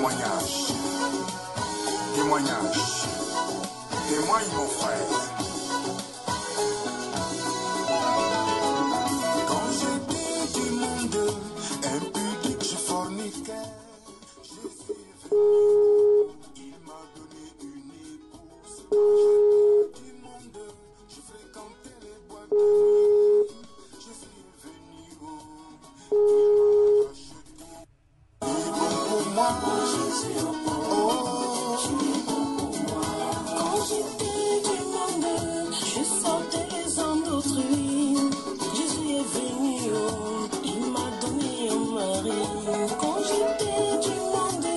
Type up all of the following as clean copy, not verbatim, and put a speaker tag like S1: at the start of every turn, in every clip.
S1: témoignage. Témoignage. Témoigne mon frère. Quand j'étais du monde impudique, je forniquais. Jésus est venu, il m'a donné une épouse. Quand j'étais du monde, je fréquentais les boîtes de nuit. Jésus est venu, oh, il m'a racheté. Il est bon pour moi, Jésus, oh, tu es bon pour moi. Quand j'étais du monde, je sortais les hommes d'autrui. Jésus est venu, oh, il m'a donné un mari. Quand j'étais du monde,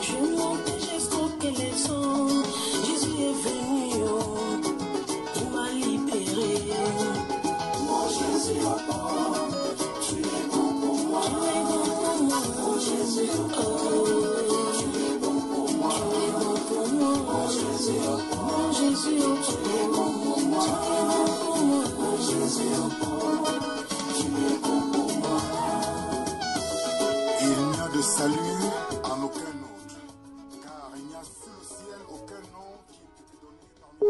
S1: je montais, j'escroquais les hommes. Jésus est venu, oh, il m'a libéré. Mon Jésus, oh, tu es bon pour moi. Tu es bon pour moi. Mon Jésus, oh, tu es bon pour moi. Tu es bon pour moi. Mon Jésus, oh, mon Jésus, oh, tu es bon pour moi. Tu es bon pour moi. Mon Jésus, oh, tu es bon pour moi. Il n'y a de salut en aucun autre, car il n'y a sous le ciel aucun nom qui peut te donner par le...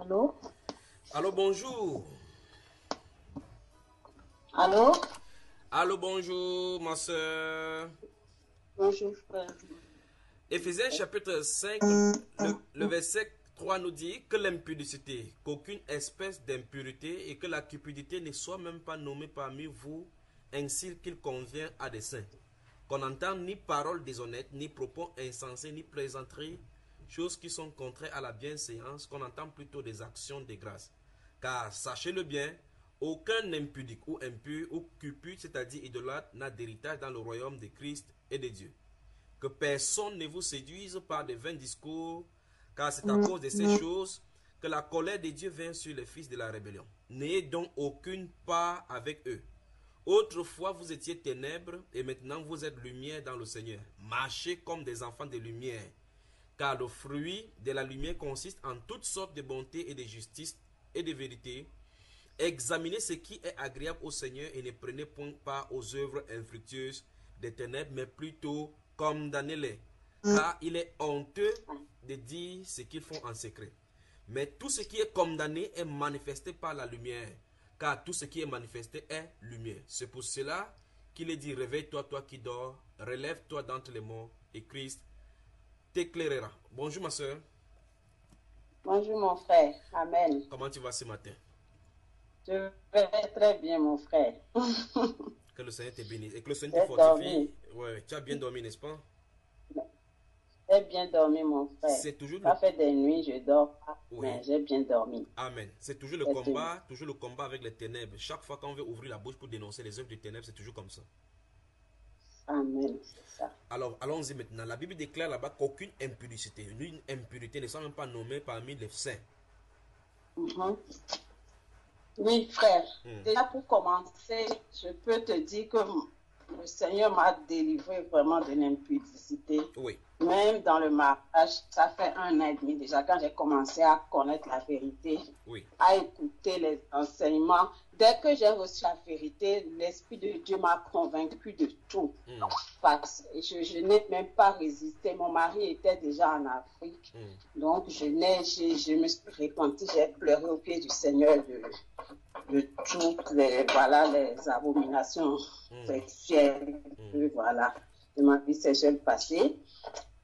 S2: Allô?
S3: Allô, bonjour.
S2: Allô?
S3: Allô, bonjour, ma soeur.
S2: Bonjour, frère.
S3: Éphésiens chapitre 5, le verset 3 nous dit que l'impudicité, qu'aucune espèce d'impurité et que la cupidité ne soit même pas nommée parmi vous, ainsi qu'il convient à des saints. Qu'on n'entende ni paroles déshonnêtes, ni propos insensés, ni plaisanteries, choses qui sont contraires à la bienséance, qu'on entend plutôt des actions de grâce. Car sachez-le bien, aucun impudique ou impur ou cupide, c'est-à-dire idolâtre, n'a d'héritage dans le royaume de Christ et de Dieu. Que personne ne vous séduise par de vains discours, car c'est à cause de ces choses que la colère de Dieu vient sur les fils de la rébellion. N'ayez donc aucune part avec eux. Autrefois vous étiez ténèbres, et maintenant vous êtes lumière dans le Seigneur. Marchez comme des enfants de lumière, car le fruit de la lumière consiste en toutes sortes de bonté et de justice et de vérité. Examinez ce qui est agréable au Seigneur et ne prenez point part aux œuvres infructueuses des ténèbres, mais plutôt condamnez-les. Car il est honteux de dire ce qu'ils font en secret. Mais tout ce qui est condamné est manifesté par la lumière, car tout ce qui est manifesté est lumière. C'est pour cela qu'il est dit, réveille-toi, toi qui dors, relève-toi d'entre les morts, et Christ t'éclairera. Bonjour ma soeur.
S2: Bonjour, mon frère. Amen.
S3: Comment tu vas ce matin?
S2: Je vais très bien, mon frère.
S3: Que le Seigneur te bénisse et que le Seigneur te
S2: J'ai
S3: fortifie.
S2: dormi.
S3: Ouais, tu as bien dormi, n'est-ce pas?
S2: J'ai bien dormi, mon frère.
S3: C'est toujours
S2: Ça fait des nuits, je dors pas,
S3: Oui.
S2: mais j'ai bien dormi.
S3: Amen. C'est toujours toujours le combat avec les ténèbres. Chaque fois qu'on veut ouvrir la bouche pour dénoncer les œuvres des ténèbres, c'est toujours comme ça.
S2: Amen, c'est ça.
S3: Alors, allons-y maintenant. La Bible déclare là-bas qu'aucune impudicité, une impurité ne soit même pas nommée parmi les saints.
S2: Mhm. Oui, frère. Déjà, pour commencer, je peux te dire que le Seigneur m'a délivré vraiment de l'impudicité.
S3: Oui.
S2: Même dans le mariage, ça fait 1 an et demi déjà, quand j'ai commencé à connaître la vérité,
S3: Oui.
S2: à écouter les enseignements. Dès que j'ai reçu la vérité, l'Esprit de Dieu m'a convaincu de tout. Je n'ai même pas résisté. Mon mari était déjà en Afrique. Donc, je me suis repentie, j'ai pleuré au pied du Seigneur de toutes les abominations sexuelles. Voilà, de ma vie sexuelle passée.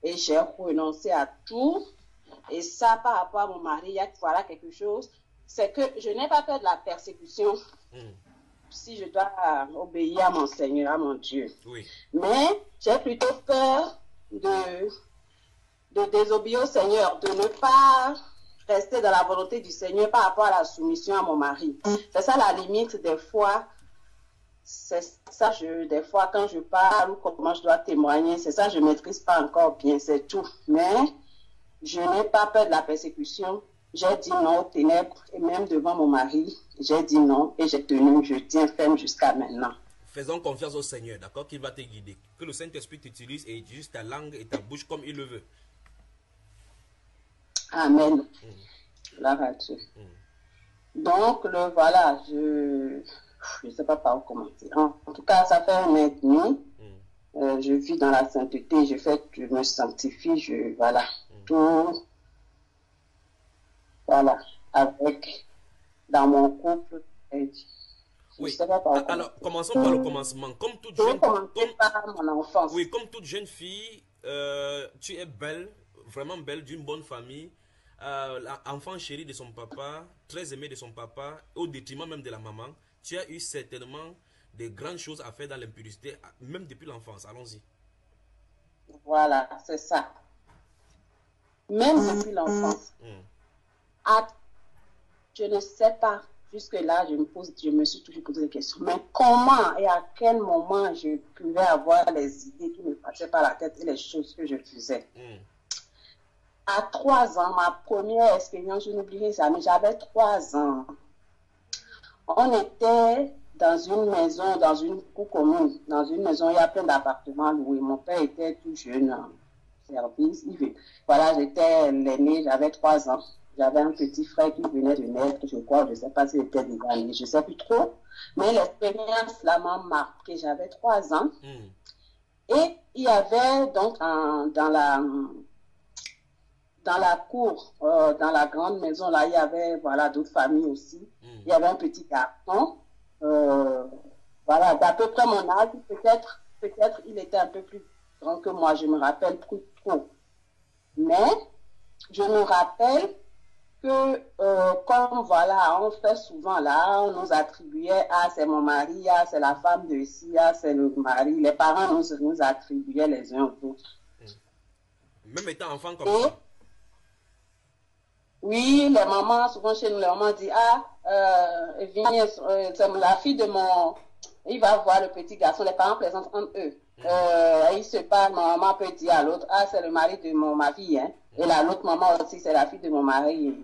S2: Et j'ai renoncé à tout. Et ça, par rapport à mon mari, il y a quelque chose. C'est que je n'ai pas peur de la persécution si je dois obéir à mon Seigneur, à mon Dieu.
S3: Oui.
S2: Mais j'ai plutôt peur de désobéir au Seigneur, de ne pas rester dans la volonté du Seigneur par rapport à la soumission à mon mari. C'est ça la limite des fois. C'est ça, des fois, quand je parle ou comment je dois témoigner, c'est ça, je ne maîtrise pas encore bien, c'est tout. Mais je n'ai pas peur de la persécution. J'ai dit non aux ténèbres et même devant mon mari, j'ai dit non et j'ai tenu, je tiens ferme jusqu'à maintenant.
S3: Faisons confiance au Seigneur, d'accord, qu'il va te guider. Que le Saint-Esprit t'utilise et utilise ta langue et ta bouche comme il le veut.
S2: Amen. Gloire à Dieu. Donc, voilà, je ne sais pas par où commencer. En tout cas, ça fait 1 an et demi. Je vis dans la sainteté, je me sanctifie, voilà, tout, voilà, avec, dans mon couple.
S3: Oui.
S2: Sais pas par où
S3: Alors, commençons par le commencement. Comme toute
S2: je
S3: jeune,
S2: vais commencer par mon enfance.
S3: oui, comme toute jeune fille, tu es belle, vraiment belle, d'une bonne famille, enfant chéri de son papa, très aimé de son papa, au détriment même de la maman. Tu as eu certainement des grandes choses à faire dans l'impudicité, même depuis l'enfance. Allons-y.
S2: Voilà, c'est ça. Même depuis l'enfance. Je ne sais pas. Jusque-là, je me suis toujours posé des questions. Mais comment et à quel moment je pouvais avoir les idées qui me passaient par la tête et les choses que je faisais. À 3 ans, ma première expérience, je n'oublierai jamais, j'avais 3 ans. On était dans une maison, dans une cour commune, dans une maison, il y a plein d'appartements loués. Mon père était tout jeune en service. Voilà, j'étais l'aîné, j'avais 3 ans. J'avais un petit frère qui venait de naître, je crois, je ne sais pas s'il était déjà né, je ne sais plus trop. Mais l'expérience là m'a marqué, j'avais 3 ans. Et il y avait donc dans la cour, dans la grande maison, là, il y avait voilà, d'autres familles aussi. Il y avait un petit garçon, voilà, d'à peu près mon âge, peut-être il était un peu plus grand que moi, je me rappelle plus trop. Mais je me rappelle que comme voilà, on fait souvent là, on nous attribuait, ah c'est mon mari, ah c'est la femme de ici, ah c'est le mari, les parents nous attribuaient les uns aux autres.
S3: Même étant enfant comme ça.
S2: Oui, les mamans, souvent chez nous, les mamans disent, viens, c'est la fille de mon... Il va voir le petit garçon, les parents plaisantent entre eux. Il se parle, ma maman peut dire à l'autre, ah, c'est le mari de ma fille, hein. Et l'autre maman aussi, c'est la fille de mon mari.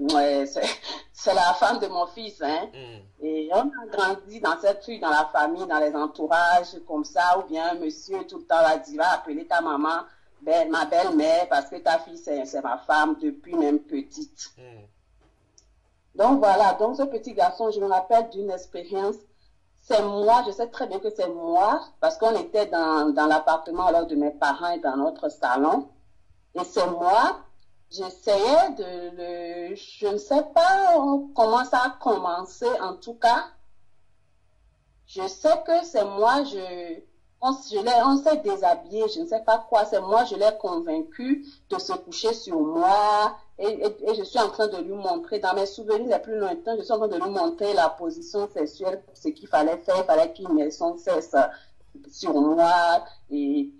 S2: C'est la femme de mon fils, hein. Et on a grandi dans cette rue, dans la famille, dans les entourages, comme ça, ou bien monsieur tout le temps va dire, va appeler ta maman, ma belle-mère, parce que ta fille, c'est ma femme depuis même petite. Donc voilà, donc ce petit garçon, je me rappelle d'une expérience. C'est moi, je sais très bien que c'est moi, parce qu'on était dans l'appartement alors de mes parents et dans notre salon. Et c'est moi, j'essayais je ne sais pas comment ça a commencé, en tout cas. Je sais que c'est moi, on s'est déshabillé, je ne sais pas quoi, c'est moi, je l'ai convaincu de se coucher sur moi. Et je suis en train de lui montrer, dans mes souvenirs les plus lointains, je suis en train de lui montrer la position sexuelle, ce qu'il fallait faire, il fallait qu'il mette son sexe sur moi. Et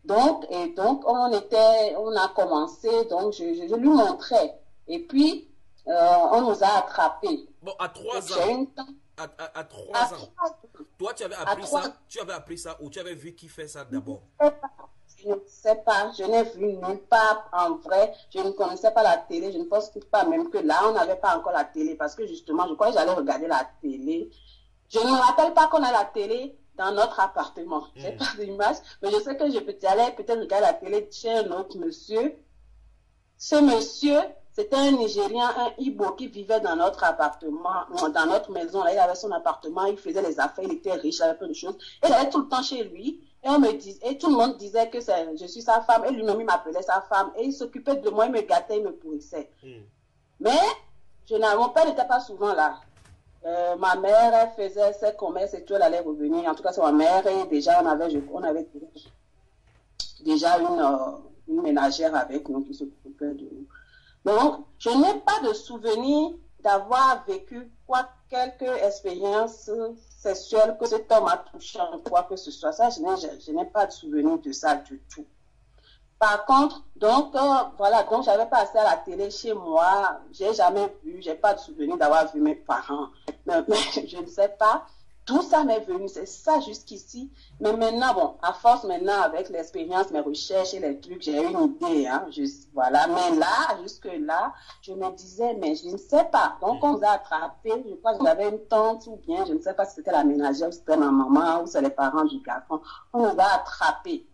S2: donc, on a commencé, donc je lui montrais. Et puis, on nous a attrapés.
S3: Bon, à 3 ans. À 3 ans. Toi, tu avais appris ça ou tu avais vu qui fait ça d'abord?
S2: Je ne sais pas, je n'ai vu nulle part en vrai, je ne connaissais pas la télé, je ne pense pas même que là, on n'avait pas encore la télé, parce que justement, je crois que j'allais regarder la télé. Je ne me rappelle pas qu'on a la télé dans notre appartement, je n'ai pas d'image, mais je sais que j'allais peut-être regarder la télé chez un autre monsieur. Ce monsieur, c'était un Nigérien, un Igbo qui vivait dans notre appartement, dans notre maison, là, il avait son appartement, il faisait les affaires, il était riche, il avait plein de choses, et il allait tout le temps chez lui. Et tout le monde disait que je suis sa femme, et lui-même il m'appelait sa femme, et il s'occupait de moi, il me gâtait, il me pourrissait. Mais mon père n'était pas souvent là. Ma mère, elle faisait ses commerces et tout, elle allait revenir. En tout cas, c'est ma mère, et déjà on avait déjà une ménagère avec nous qui s'occupait de nous. Donc, je n'ai pas de souvenir d'avoir vécu quelque expérience sexuelle que cet homme a touché en quoi que ce soit. Ça, je n'ai pas de souvenir de ça du tout. Par contre, donc, voilà, donc j'avais pas assez à la télé chez moi. J'ai jamais vu, j'ai pas de souvenir d'avoir vu mes parents. Mais je ne sais pas. Tout ça m'est venu, c'est ça jusqu'ici. Mais maintenant, bon, à force maintenant, avec l'expérience, mes recherches et les trucs, j'ai une idée, hein, voilà. Mais là, jusque-là, je me disais, mais je ne sais pas. Donc, on nous a attrapés, je crois que j'avais une tante ou bien, je ne sais pas si c'était la ménagère, ou c'était ma maman, ou c'est les parents du garçon. On nous a attrapés.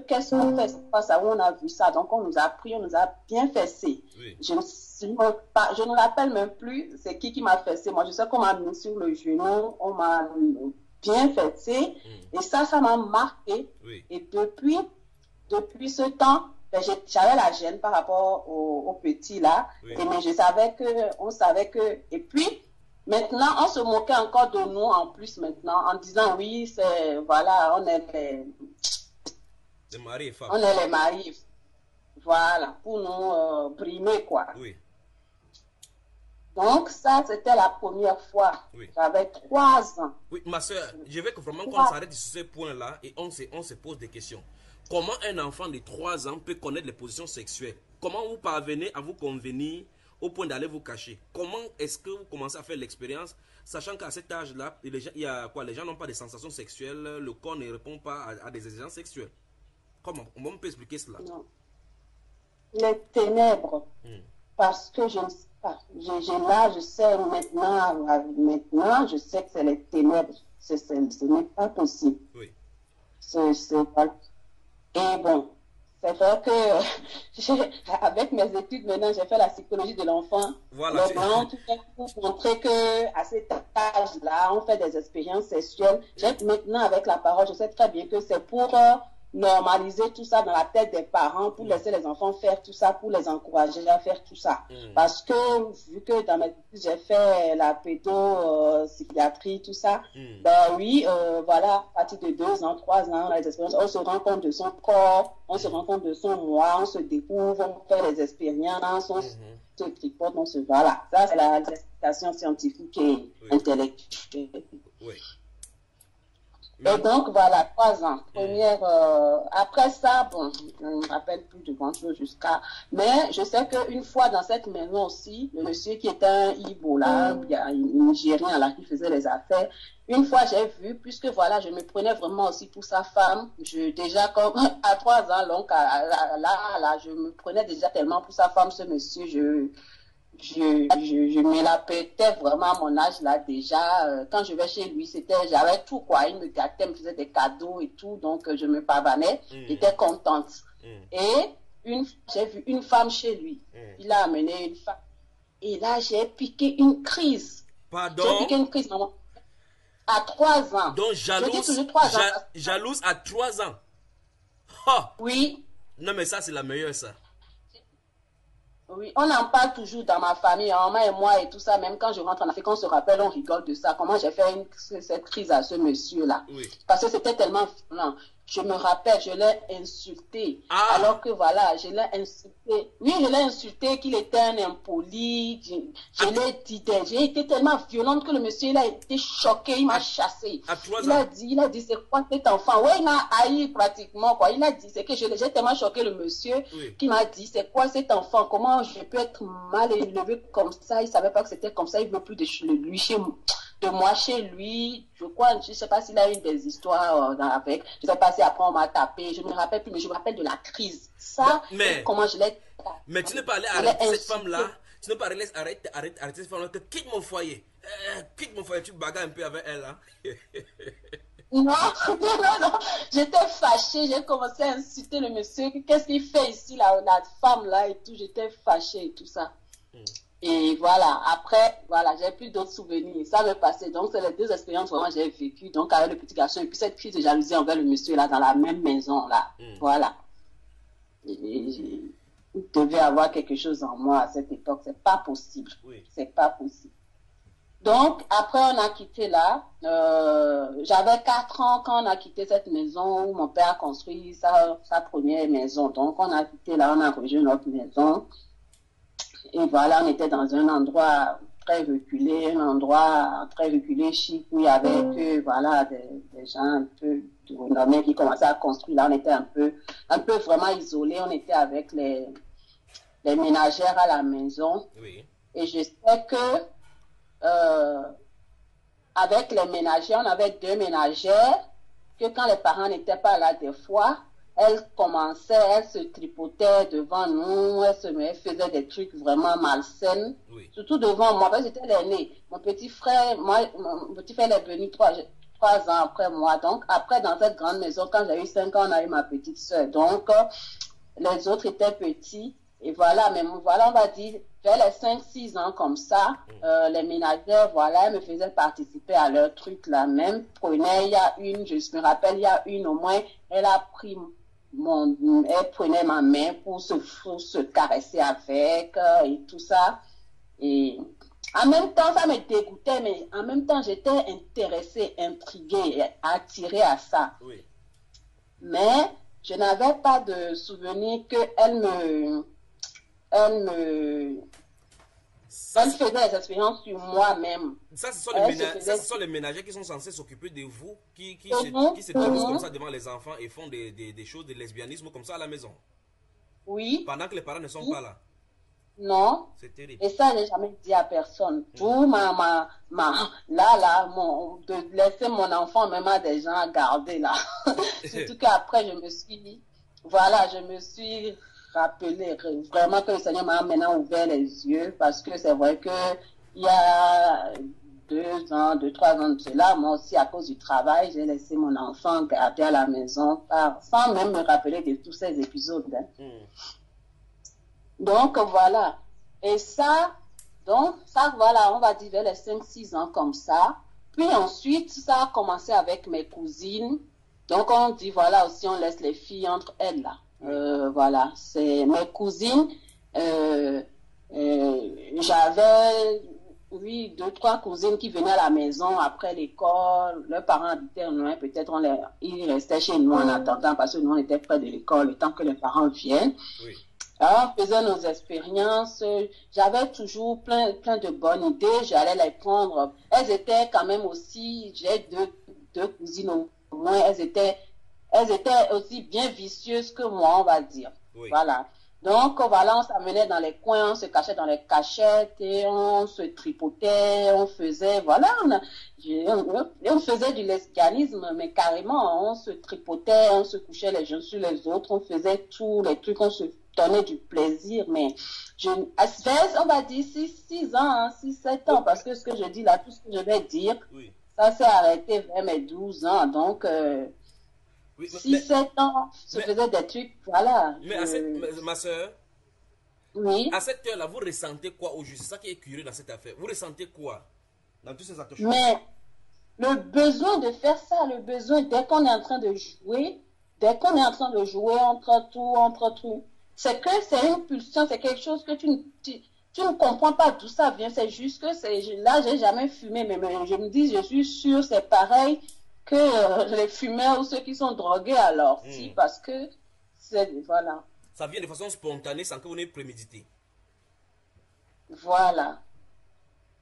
S2: Qu'est-ce qu'on fait? C'est pas ça, où on a vu ça. Donc, on nous a pris, on nous a bien fessé. Je ne sais je ne me rappelle même plus c'est qui m'a fessé. Moi, je sais qu'on m'a mis sur le genou, on m'a bien fessé. Et ça m'a marqué.
S3: Oui.
S2: Et depuis ce temps, ben, j'avais la gêne par rapport au petit là.
S3: Oui.
S2: Et, mais on savait que. Et puis, maintenant, on se moquait encore de nous en plus maintenant, en disant oui, voilà, on est
S3: Les maris et femmes.
S2: on est les maris. Voilà, pour nous brimer, quoi.
S3: Oui.
S2: Donc, ça, c'était la première fois.
S3: Oui.
S2: J'avais 3 ans.
S3: Oui, ma soeur, je veux que vraiment qu'on s'arrête sur ce point-là et on se pose des questions. Comment un enfant de 3 ans peut connaître les positions sexuelles? Comment vous parvenez à vous convenir au point d'aller vous cacher? Comment est-ce que vous commencez à faire l'expérience, sachant qu'à cet âge-là, les gens n'ont pas de sensations sexuelles, le corps ne répond pas à des exigences sexuelles? Comment on peut expliquer cela?
S2: Non. Les ténèbres. Parce que je ne sais pas. Je sais maintenant, je sais que c'est les ténèbres. Ce n'est pas possible.
S3: Oui.
S2: Voilà. Et bon, c'est vrai que avec mes études maintenant, j'ai fait la psychologie de l'enfant.
S3: Voilà.
S2: Les blancs, tout pour montrer qu'à cet âge-là, on fait des expériences sexuelles. Maintenant, avec la parole, je sais très bien que c'est pour normaliser tout ça dans la tête des parents, pour laisser les enfants faire tout ça, pour les encourager à faire tout ça. Parce que, vu que dans mes études, j'ai fait la pédopsychiatrie, tout ça, ben oui, voilà, à partir de 2 ans, 3 ans, les expériences, on se rend compte de son corps, on se rend compte de son moi, on se découvre, on fait les expériences, on se tripote, on se... Voilà, ça c'est l'explication scientifique et intellectuelle.
S3: Oui.
S2: Et donc, voilà, 3 ans. Après ça, bon, je ne me rappelle plus de grand-chose jusqu'à... Mais je sais qu'une fois dans cette maison aussi, le monsieur qui était un Ibo, là, un Nigérien, là, qui faisait les affaires, une fois j'ai vu, puisque voilà, je me prenais vraiment aussi pour sa femme, déjà comme à 3 ans, donc là, je me prenais déjà tellement pour sa femme, ce monsieur, je me la pétais vraiment à mon âge là déjà. Quand je vais chez lui, j'avais tout quoi. Il me gâtait, me faisait des cadeaux et tout, donc je me pavanais. J'étais contente. Et j'ai vu une femme chez lui. Il a amené une femme. Et là, j'ai piqué une crise.
S3: Pardon?
S2: J'ai piqué une crise, maman. À 3 ans.
S3: Donc jalouse à 3 ans. Ha!
S2: Oui.
S3: Non mais ça c'est la meilleure ça.
S2: Oui, on en parle toujours dans ma famille, maman et moi et tout ça, même quand je rentre en Afrique, on se rappelle, on rigole de ça, comment j'ai fait cette crise à ce monsieur-là.
S3: Oui.
S2: Parce que c'était tellement violent. Je me rappelle, je l'ai insulté. Alors que voilà, je l'ai insulté. Oui, je l'ai insulté qu'il était un impoli. Je l'ai dit, j'ai été tellement violente que le monsieur, il a été choqué, il m'a chassé.
S3: À 3
S2: il
S3: ans.
S2: a dit, c'est quoi cet enfant? Ouais, il m'a haï pratiquement, quoi. Il a dit, c'est que j'ai tellement choqué le monsieur, qui m'a dit, c'est quoi cet enfant? Comment je peux être mal élevé comme ça? Il savait pas que c'était comme ça, il veut plus de moi chez lui, je crois, je sais pas s'il a eu des histoires avec, je sais pas si après on m'a tapé, je me rappelle plus, mais je me rappelle de la crise. Ça, comment je l'ai...
S3: Mais tu n'es pas allé arrêter cette femme-là, tu n'es pas allé arrêter cette femme-là, que quitte mon foyer, tu bagarres un peu avec elle, hein.
S2: Non, j'étais fâchée, j'ai commencé à insulter le monsieur, qu'est-ce qu'il fait ici, la femme-là et tout, j'étais fâchée et tout ça. Et voilà, après, voilà, j'ai plus d'autres souvenirs. Ça m'est passé. Donc, c'est les 2 expériences vraiment que j'ai vécues. Donc, avec le petit garçon, et puis cette crise de jalousie envers le monsieur, là, dans la même maison, là. Voilà. Il devait avoir quelque chose en moi à cette époque. C'est pas possible. C'est pas possible. Donc, après, on a quitté là. J'avais 4 ans quand on a quitté cette maison où mon père a construit sa première maison. Donc, on a quitté là, on a rejoint notre maison. Et voilà, on était dans un endroit très reculé, chic, où il y avait que, voilà, des gens un peu renommés qui commençaient à construire. Là, on était un peu vraiment isolés. On était avec les ménagères à la maison. Oui. Et je sais que, avec les ménagères, on avait 2 ménagères, que quand les parents n'étaient pas là des fois, elles se tripotaient devant nous, elles faisaient des trucs vraiment malsains, surtout devant moi, parce que j'étais l'aînée. Mon petit frère est venu 3 ans après moi. Donc, après, dans cette grande maison, quand j'ai eu 5 ans, on a eu ma petite soeur. Donc, les autres étaient petits. Et voilà, mais voilà, on va dire, vers les 5-6 ans comme ça, les ménagères, voilà, elles me faisaient participer à leur truc là même. Prenait, il y a une, je me rappelle, il y a une au moins, elle a pris elle prenait ma main pour se caresser avec et tout ça. Et en même temps, ça me dégoûtait, mais en même temps, j'étais intéressée, intriguée, attirée à ça.
S3: Oui.
S2: Mais je n'avais pas de souvenir qu'elle faisait des expériences sur moi-même.
S3: Ça, ce sont les ménagers qui sont censés s'occuper de vous, qui se déguisent comme ça devant les enfants et font des choses de lesbianisme comme ça à la maison.
S2: Oui.
S3: Pendant que les parents ne sont pas là.
S2: Non.
S3: C'est terrible.
S2: Et ça, je n'ai jamais dit à personne. Tout de laisser mon enfant même à des gens à garder là. Surtout qu'après, je me suis rappelé vraiment que le Seigneur m'a maintenant ouvert les yeux, parce que c'est vrai que il y a 2 ans, 3 ans de cela, moi aussi à cause du travail, j'ai laissé mon enfant garder à la maison sans même me rappeler de tous ces épisodes. Hein. Donc voilà. Et ça, voilà, on va dire vers les 5-6 ans comme ça. Puis ensuite, ça a commencé avec mes cousines. Donc on dit, voilà, aussi on laisse les filles entre elles là. Voilà, c'est mes cousines. J'avais, oui, 2-3 cousines qui venaient à la maison après l'école. Leurs parents habitaient loin, peut-être ils restaient chez nous en attendant, parce que nous on était près de l'école le temps que les parents viennent. Oui. Alors, on faisait nos expériences. J'avais toujours plein de bonnes idées. J'allais les prendre. Elles étaient quand même aussi, j'ai deux cousines au moins, elles étaient aussi bien vicieuses que moi, on va dire. Oui. Voilà. Donc, voilà, on s'amenait dans les coins, on se cachait dans les cachettes et on se tripotait, on faisait, voilà, on faisait du lesbianisme, mais carrément, on se tripotait, on se couchait les uns sur les autres, on faisait tous les trucs, on se donnait du plaisir, mais on va dire 6 ans, 6-7 ans, parce que ce que je dis là, tout ce que je vais dire, oui, ça s'est arrêté vers mes 12 ans, donc 6-7 ans, je faisais des trucs, voilà.
S3: Mais ma soeur,
S2: oui,
S3: à cette heure-là, vous ressentez quoi au juste? C'est ça qui est curieux dans cette affaire. Vous ressentez quoi dans tous ces actes?
S2: Mais le besoin de faire ça, le besoin, dès qu'on est en train de jouer, entre tout, c'est que c'est une pulsion, c'est quelque chose que tu ne comprends pas d'où ça vient. C'est juste que là, j'ai jamais fumé, mais je me dis, je suis sûre, c'est pareil que les fumeurs ou ceux qui sont drogués, alors, si, parce que voilà.
S3: Ça vient de façon spontanée sans que vous n'ayez prémédité.
S2: Voilà.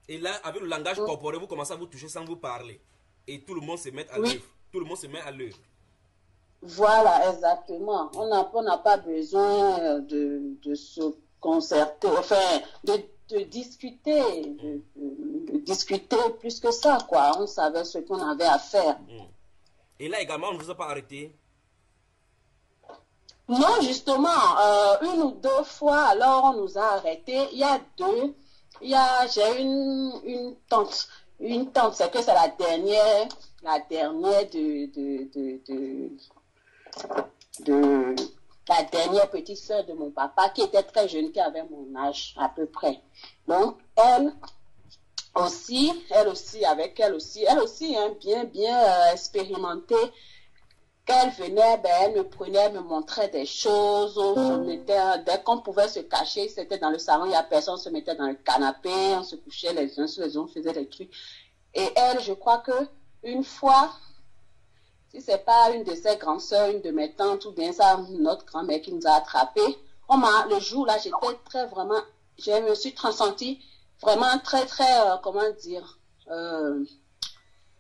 S3: Et là, avec le langage corporel, vous commencez à vous toucher sans vous parler. Et tout le monde se met à l'œuvre. Tout le monde se met à l'œuvre.
S2: Voilà, exactement. On n'a pas besoin de se concerter, enfin, de discuter, de discuter plus que ça, quoi. On savait ce qu'on avait à faire.
S3: Et là également, on ne vous a pas arrêté?
S2: Non, justement, 1 ou 2 fois, alors on nous a arrêtés. J'ai une tante. Une tante, c'est que c'est la dernière la dernière petite sœur de mon papa, qui était très jeune, qui avait mon âge à peu près. Donc, elle aussi, hein, bien expérimentée. Quand elle venait, elle me prenait, elle me montrait des choses. Dès qu'on pouvait se cacher, c'était dans le salon, il n'y a personne, on se mettait dans le canapé, on se couchait les uns sur les autres, on faisait des trucs. Et elle, je crois que une fois, si c'est pas une de ses grandes sœurs, une de mes tantes, ou bien ça, notre grand-mère qui nous a attrapés, le jour là, je me suis sentie vraiment très, comment dire,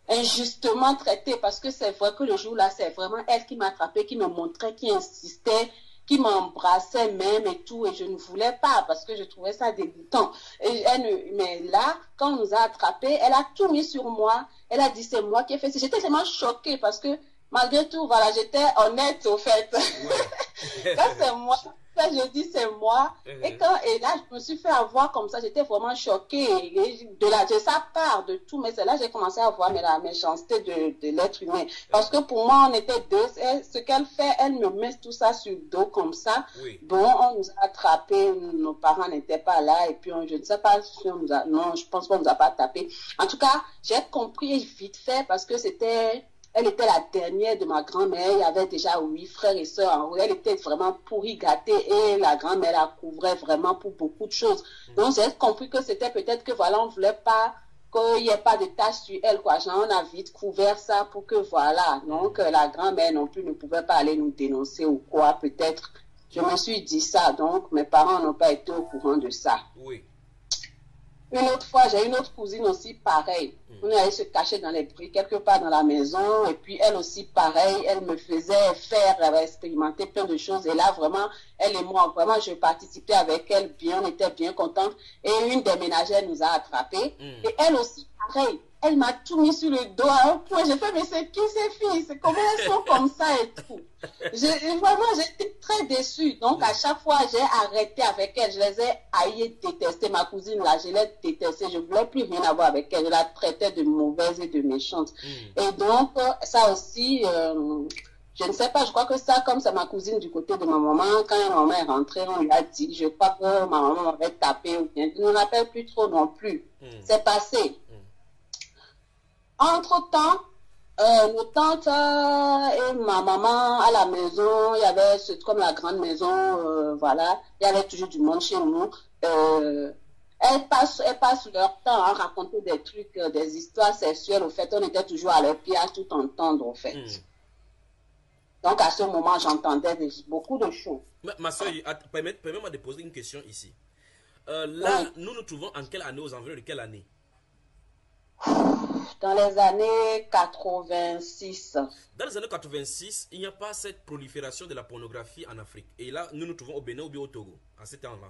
S2: injustement traitée, parce que c'est vrai que le jour là, c'est vraiment elle qui m'a attrapée, qui me montrait, qui insistait, qui m'embrassait même et tout, et je ne voulais pas parce que je trouvais ça dégoûtant. Mais là, quand on nous a attrapés, elle a tout mis sur moi, elle a dit c'est moi qui ai fait ça. J'étais tellement choquée parce que malgré tout, voilà, j'étais honnête au fait.
S3: Ouais.
S2: Quand c'est moi, quand je dis c'est moi, et là, je me suis fait avoir comme ça, j'étais vraiment choquée de sa part, de tout, mais c'est là que j'ai commencé à voir la méchanceté de l'être humain. Parce que pour moi, on était deux, ce qu'elle fait, elle me met tout ça sur le dos comme ça.
S3: Oui.
S2: Bon, on nous a attrapés, nos parents n'étaient pas là, et puis je ne sais pas si on nous a, non, je pense qu'on nous a pas tapé. En tout cas, j'ai compris vite fait parce que elle était la dernière de ma grand-mère. Il y avait déjà 8 frères et sœurs en haut. Elle était vraiment pourrie, gâtée. Et la grand-mère la couvrait vraiment pour beaucoup de choses. Donc, j'ai compris que c'était peut-être que, voilà, on ne voulait pas qu'il n'y ait pas de taches sur elle, quoi. Genre, on a vite couvert ça pour que, voilà. Donc, la grand-mère non plus ne pouvait pas aller nous dénoncer ou quoi, peut-être. Je me suis dit ça. Donc, mes parents n'ont pas été au courant de ça.
S3: Oui.
S2: Une autre fois, j'ai une autre cousine aussi, pareil. On est allé se cacher dans les briques, quelque part dans la maison. Et puis, elle aussi, pareil, elle me faisait faire, expérimenter plein de choses. Et là, vraiment, elle et moi, vraiment, je participais avec elle bien, on était bien contentes. Et une des ménagères nous a attrapés. Et elle aussi, pareil. Elle m'a tout mis sur le dos à un point. J'ai fait, mais c'est qui ces filles? C'est comment elles sont comme ça et tout. Vraiment, j'étais très déçue. Donc, à chaque fois, j'ai arrêté avec elle. Je les ai haïs, détestées. Ma cousine, là, je l'ai détestée. Je ne voulais plus rien avoir avec elle. Je la traitais de mauvaise et de méchante. Et donc, ça aussi, je ne sais pas, je crois que ça, comme c'est ma cousine du côté de ma maman, quand ma maman est rentrée, on lui a dit, je crois que ma maman m'avait tapé ou bien. Je ne l'appelle plus trop non plus. C'est passé. Entre-temps, nos tantes et ma maman à la maison, il y avait, comme la grande maison, voilà, il y avait toujours du monde chez nous. Elles passent leur temps à raconter des trucs, des histoires sexuelles. Au fait, on était toujours à leur pied à tout entendre, au fait. Donc, à ce moment, j'entendais beaucoup de choses.
S3: Ma soeur, permets-moi de poser une question ici. Là, nous nous trouvons en quelle année, aux environs de quelle année?
S2: Dans les années 86.
S3: Dans les années 86, il n'y a pas cette prolifération de la pornographie en Afrique. Et là, nous nous trouvons au Bénin ou bien au Togo, à ce temps-là.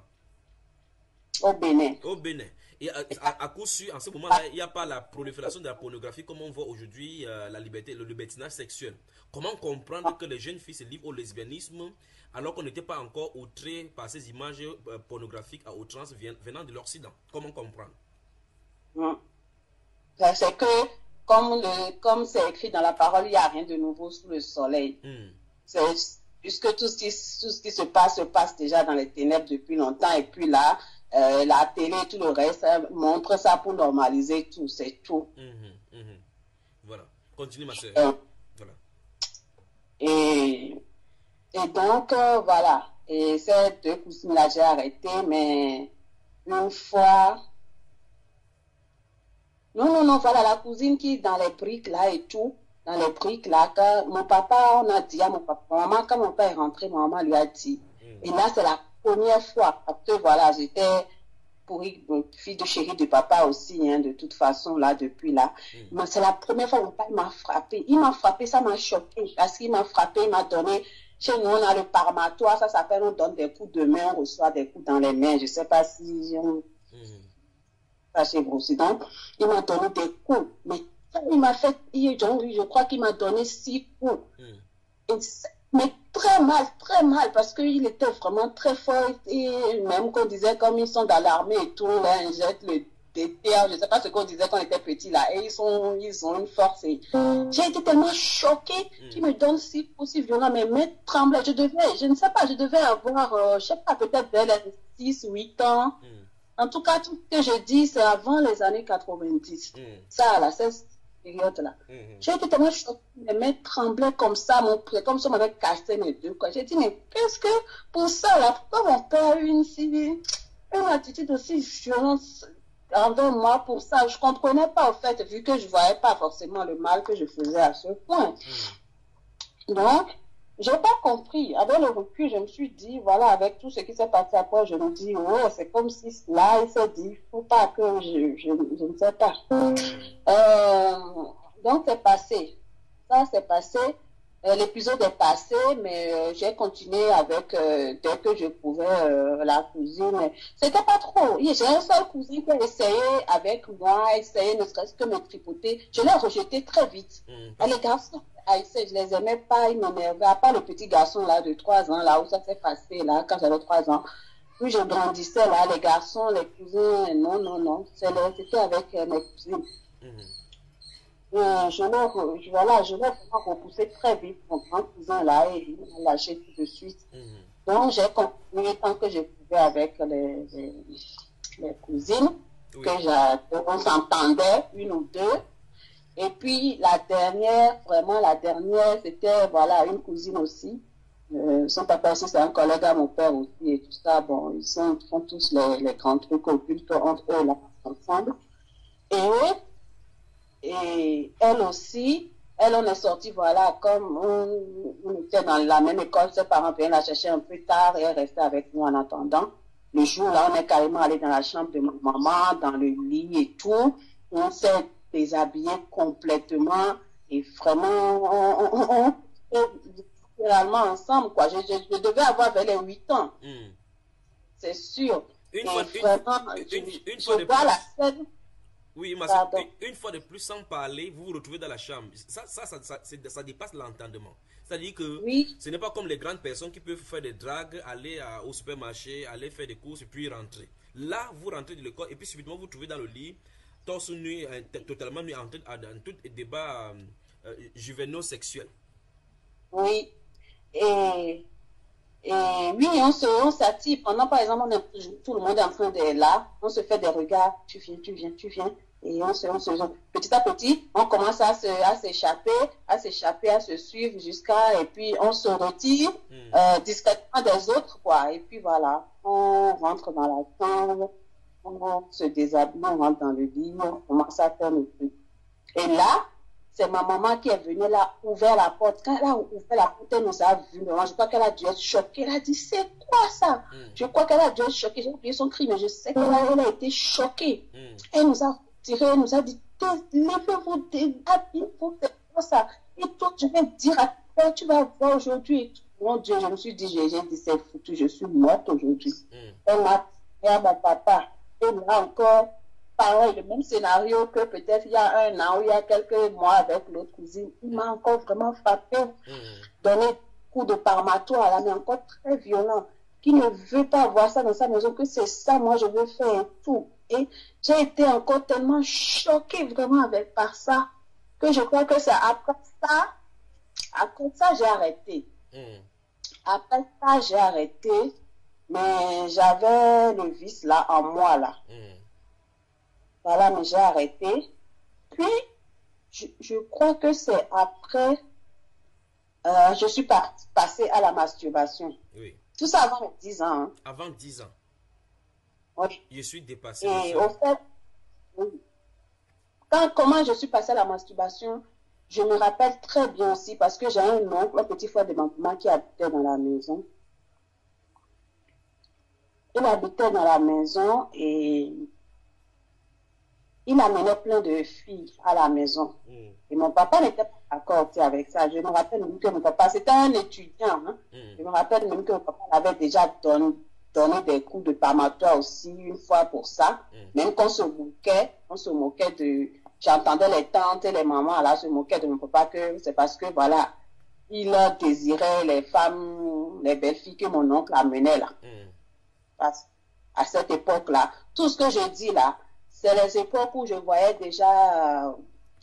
S2: Au Bénin.
S3: Au Bénin. Et à coup sûr, en ce moment-là, il n'y a pas la prolifération de la pornographie comme on voit aujourd'hui, la liberté, le libertinage sexuel. Comment comprendre que les jeunes filles se livrent au lesbianisme alors qu'on n'était pas encore outré par ces images pornographiques à outrance venant de l'Occident? Comment comprendre?
S2: C'est que, comme c'est écrit dans la parole, il n'y a rien de nouveau sous le soleil. Puisque tout ce qui se passe déjà dans les ténèbres depuis longtemps. Et puis là, la télé et tout le reste montre ça pour normaliser tout. C'est tout.
S3: Voilà. Continue, ma soeur. Voilà.
S2: Et donc, voilà. Et ces deux cousines-là, j'ai arrêté. Mais une fois... Non, voilà, la cousine qui est dans les briques là et tout, dans les briques là, quand mon papa, on a dit à mon papa, maman, quand mon père est rentré, ma maman lui a dit. Et là, c'est la première fois, parce que voilà, j'étais fille de chérie de papa aussi, hein, de toute façon, là, depuis là. Mais c'est la première fois que mon père m'a frappé. Il m'a frappé, ça m'a choqué, parce qu'il m'a frappé, il m'a donné, chez nous, on a le paramatoire, ça s'appelle, on donne des coups de main, on reçoit des coups dans les mains, je sais pas si... Chez Grossi. Donc, il m'a donné des coups. Mais il m'a fait, je crois qu'il m'a donné 6 coups. Mais très mal, parce qu'il était vraiment très fort. Et même qu'on disait, comme ils sont dans l'armée et tout, là, ils jettent le déterre. Je ne sais pas ce qu'on disait quand on était petit là. Et ils ont une force. J'ai été tellement choquée qu'il me donne 6 coups si violents. Mes mains tremblaient. Je devais avoir, je sais pas, peut-être 6, 8 ans. En tout cas, tout ce que je dis, c'est avant les années 90. Ça, là, cette période-là. J'ai été tellement choquée, mes mains tremblaient comme ça, comme si on m'avait cassé mes deux. J'ai dit, mais qu'est-ce que, pour ça, là, pourquoi mon père a eu une attitude aussi violente envers moi pour ça? Je ne comprenais pas, en fait, vu que je ne voyais pas forcément le mal que je faisais à ce point. Donc, je n'ai pas compris. Avec le recul, je me suis dit, voilà, avec tout ce qui s'est passé après, je me dis, oh, c'est comme si là, il s'est dit, il ne faut pas que je ne sais pas. Donc, c'est passé. Ça, c'est passé. l'épisode est passé, mais j'ai continué avec, dès que je pouvais, la cuisine. C'était pas trop. J'ai un seul cousin qui a essayé avec moi, essayé ne serait-ce que me tripoter. Je l'ai rejeté très vite. Et les garçons, je les aimais pas, ils m'énervaient. À part le petit garçon là de 3 ans, là où ça s'est passé, là, quand j'avais 3 ans. Puis je grandissais là, les garçons, les cousins, non. C'était avec mes cousines. Je l'ai vraiment repoussé très vite, mon grand cousin là, et il m'a lâché tout de suite. Donc j'ai continué tant que je pouvais avec les cousines, on s'entendait, une ou deux. Et puis la dernière, c'était voilà, une cousine aussi. Son papa aussi, c'est un collègue à mon père aussi, et tout ça. Bon, ils font tous les grands trucs occultes entre eux là, ensemble. Et elle aussi, on est sorti, voilà, comme on était dans la même école, ses parents venaient la chercher un peu tard et elle restait avec nous en attendant. Le jour là, on est carrément allé dans la chambre de ma maman, dans le lit et tout. On s'est déshabillé complètement et vraiment, on littéralement ensemble, quoi. Je devais avoir vers les 8 ans. C'est sûr.
S3: Une fois de plus, sans parler, vous vous retrouvez dans la chambre. Ça dépasse l'entendement. C'est-à-dire que ce n'est pas comme les grandes personnes qui peuvent faire des dragues, aller au supermarché, aller faire des courses et puis rentrer. Là, vous rentrez de l'école et puis subitement vous vous trouvez dans le lit, torse nu, totalement nu, en tout débat juvénaux sexuel.
S2: Oui. Et oui, on s'attire. Pendant, par exemple, tout le monde est en train de là, on se fait des regards, tu viens. Et petit à petit, on commence à s'échapper, à se suivre et puis on se retire discrètement des autres, quoi. Et puis voilà, on rentre dans la chambre, on se déshabille, on rentre dans le lit, on commence à faire le truc. Et là, c'est ma maman qui est venue là, ouvert la porte. Quand elle a ouvert la porte, elle nous a vus. Je crois qu'elle a dû être choquée. Elle a dit, c'est quoi ça? Je crois qu'elle a dû être choquée. J'ai oublié son cri, mais je sais qu'elle a été choquée. Elle nous a tiré, elle nous a dit, levez-vous, déshabillez-vous, c'est quoi ça? Et toi, je vais te dire à toi, tu vas voir aujourd'hui. Mon Dieu, je me suis dit, j'ai dit, c'est foutu, je suis morte aujourd'hui. Elle m'a dit à mon papa. Et là encore, pareil, le même scénario que peut-être il y a 1 an ou il y a quelques mois avec l'autre cousine. Il m'a encore vraiment frappé, donné un coup de parmatoire là, mais encore très violent, qui ne veut pas voir ça dans sa maison, que c'est ça, moi je veux faire et tout. Et j'ai été encore tellement choquée vraiment par ça, que je crois que c'est après ça j'ai arrêté. Après ça j'ai arrêté, mais j'avais le vice là en moi là. Voilà, mais j'ai arrêté. Puis, je crois que c'est après, je suis passée à la masturbation.
S3: Oui.
S2: Tout ça avant 10 ans. Hein.
S3: Avant 10 ans.
S2: Oui.
S3: Je suis dépassé.
S2: Et au fait, oui. Comment je suis passée à la masturbation, je me rappelle très bien aussi parce que j'ai un oncle, un petit frère de ma maman qui habitait dans la maison. Il habitait dans la maison et il amenait plein de filles à la maison. Et mon papa n'était pas d'accord avec ça. Je me rappelle même que mon papa, c'était un étudiant. Hein. Je me rappelle même que mon papa avait déjà donné des coups de parmatoire aussi une fois pour ça. Même qu'on se moquait de... J'entendais les tantes et les mamans là se moquer de mon papa que c'est parce que voilà, il désirait les femmes, les belles filles que mon oncle amenait là. Parce à cette époque-là, tout ce que je dis là, c'est les époques où je voyais déjà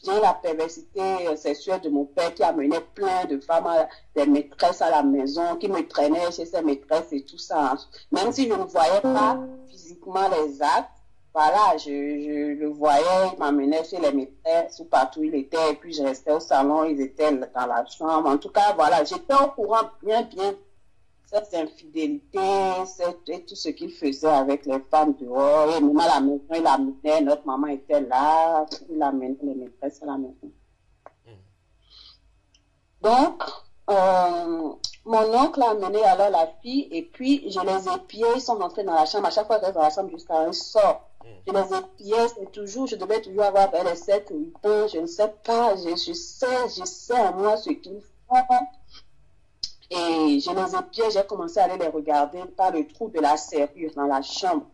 S2: la perversité sexuelle de mon père qui amenait plein de femmes, des maîtresses à la maison, qui me traînaient chez ses maîtresses et tout ça. Même si je ne voyais pas physiquement les actes, voilà, je le voyais, il m'amenait chez les maîtresses ou partout il était, et puis je restais au salon, ils étaient dans la chambre. En tout cas, voilà, j'étais au courant bien cette infidélité, et tout ce qu'il faisait avec les femmes dehors. Et même à la maison, il amenait, notre maman était là, il amenait les maîtresses à la maison. Donc, mon oncle a amené alors la fille, et puis je les épiais, ils sont rentrés dans la chambre, à chaque fois qu'ils restent dans la chambre jusqu'à un sort. Je les épiais, je devais toujours avoir vers les 7 ou 8 ans, je ne sais pas, je sais en moi ce qu'ils font. Et je les épiais, j'ai commencé à aller les regarder par le trou de la serrure dans la chambre.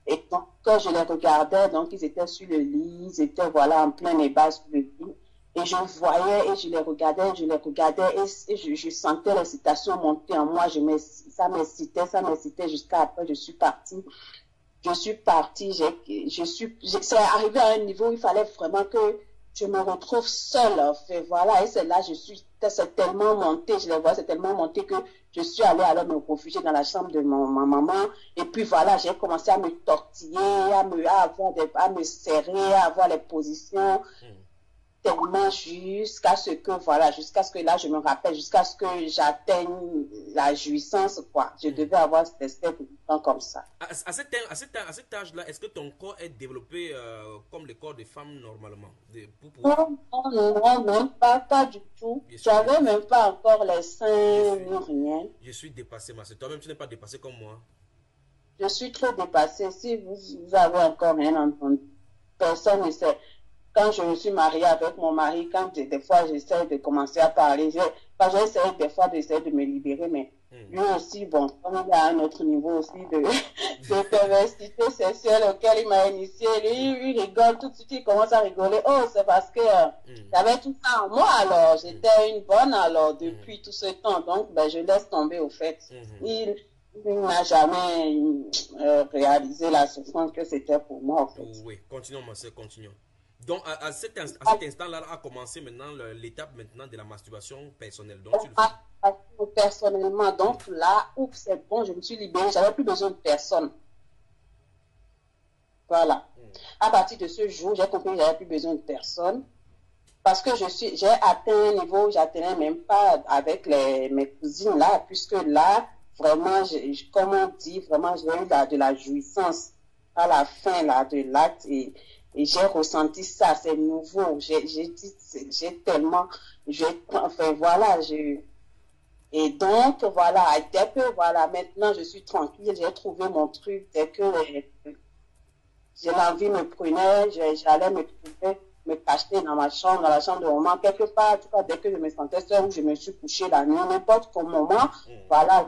S2: Et donc, quand je les regardais, donc ils étaient sur le lit, ils étaient voilà en plein ébat sur le lit. Et je voyais et je les regardais et je sentais l'excitation monter en moi. Ça m'excitait jusqu'à après, je suis partie. C'est arrivé à un niveau où il fallait vraiment que je me retrouve seule, en fait, voilà, et c'est là, c'est tellement monté, je les vois, c'est tellement monté que je suis allée alors me réfugier dans la chambre de ma maman, et puis voilà, j'ai commencé à me tortiller, à me serrer, à avoir les positions, tellement jusqu'à ce que là, je me rappelle, jusqu'à ce que j'atteigne la jouissance, quoi. Je devais avoir cette espèce de temps comme ça.
S3: À cet âge-là, est-ce que ton corps est développé comme le corps des femmes normalement?
S2: Non, même pas du tout. J'avais même pas encore les seins, ni rien.
S3: Je suis dépassée, ma soeur. Toi-même, tu n'es pas dépassée comme moi.
S2: Je suis trop dépassée. Si vous avez encore rien entendu, personne ne sait. Quand je me suis mariée avec mon mari, des fois j'essaie de commencer à parler, j'essaie des fois d'essayer de me libérer, mais lui aussi, bon, comme il a un autre niveau aussi de perversité sexuelle auquel il m'a initié, lui, il rigole tout de suite, il commence à rigoler. Oh, c'est parce que j'avais tout ça en moi, alors j'étais une bonne, alors depuis tout ce temps, donc ben, je laisse tomber au fait. Il n'a jamais réalisé la souffrance que c'était pour moi, en fait.
S3: Oui, continuons, ma soeur, continuons. Donc, à cet instant-là, a commencé maintenant l'étape maintenant de la masturbation personnelle. Donc, tu le fais.
S2: Personnellement, donc là, c'est bon, je me suis libérée, j'avais plus besoin de personne. Voilà. À partir de ce jour, j'ai compris que j'avais plus besoin de personne. Parce que j'ai atteint un niveau où j'atteignais même pas avec mes cousines là, puisque là, vraiment, comme on dit, vraiment, j'ai eu de la jouissance à la fin là, de l'acte et j'ai ressenti ça, c'est nouveau. J'ai tellement, enfin voilà, et donc voilà, dès que voilà, maintenant je suis tranquille, j'ai trouvé mon truc, dès que l'envie me prenait, j'allais me trouver, me cacher dans la chambre de maman, quelque part, en tout cas, dès que je me sentais seule, où je me suis couchée la nuit, n'importe quel moment, voilà,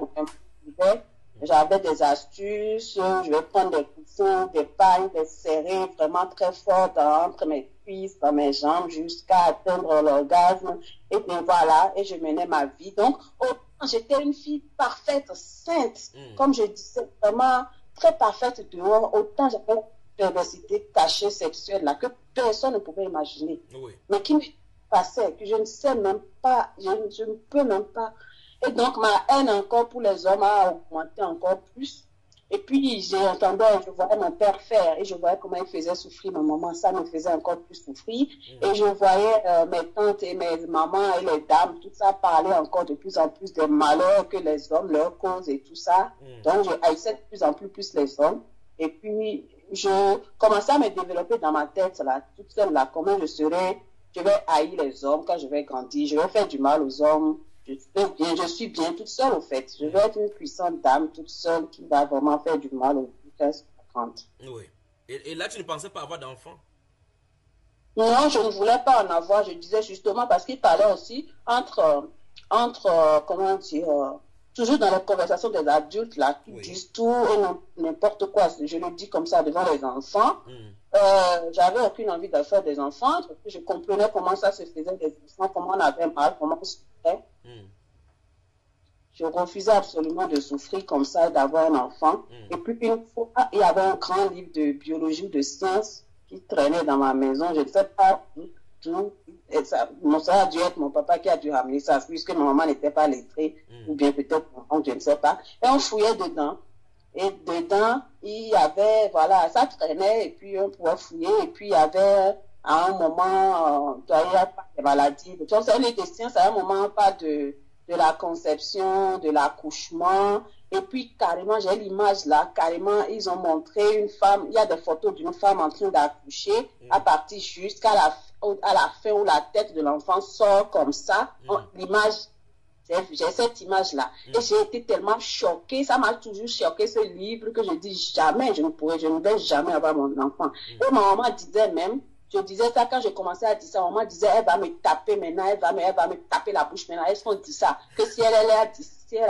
S2: j'avais des astuces, je vais prendre des coussins, des pailles, des serrés vraiment très fortes entre mes cuisses, dans mes jambes, jusqu'à atteindre l'orgasme. Et bien voilà, et je menais ma vie. Donc, autant j'étais une fille parfaite, sainte, comme je disais, vraiment très parfaite dehors, autant j'avais une perversité cachée sexuelle là, que personne ne pouvait imaginer.
S3: Oui.
S2: Mais qui me passait, que je ne sais même pas, je ne peux même pas. Et donc, ma haine encore pour les hommes a augmenté encore plus. Et puis, je voyais mon père faire et je voyais comment il faisait souffrir ma maman. Ça me faisait encore plus souffrir. Et je voyais mes tantes et mes mamans et les dames, tout ça parler encore de plus en plus des malheurs que les hommes leur causent et tout ça. Donc, je haïssais de plus en plus les hommes. Et puis, je commençais à me développer dans ma tête, là, toute seule, là, comment je vais haïr les hommes quand je vais grandir. Je vais faire du mal aux hommes. Je suis bien toute seule, au fait. Je vais être une puissante dame toute seule qui va vraiment faire du mal aux grandes.
S3: Oui. Et là, tu ne pensais pas avoir d'enfant?
S2: Non, je ne voulais pas en avoir. Je disais justement parce qu'il parlait aussi entre comment dire, toujours dans les conversations des adultes, là, qui disent tout et n'importe quoi. Je le dis comme ça devant les enfants. J'avais aucune envie de faire des enfants. Parce que je comprenais comment ça se faisait des enfants, comment on avait mal, comment on se faisait. Je refusais absolument de souffrir comme ça, d'avoir un enfant. Et puis une fois, il y avait un grand livre de biologie, de sciences qui traînait dans ma maison. Je ne sais pas tout. Et ça a dû être mon papa qui a dû ramener ça, puisque ma maman n'était pas lettrée, ou bien peut-être mon oncle, je ne sais pas. Et on fouillait dedans. Et dedans, il y avait, voilà, ça traînait, et puis on pouvait fouiller, et puis il y avait, à un moment, il n'y a pas de maladie. Donc, c'est un livre de sciences, à un moment, on parle de la conception, de l'accouchement, et puis carrément, j'ai l'image là, carrément, ils ont montré une femme, il y a des photos d'une femme en train d'accoucher, à partir jusqu'à la fin où la tête de l'enfant sort comme ça, l'image, j'ai cette image-là. Et j'ai été tellement choquée, ça m'a toujours choqué ce livre que je dis jamais, je ne vais jamais avoir mon enfant. Et ma maman disait même, Je disais ça quand je commençais à dire ça. Maman disait, elle va me taper maintenant, elle va me taper la bouche maintenant. Est-ce qu'on dit ça? Que si elle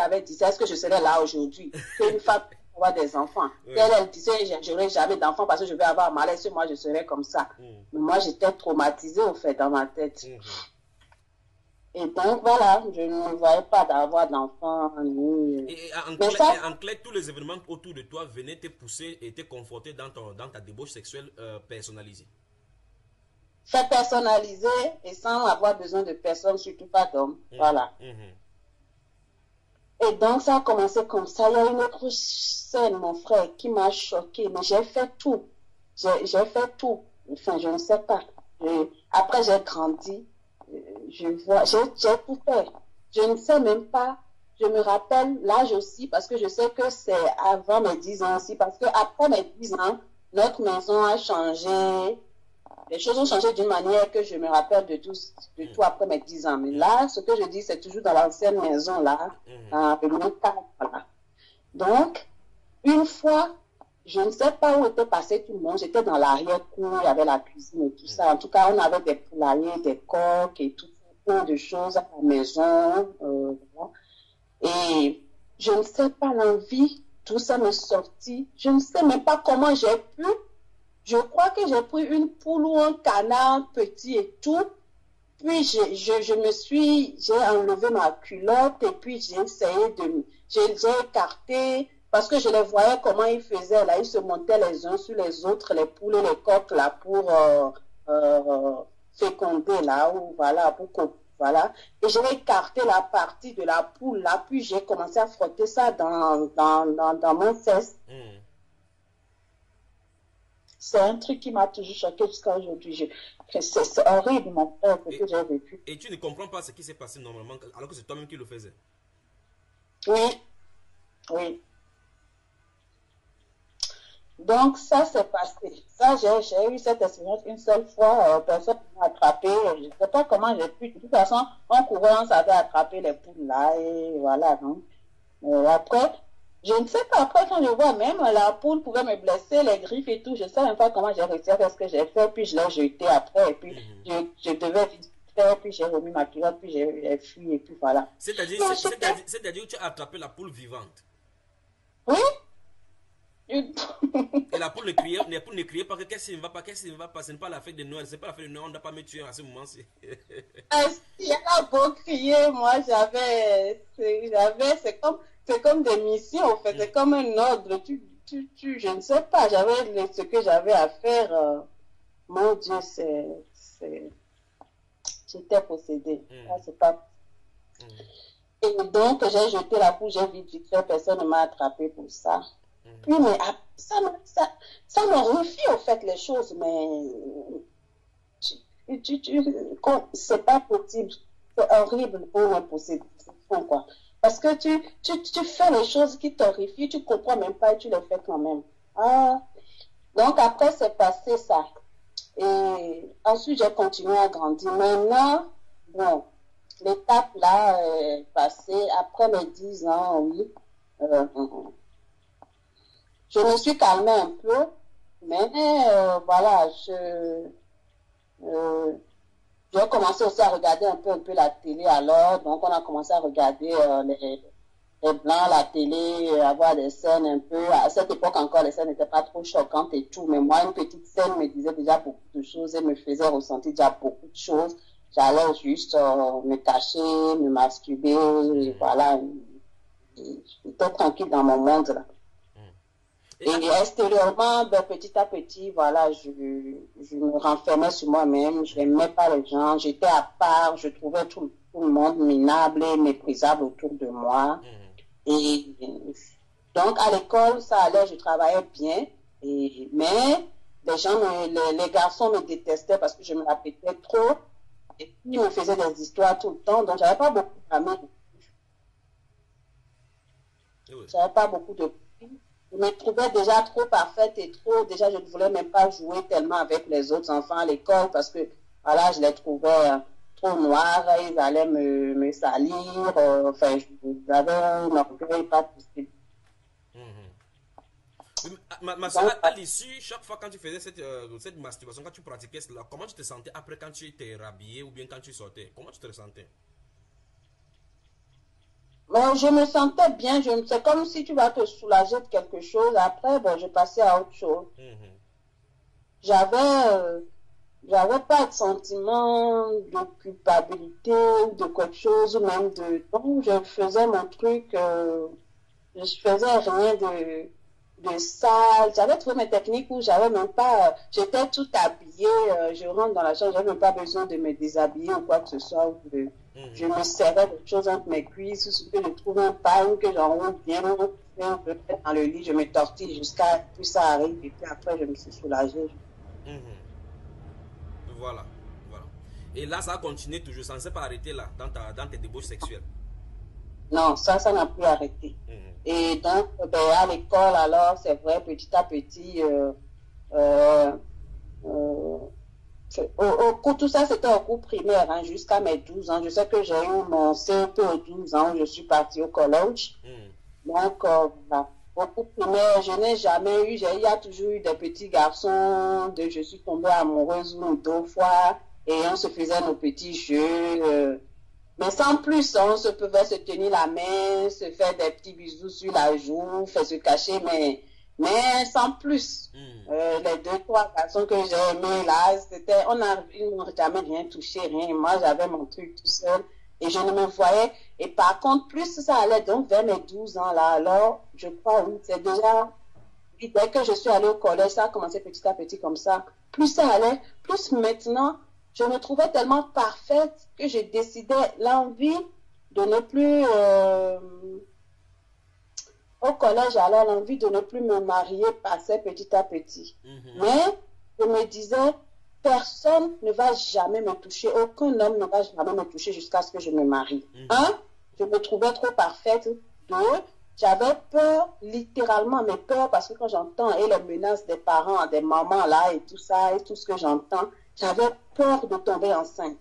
S2: avait dit ça, est-ce que je serais là aujourd'hui? Qu'une femme avoir des enfants. Oui. Elle disait, j'aurais jamais d'enfants parce que je vais avoir mal. Est-ce que moi, je serais comme ça? Mais moi, j'étais traumatisée, au fait, dans ma tête. Et donc, voilà, je ne voyais pas d'avoir d'enfants.
S3: Et en clair, tous les événements autour de toi venaient te pousser et te conforter dans ta débauche sexuelle personnalisée.
S2: C'est personnalisé et sans avoir besoin de personne, surtout pas d'homme. Voilà. Et donc, ça a commencé comme ça. Il y a une autre scène, mon frère, qui m'a choquée. Mais j'ai fait tout. J'ai fait tout. Enfin, je ne sais pas. Après, j'ai grandi. J'ai tout fait. Je ne sais même pas. Je me rappelle l'âge aussi, parce que je sais que c'est avant mes 10 ans aussi. Parce que après mes 10 ans, notre maison a changé. Les choses ont changé d'une manière que je me rappelle de tout après mes 10 ans. Mais là, ce que je dis, c'est toujours dans l'ancienne maison, là, dans le même cadre, voilà. Donc, une fois, je ne sais pas où était passé tout le monde. J'étais dans l'arrière-cour, il y avait la cuisine et tout ça. En tout cas, on avait des poulaillers, des coques et tout, plein de choses à la maison. Voilà. Et je ne sais pas, l'envie, tout ça m'est sorti. Je ne sais même pas comment j'ai pu. Je crois que j'ai pris une poule ou un canard petit et tout. Puis j'ai enlevé ma culotte et puis j'ai essayé j'ai écarté parce que je les voyais comment ils faisaient là. Ils se montaient les uns sur les autres, les poules et les coqs là pour féconder là ou voilà, voilà. Et j'ai écarté la partie de la poule là, puis j'ai commencé à frotter ça dans mon fesse. C'est un truc qui m'a toujours choqué jusqu'à aujourd'hui. C'est horrible, mon frère, ce que j'ai vécu.
S3: Et tu ne comprends pas ce qui s'est passé normalement, alors que c'est toi-même qui le faisais?
S2: Oui, oui. Donc, ça s'est passé. Ça, j'ai eu cette expérience une seule fois. Personne ne m'a attrapé. Je ne sais pas comment j'ai pu. De toute façon, on courait, on savait attraper les poules là. Et voilà, non? Après, je ne sais pas, après quand je vois même la poule pouvait me blesser, les griffes et tout, je ne sais même pas comment j'ai réussi à faire ce que j'ai fait, puis je l'ai jeté après, et puis je devais faire, puis j'ai remis ma culotte, puis j'ai fui, et puis voilà.
S3: C'est-à-dire que tu as attrapé la poule vivante?
S2: Oui.
S3: Et la poule ne criait pas que qu'est-ce qui ne va pas, ce n'est pas la fête de Noël, c'est pas la fête de Noël, on ne doit pas me tuer à ce moment-ci.
S2: Si elle a beau crier, moi c'est comme des missions, en fait, c'est comme un ordre, je ne sais pas, ce que j'avais à faire, mon Dieu, j'étais possédée, c'est pas... Et donc, j'ai jeté la poule, j'ai vite fait, personne ne m'a attrapé pour ça. Oui, mais ça m'horrifie, en fait, les choses, mais c'est pas possible, c'est horrible pour me posséder, quoi. Parce que tu fais les choses qui t'horrifient, tu comprends même pas et tu les fais quand même. Donc après, c'est passé ça. Et ensuite, j'ai continué à grandir. Maintenant, bon, l'étape là est passée. Après mes 10 ans, oui. Je me suis calmée un peu. Mais voilà, j'ai commencé aussi à regarder un peu la télé alors, donc on a commencé à regarder les blancs, la télé, avoir des scènes un peu, à cette époque encore les scènes n'étaient pas trop choquantes et tout, mais moi une petite scène me disait déjà beaucoup de choses et me faisait ressentir déjà beaucoup de choses. J'allais juste me cacher, me masturber, et voilà, j'étais tranquille dans mon monde là. Et extérieurement, ben, petit à petit, voilà, je me renfermais sur moi-même, je n'aimais pas les gens, j'étais à part, je trouvais tout le monde minable et méprisable autour de moi. Et donc, à l'école, ça allait, je travaillais bien, mais les garçons me détestaient parce que je me la pétais trop, et puis ils me faisaient des histoires tout le temps, donc j'avais pas beaucoup d'amis. J'avais pas beaucoup de... Je me trouvais déjà trop parfaite et déjà je ne voulais même pas jouer tellement avec les autres enfants à l'école parce que, voilà, je les trouvais trop noirs, ils allaient me salir, enfin, j'avais un orgueil pas possible.
S3: Ma soeur, à l'issue, chaque fois quand tu faisais cette masturbation, quand tu pratiquais cela, comment tu te sentais après quand tu étais rhabillé ou bien quand tu sortais? Comment tu te sentais?
S2: Je me sentais bien, c'est comme si tu vas te soulager de quelque chose. Après, bon, je passais à autre chose. J'avais pas de sentiment de culpabilité ou de quelque chose, ou même de... Non, je faisais mon truc, je faisais rien de sale. J'avais trouvé mes techniques où j'avais même pas... J'étais tout habillée, je rentre dans la chambre, j'avais même pas besoin de me déshabiller ou quoi que ce soit. Je me serrais des choses entre mes cuisses, ce que je trouve un pain, que j'enroule bien, un peu dans le lit, je me tortille jusqu'à ce que ça arrive, et puis après, je me suis soulagée.
S3: Voilà. Et là, ça a continué toujours, ça ne s'est pas arrêté là, dans tes débauches sexuelles.
S2: Non, ça n'a plus arrêté. Et donc, à l'école, alors, c'est vrai, petit à petit, tout ça, c'était au cours primaire, hein, jusqu'à mes 12 ans. Je sais que j'ai eu mon CEP aux 12 ans, je suis partie au collège. Donc, voilà. Au cours primaire, je n'ai jamais eu, il y a toujours eu des petits garçons, je suis tombée amoureuse une ou deux fois, et on se faisait nos petits jeux. Mais sans plus, on pouvait se tenir la main, se faire des petits bisous sur la joue, faire se cacher, mais sans plus. Les 2-3 garçons que j'ai aimés là, ils n'ont jamais rien touché, rien. Moi, j'avais mon truc tout seul et je ne me voyais. Et par contre, plus ça allait, donc vers mes 12 ans là, alors, je crois, oui, c'est déjà, dès que je suis allée au collège, ça a commencé petit à petit comme ça. Plus ça allait, plus maintenant, je me trouvais tellement parfaite que j'ai décidé l'envie de ne plus... au collège, alors l'envie de ne plus me marier passait petit à petit. Mais je me disais, personne ne va jamais me toucher, aucun homme ne va jamais me toucher jusqu'à ce que je me marie. Je me trouvais trop parfaite. 2, j'avais peur, littéralement, mais peur parce que quand j'entends et les menaces des parents, des mamans là et tout ça, et tout ce que j'entends, j'avais peur de tomber enceinte.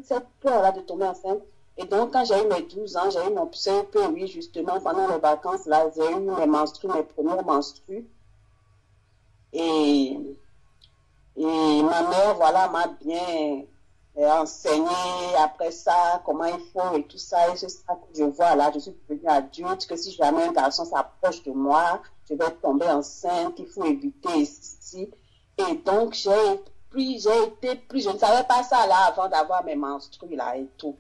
S2: Cette peur-là de tomber enceinte. Et donc, quand j'ai eu mes 12 ans, j'ai eu mon CEP, oui, justement, pendant les vacances, là, j'ai eu mes premiers menstrues. Et ma mère, voilà, m'a bien enseigné après ça, comment il faut et tout ça. Et c'est ça que je vois là, je suis devenue adulte, que si jamais un garçon s'approche de moi, je vais tomber enceinte, il faut éviter ici. Et donc, j'ai été pris, je ne savais pas ça là avant d'avoir mes menstrues là et tout.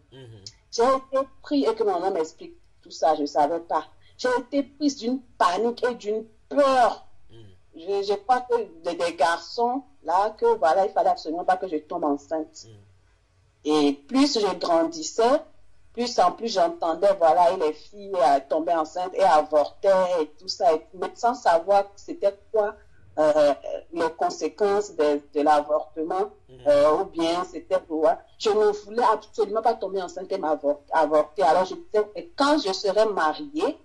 S2: J'ai été pris, et que mon maman m'explique tout ça, je ne savais pas. J'ai été prise d'une panique et d'une peur. Je crois que des garçons, là, que voilà, il fallait absolument pas que je tombe enceinte. Et plus je grandissais, plus en plus j'entendais, voilà, et les filles tombaient enceintes et avortaient et tout ça, mais sans savoir c'était quoi les conséquences de l'avortement, ou bien c'était quoi. Je ne voulais absolument pas tomber enceinte et avorter. Alors je disais, et quand je serai mariée,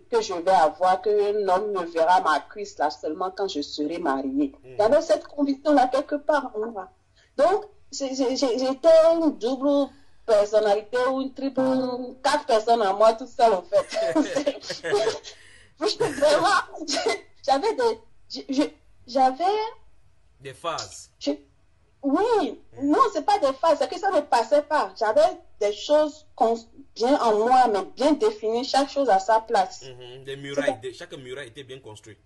S2: que je vais avoir, qu'un homme me verra ma cuisse là seulement quand je serai mariée. J'avais cette conviction-là quelque part en moi. Donc, j'étais une double personnalité ou une triple, 4 personnes en moi, tout seul en fait. Vraiment, j'avais
S3: des phases.
S2: Oui, non, c'est pas des phases, c'est que ça ne passait pas. J'avais des choses bien en moi, mais bien définies, chaque chose à sa place.
S3: Des murailles, chaque muraille était bien construite.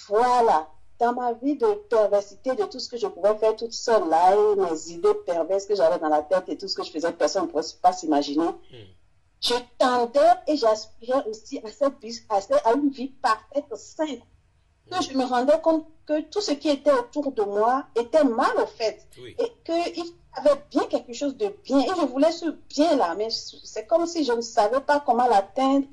S2: Voilà. Dans ma vie de perversité, de tout ce que je pouvais faire toute seule là, et mes idées perverses que j'avais dans la tête et tout ce que je faisais, personne ne pouvait pas s'imaginer. Je tendais et j'aspirais aussi à une vie parfaite, sainte. Que je me rendais compte que tout ce qui était autour de moi était mal au fait. Et qu'il y avait bien quelque chose de bien. Et je voulais ce bien-là, mais c'est comme si je ne savais pas comment l'atteindre.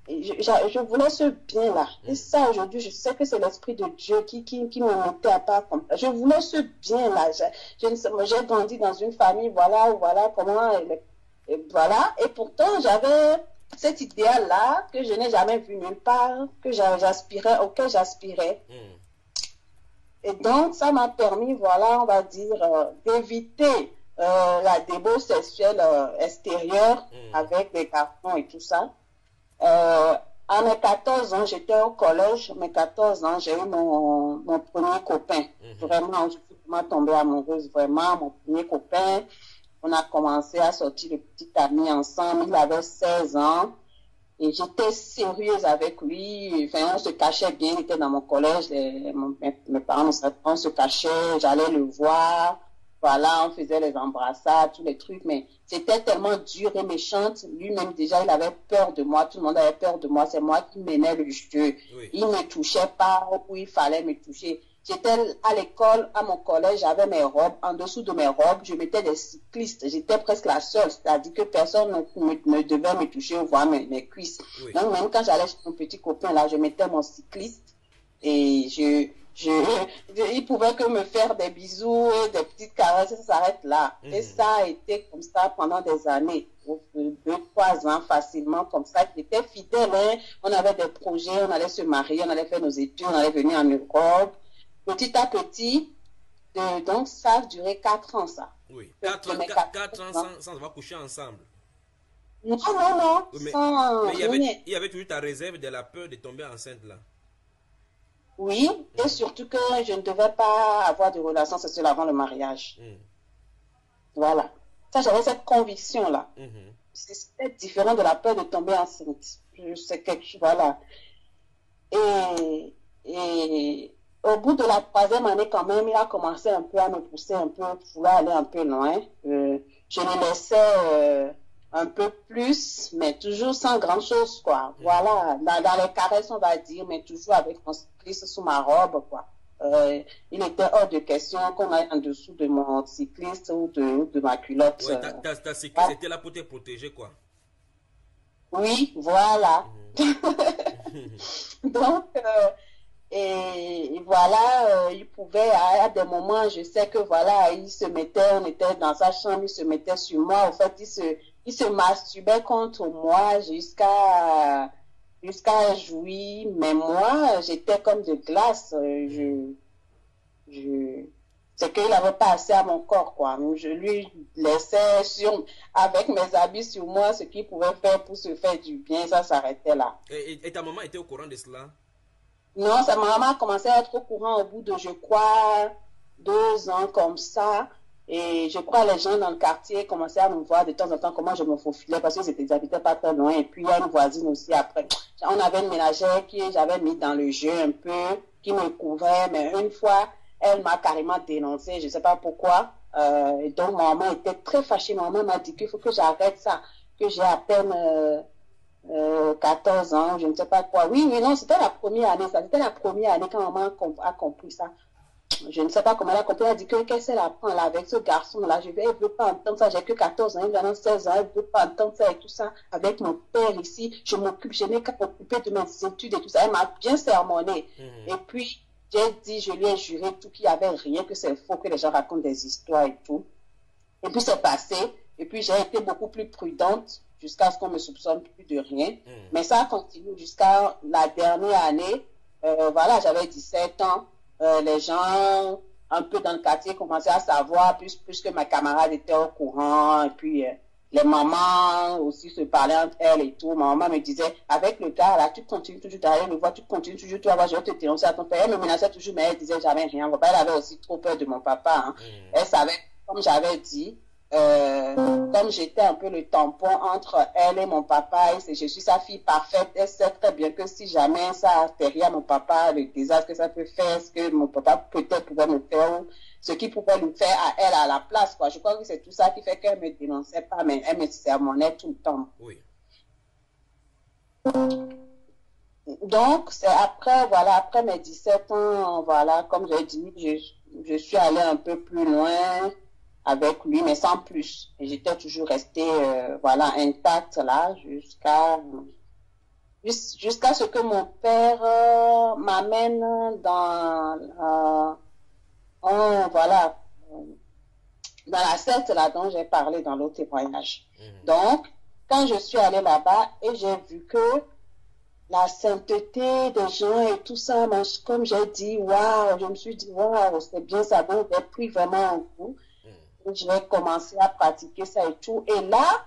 S2: Je voulais ce bien-là. Et ça, aujourd'hui, je sais que c'est l'Esprit de Dieu qui me mettait à part comme ça. Je voulais ce bien-là. J'ai grandi dans une famille, voilà comment... voilà. Et pourtant, j'avais cet idéal-là que je n'ai jamais vu nulle part, auquel j'aspirais. Et donc, ça m'a permis, voilà, on va dire, d'éviter la débauche sexuelle extérieure avec des garçons et tout ça. À mes 14 ans, j'étais au collège. Mes 14 ans, j'ai eu mon premier copain. Vraiment, je suis vraiment tombée amoureuse. Vraiment, mon premier copain. On a commencé à sortir de petites amies ensemble. Il avait 16 ans. Et j'étais sérieuse avec lui. Enfin, on se cachait bien. Il était dans mon collège. Mes parents, on se cachait. J'allais le voir. Voilà, on faisait les embrassades, tous les trucs. Mais c'était tellement dur et méchante. Lui-même, déjà, il avait peur de moi. Tout le monde avait peur de moi. C'est moi qui menais le jeu.
S3: Oui.
S2: Il ne me touchait pas où il fallait me toucher. J'étais à l'école, à mon collège, j'avais mes robes. En dessous de mes robes, je mettais des cyclistes. J'étais presque la seule. C'est-à-dire que personne ne devait me toucher ou voir mes cuisses.
S3: Oui.
S2: Donc, même quand j'allais chez mon petit copain, là, je mettais mon cycliste et il pouvait que me faire des bisous et des petites caresses, ça s'arrête là. Et ça a été comme ça pendant des années. 2-3 ans facilement comme ça. J'étais fidèle, hein. On avait des projets, on allait se marier, on allait faire nos études, on allait venir en Europe. Petit à petit, donc ça a duré 4 ans, ça.
S3: Oui, 4 ans sans avoir couché ensemble.
S2: Non, non, non.
S3: Oui, mais
S2: sans
S3: il y avait toujours ta réserve de la peur de tomber enceinte là.
S2: Oui, et surtout que je ne devais pas avoir de relations sexuelles avant le mariage. Voilà. Ça, j'avais cette conviction-là. C'était différent de la peur de tomber enceinte. Je sais que, voilà. Et au bout de la 3e année, quand même, il a commencé un peu à me pousser un peu, vouloir aller un peu loin. Je le laissais un peu plus, mais toujours sans grand chose, quoi. Voilà, dans les caresses, on va dire, mais toujours avec mon cycliste sous ma robe, quoi. Il était hors de question qu'on aille en dessous de mon cycliste ou de ma culotte.
S3: Oui, ta cycliste était là pour te protéger, quoi.
S2: Oui, voilà. Donc, et voilà, il pouvait, à des moments, je sais que voilà, il se mettait, on était dans sa chambre, il se mettait sur moi. En fait, il se masturbait contre moi jusqu'à jouir. Mais moi, j'étais comme de glace. C'est qu'il n'avait pas assez à mon corps, quoi. Je lui laissais avec mes habits sur moi ce qu'il pouvait faire pour se faire du bien. Ça s'arrêtait là.
S3: Et ta maman était au courant de cela?
S2: Non, sa maman a commencé à être au courant au bout de, je crois, 2 ans comme ça. Et je crois les gens dans le quartier commençaient à me voir de temps en temps comment je me faufilais parce qu'ils n'habitaient pas très loin. Et puis il y a une voisine aussi après. On avait une ménagère qui j'avais mis dans le jeu un peu, qui me couvrait. Mais une fois, elle m'a carrément dénoncé, je ne sais pas pourquoi. Et donc ma maman était très fâchée. Ma maman m'a dit qu'il faut que j'arrête ça, que j'ai à peine 14 ans, je ne sais pas quoi. Oui, non, c'était la première année, ça. C'était la première année quand maman a compris ça. Je ne sais pas comment elle a compris. Elle a dit qu'est-ce qu'elle apprend là avec ce garçon-là. Elle ne veut pas entendre ça. J'ai que 14 ans, il a 16 ans. Elle ne veut pas entendre ça et tout ça. Avec mon père ici, je n'ai qu'à m'occuper de mes études et tout ça. Elle m'a bien sermonné. Et puis, je lui ai juré tout qu'il n'y avait rien, que c'est faux, que les gens racontent des histoires et tout. Et puis, c'est passé. Et puis, j'ai été beaucoup plus prudente jusqu'à ce qu'on me soupçonne plus de rien. Mais ça a continué jusqu'à la dernière année. Voilà, j'avais 17 ans. Les gens un peu dans le quartier commençaient à savoir, puisque mes camarades étaient au courant. Et puis, les mamans aussi se parlaient entre elles et tout. Ma maman me disait, avec le gars, là, tu continues toujours d'aller le voir, tu continues toujours, tu vas voir, je vais te dénoncer à ton père. Elle me menaçait toujours, mais elle disait jamais rien. Elle avait aussi trop peur de mon papa. Hein. Elle savait, comme j'avais dit, comme j'étais un peu le tampon entre elle et mon papa, et je suis sa fille parfaite, elle sait très bien que si jamais ça atterrit à mon papa, le désastre que ça peut faire, ce que mon papa peut-être pouvait me faire, ou ce qu'il pouvait lui faire à elle à la place, quoi. Je crois que c'est tout ça qui fait qu'elle me dénonçait pas, mais elle me sermonnait tout le temps.
S3: Oui.
S2: Donc, c'est après, voilà, après mes 17 ans, voilà, comme j'ai dit, je suis allée un peu plus loin avec lui, mais sans plus. Et j'étais toujours restée, voilà, intacte là, jusqu'à ce que mon père m'amène dans, voilà, dans la secte là dont j'ai parlé dans l'autre témoignage. Donc, quand je suis allée là-bas et j'ai vu que la sainteté des gens et tout ça, comme j'ai dit, waouh, je me suis dit, waouh, c'est bien ça, donc j'ai pris vraiment un coup. Je vais commencer à pratiquer ça et tout. Et là,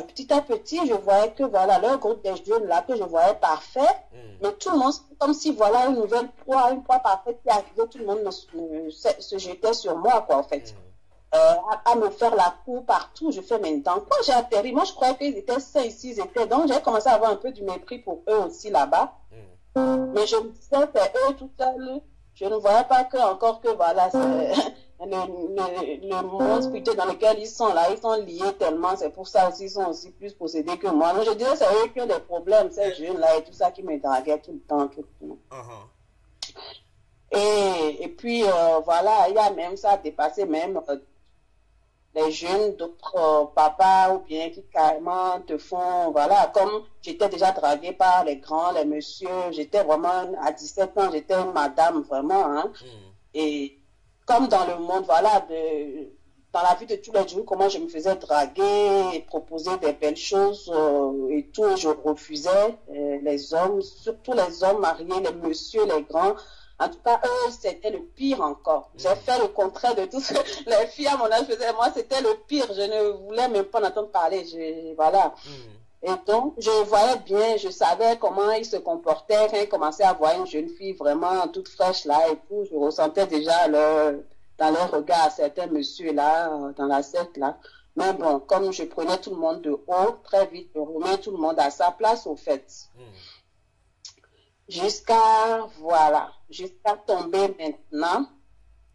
S2: petit à petit, je voyais que voilà, leur groupe des jeunes là, que je voyais parfait, mais tout le monde, comme si voilà une nouvelle proie, une proie parfaite qui arrivait, tout le monde se jetait sur moi, quoi, en fait. À me faire la cour partout. Je fais, mais dans quoi j'ai atterri? Moi, je croyais qu'ils étaient 5, 6 étaient. Donc, j'ai commencé à avoir un peu du mépris pour eux aussi là-bas. Mais je me disais, c'est eux tout seuls. Je ne voyais pas que, encore que, voilà, c'est le monde spirituel dans lequel ils sont là, ils sont liés tellement. C'est pour ça aussi, ils sont aussi plus possédés que moi. Donc, je disais, c'est eux qui ont des problèmes, ces jeunes-là et tout ça qui me draguaient tout le temps, tout le temps. Et puis, voilà, il y a même ça dépassé même les jeunes d'autres papas ou bien qui carrément te font, voilà, comme j'étais déjà draguée par les grands, les messieurs, j'étais vraiment, à 17 ans, j'étais une madame vraiment, hein, et comme dans le monde, voilà, dans la vie de tous les jours, comment je me faisais draguer et proposer des belles choses et tout, et je refusais les hommes, surtout les hommes mariés, les messieurs, les grands. En tout cas, eux, c'était le pire encore. J'ai fait le contraire de tout ce que les filles à mon âge faisaient. Moi, c'était le pire. Je ne voulais même pas en entendre parler. Voilà. Et donc, je voyais bien, je savais comment ils se comportaient. Quand ils commençaient à voir une jeune fille vraiment toute fraîche là et tout, je ressentais déjà dans leur regard certains messieurs là, dans la secte là. Mais bon, comme je prenais tout le monde de haut, très vite, je remets tout le monde à sa place au fait. Jusqu'à tomber maintenant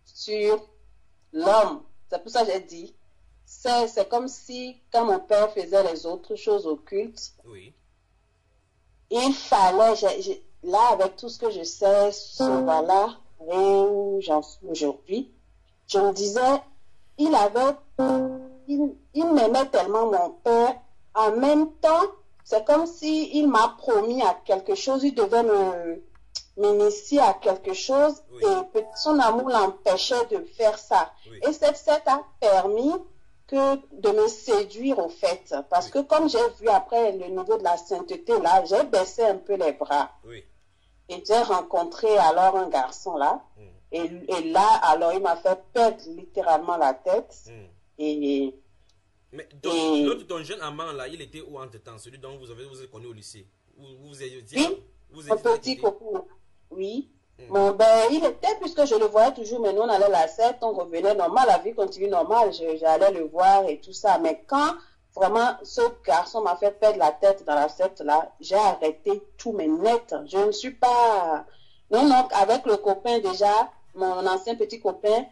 S2: sur l'homme. C'est pour ça que j'ai dit, c'est comme si, quand mon père faisait les autres choses occultes, il fallait, là, avec tout ce que je sais, voilà, et où j'en suis aujourd'hui, je me disais, il m'aimait tellement, mon père, en même temps, c'est comme s'il m'a promis à quelque chose, il devait m'initier à quelque chose et son amour l'empêchait de faire ça. Et cette a permis de me séduire au fait. Parce que comme j'ai vu après le niveau de la sainteté là, j'ai baissé un peu les bras. Et j'ai rencontré alors un garçon là. Et là, alors il m'a fait perdre littéralement la tête.
S3: Mais l'autre, ton jeune amant là, il était où entre-temps? Celui dont vous êtes connu au lycée? Vous étiez,
S2: mon petit copain. Oui. Bon, il était, puisque je le voyais toujours, mais nous on allait à la secte, on revenait normal, la vie continue normale, j'allais le voir et tout ça. Mais quand vraiment ce garçon m'a fait perdre la tête dans la secte là, j'ai arrêté tout, mais net. Je ne suis pas... Non, avec le copain déjà, mon ancien petit copain,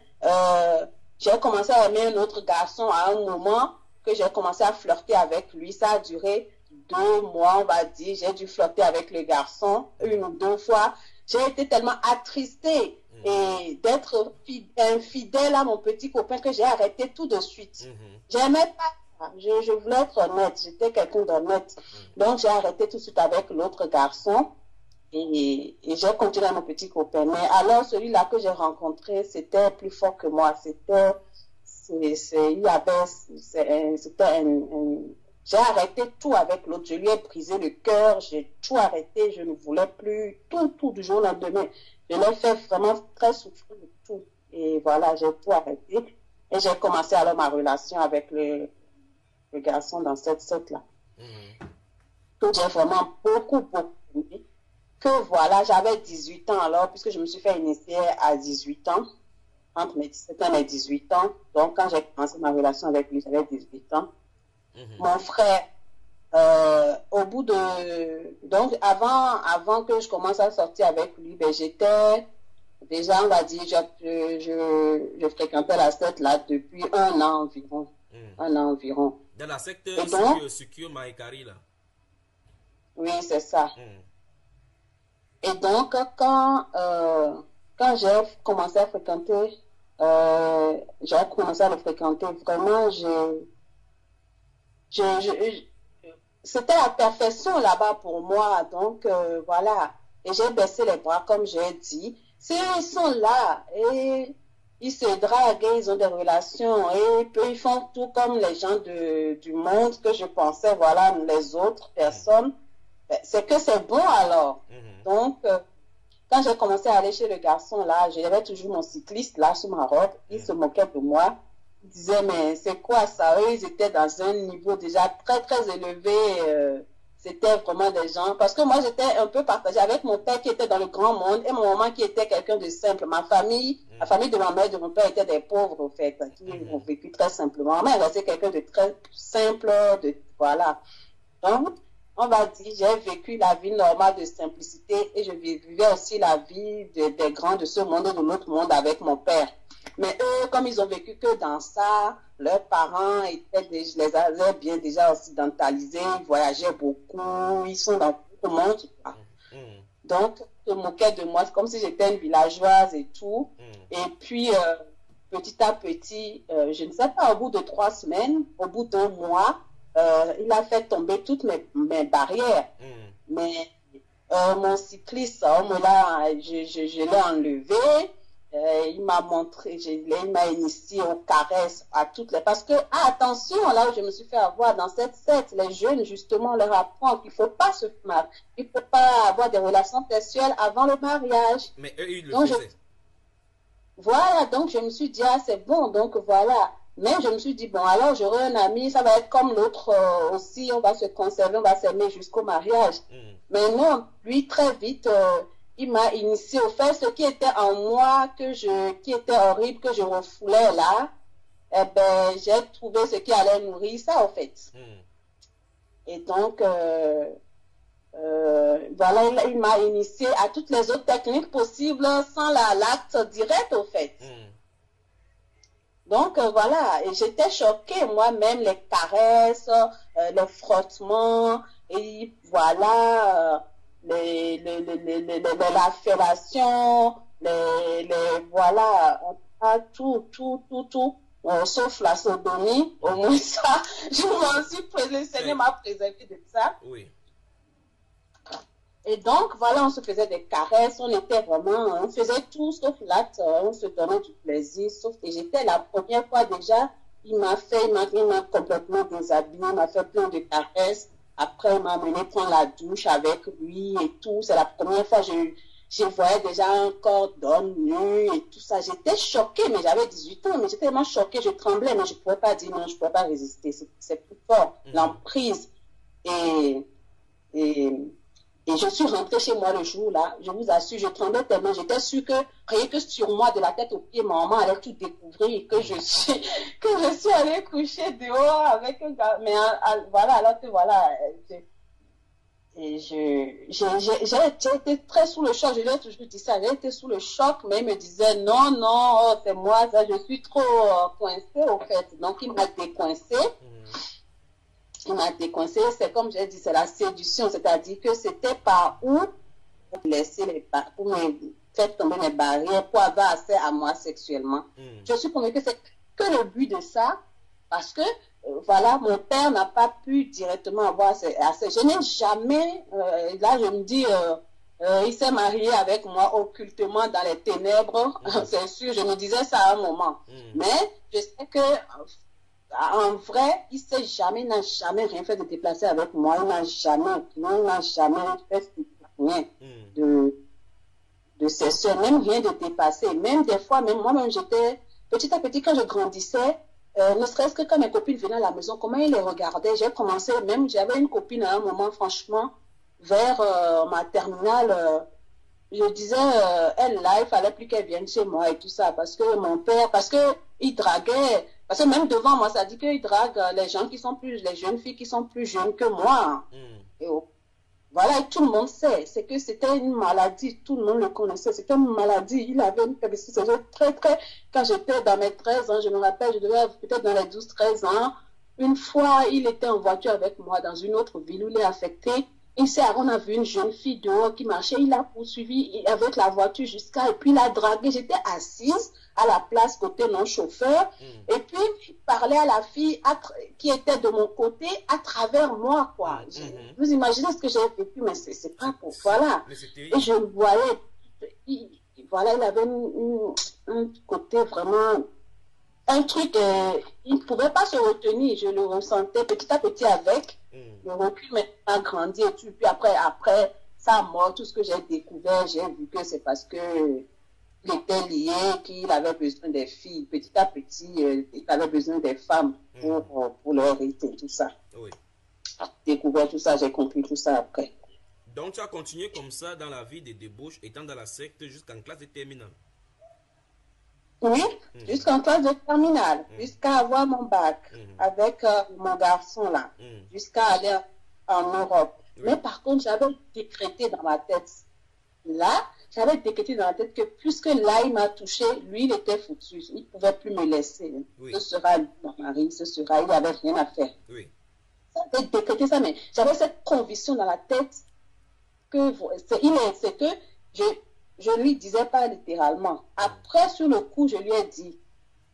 S2: j'ai commencé à aimer un autre garçon à un moment que j'ai commencé à flirter avec lui. Ça a duré 2 mois, on va dire. J'ai dû flirter avec le garçon 1 ou 2 fois. J'ai été tellement attristée et d'être infidèle à mon petit copain que j'ai arrêté tout de suite. J'aimais pas ça. Je voulais être honnête. J'étais quelqu'un d'honnête. Donc, j'ai arrêté tout de suite avec l'autre garçon et j'ai continué à mon petit copain. Mais alors, celui-là que j'ai rencontré, c'était plus fort que moi. J'ai arrêté tout avec l'autre. Je lui ai brisé le cœur. J'ai tout arrêté. Je ne voulais plus tout du jour au lendemain. Je l'ai fait vraiment très souffrir de tout. Et voilà, j'ai tout arrêté. Et j'ai commencé alors ma relation avec le garçon dans cette secte-là. Que j'ai vraiment beaucoup aimé. Que voilà, j'avais 18 ans alors, puisque je me suis fait initier à 18 ans. Entre mes 17 ans et 18 ans. Donc, quand j'ai commencé ma relation avec lui, j'avais 18 ans. Mon frère, au bout de... Donc, avant que je commence à sortir avec lui, j'étais... Déjà, on va dire, je fréquentais la secte là depuis 1 an environ. 1 an environ.
S3: Dans la secte Sukyo Maekari là?
S2: Oui, c'est ça. Et donc, quand j'ai commencé à fréquenter, vraiment, c'était la perfection là-bas pour moi. Donc, voilà. Et j'ai baissé les bras, comme j'ai dit. S'ils sont là et ils se draguent, et ils ont des relations et puis ils font tout comme les gens du monde que je pensais, voilà, les autres personnes, c'est que c'est bon alors. Donc, quand j'ai commencé à aller chez le garçon là, j'avais toujours mon cycliste là sous ma robe, il se moquait de moi. disaient, mais c'est quoi ça? Eux, ils étaient dans un niveau déjà très, très élevé. C'était vraiment des gens. Parce que moi, j'étais un peu partagée avec mon père qui était dans le grand monde et mon maman qui était quelqu'un de simple. Ma famille, la famille de ma mère et de mon père étaient des pauvres, en fait, qui ont vécu très simplement. Ma mère restait quelqu'un de très simple, voilà. Donc, on va dire, j'ai vécu la vie normale de simplicité et je vivais aussi la vie des grands de ce monde et de l'autre monde avec mon père. Mais eux, comme ils ont vécu que dans ça, leurs parents les avaient bien déjà occidentalisés, ils voyageaient beaucoup, ils sont dans tout le monde. Donc, ils se moquaient de moi, c'est comme si j'étais une villageoise et tout. Et puis, petit à petit, je ne sais pas, au bout de 3 semaines, au bout d'1 mois, il a fait tomber toutes mes barrières. Mais mon cycliste, je l'ai enlevé. Il m'a montré, il m'a initié aux caresses à toutes les... Parce que, attention, là où je me suis fait avoir dans cette secte, les jeunes, justement, leur apprennent qu'il ne faut pas se marier, il ne faut pas avoir des relations sexuelles avant le mariage.
S3: Mais eux, ils le faisaient.
S2: Voilà, donc je me suis dit, ah, c'est bon, donc voilà. Mais je me suis dit, bon, alors j'aurai un ami, ça va être comme l'autre aussi, on va se conserver, on va s'aimer jusqu'au mariage. Mais non, lui, très vite... il m'a initié au fait, ce qui était en moi, qui était horrible, que je refoulais là, eh ben, j'ai trouvé ce qui allait nourrir ça, en fait. Et donc, voilà, il m'a initié à toutes les autres techniques possibles sans l'acte direct, au fait. Donc, voilà, et j'étais choquée, moi-même, les caresses, les frottements, et voilà... la fellation, voilà, tout, sauf la sodomie, au moins ça, je m'en suis le Seigneur m'a préservé de ça.
S3: Oui.
S2: Et donc, voilà, on se faisait des caresses, on faisait tout sauf l'acte, on se donnait du plaisir, et j'étais la première fois déjà, il m'a complètement déshabillé, il m'a fait plein de caresses. Après, il m'a amené prendre la douche avec lui et tout. C'est la première fois que je voyais déjà un corps d'homme nu et tout ça. J'étais choquée, mais j'avais 18 ans. Mais j'étais tellement choquée, je tremblais, mais je ne pouvais pas dire non, je ne pouvais pas résister. C'est plus fort, l'emprise. Et je suis rentrée chez moi le jour-là. Je vous assure, je tremblais tellement. J'étais sûre que rien que sur moi, de la tête aux pieds, ma maman allait tout découvrir. Que je suis allée coucher dehors avec un gars. Mais voilà, alors que voilà. J'ai été très sous le choc. Je lui ai toujours dit ça. J'ai été sous le choc, mais il me disait non, oh, c'est moi, ça, je suis trop coincée au fait. Donc il m'a décoincée. Il m'a décoincé, c'est comme j'ai dit, c'est la séduction, c'est-à-dire que c'était par où pour me faire tomber mes barrières, pour avoir accès à moi sexuellement. Je suis convaincue que c'est que le but de ça, parce que, voilà, mon père n'a pas pu directement avoir accès. Je n'ai jamais, là je me dis, il s'est marié avec moi occultement dans les ténèbres, c'est sûr, je me disais ça à un moment. Mais je sais que... En vrai, il n'a jamais rien fait de déplacer avec moi. Il n'a jamais fait rien de sexuel, même rien de dépasser. Même des fois, même moi-même, j'étais, petit à petit, quand je grandissais, ne serait-ce que quand mes copines venaient à la maison, comment ils les regardaient, j'ai commencé, même j'avais une copine à un moment, franchement, vers ma terminale, je disais, elle là, il fallait plus qu'elle vienne chez moi et tout ça, parce que mon père, parce que il draguait, parce que même devant moi, ça dit qu'il drague les jeunes filles qui sont plus jeunes que moi. Et voilà, et tout le monde sait, c'est que c'était une maladie, tout le monde le connaissait, c'était une maladie, il avait une faiblesse, quand j'étais dans mes 13 ans, je me rappelle, je devais être peut-être dans les 12-13 ans, une fois, il était en voiture avec moi dans une autre ville où il est affecté. On a vu une jeune fille dehors qui marchait, il l'a poursuivi avec la voiture et puis il a dragué. J'étais assise à la place côté non-chauffeur, et puis il parlait à la fille qui était de mon côté à travers moi, quoi. Vous imaginez ce que j'ai vécu, mais c'est pas pour... Voilà. Et je voyais... Voilà, il avait un côté vraiment... Un truc, il ne pouvait pas se retenir, je le ressentais petit à petit avec... Le recul m'a grandi et tout. Puis après sa mort, tout ce que j'ai découvert, j'ai vu que c'est parce que il étaient liés, qu'il avait besoin des filles. Petit à petit, il avait besoin des femmes pour leur hériter, tout ça.
S3: Oui.
S2: J'ai découvert tout ça, j'ai compris tout ça après.
S3: Donc, tu as continué comme ça dans la vie de débauche, étant dans la secte jusqu'en classe de terminale.
S2: Oui, jusqu'en classe de terminale, jusqu'à avoir mon bac avec mon garçon là, jusqu'à aller en Europe. Oui. Mais par contre, j'avais décrété dans ma tête, que puisque là, il m'a touché, lui, il était foutu. Il ne pouvait plus me laisser. Oui. Ce sera lui, mon mari, il n'avait rien à faire. Oui. J'avais décrété ça, mais j'avais cette conviction dans la tête que je ne lui disais pas littéralement. Après, sur le coup, je lui ai dit.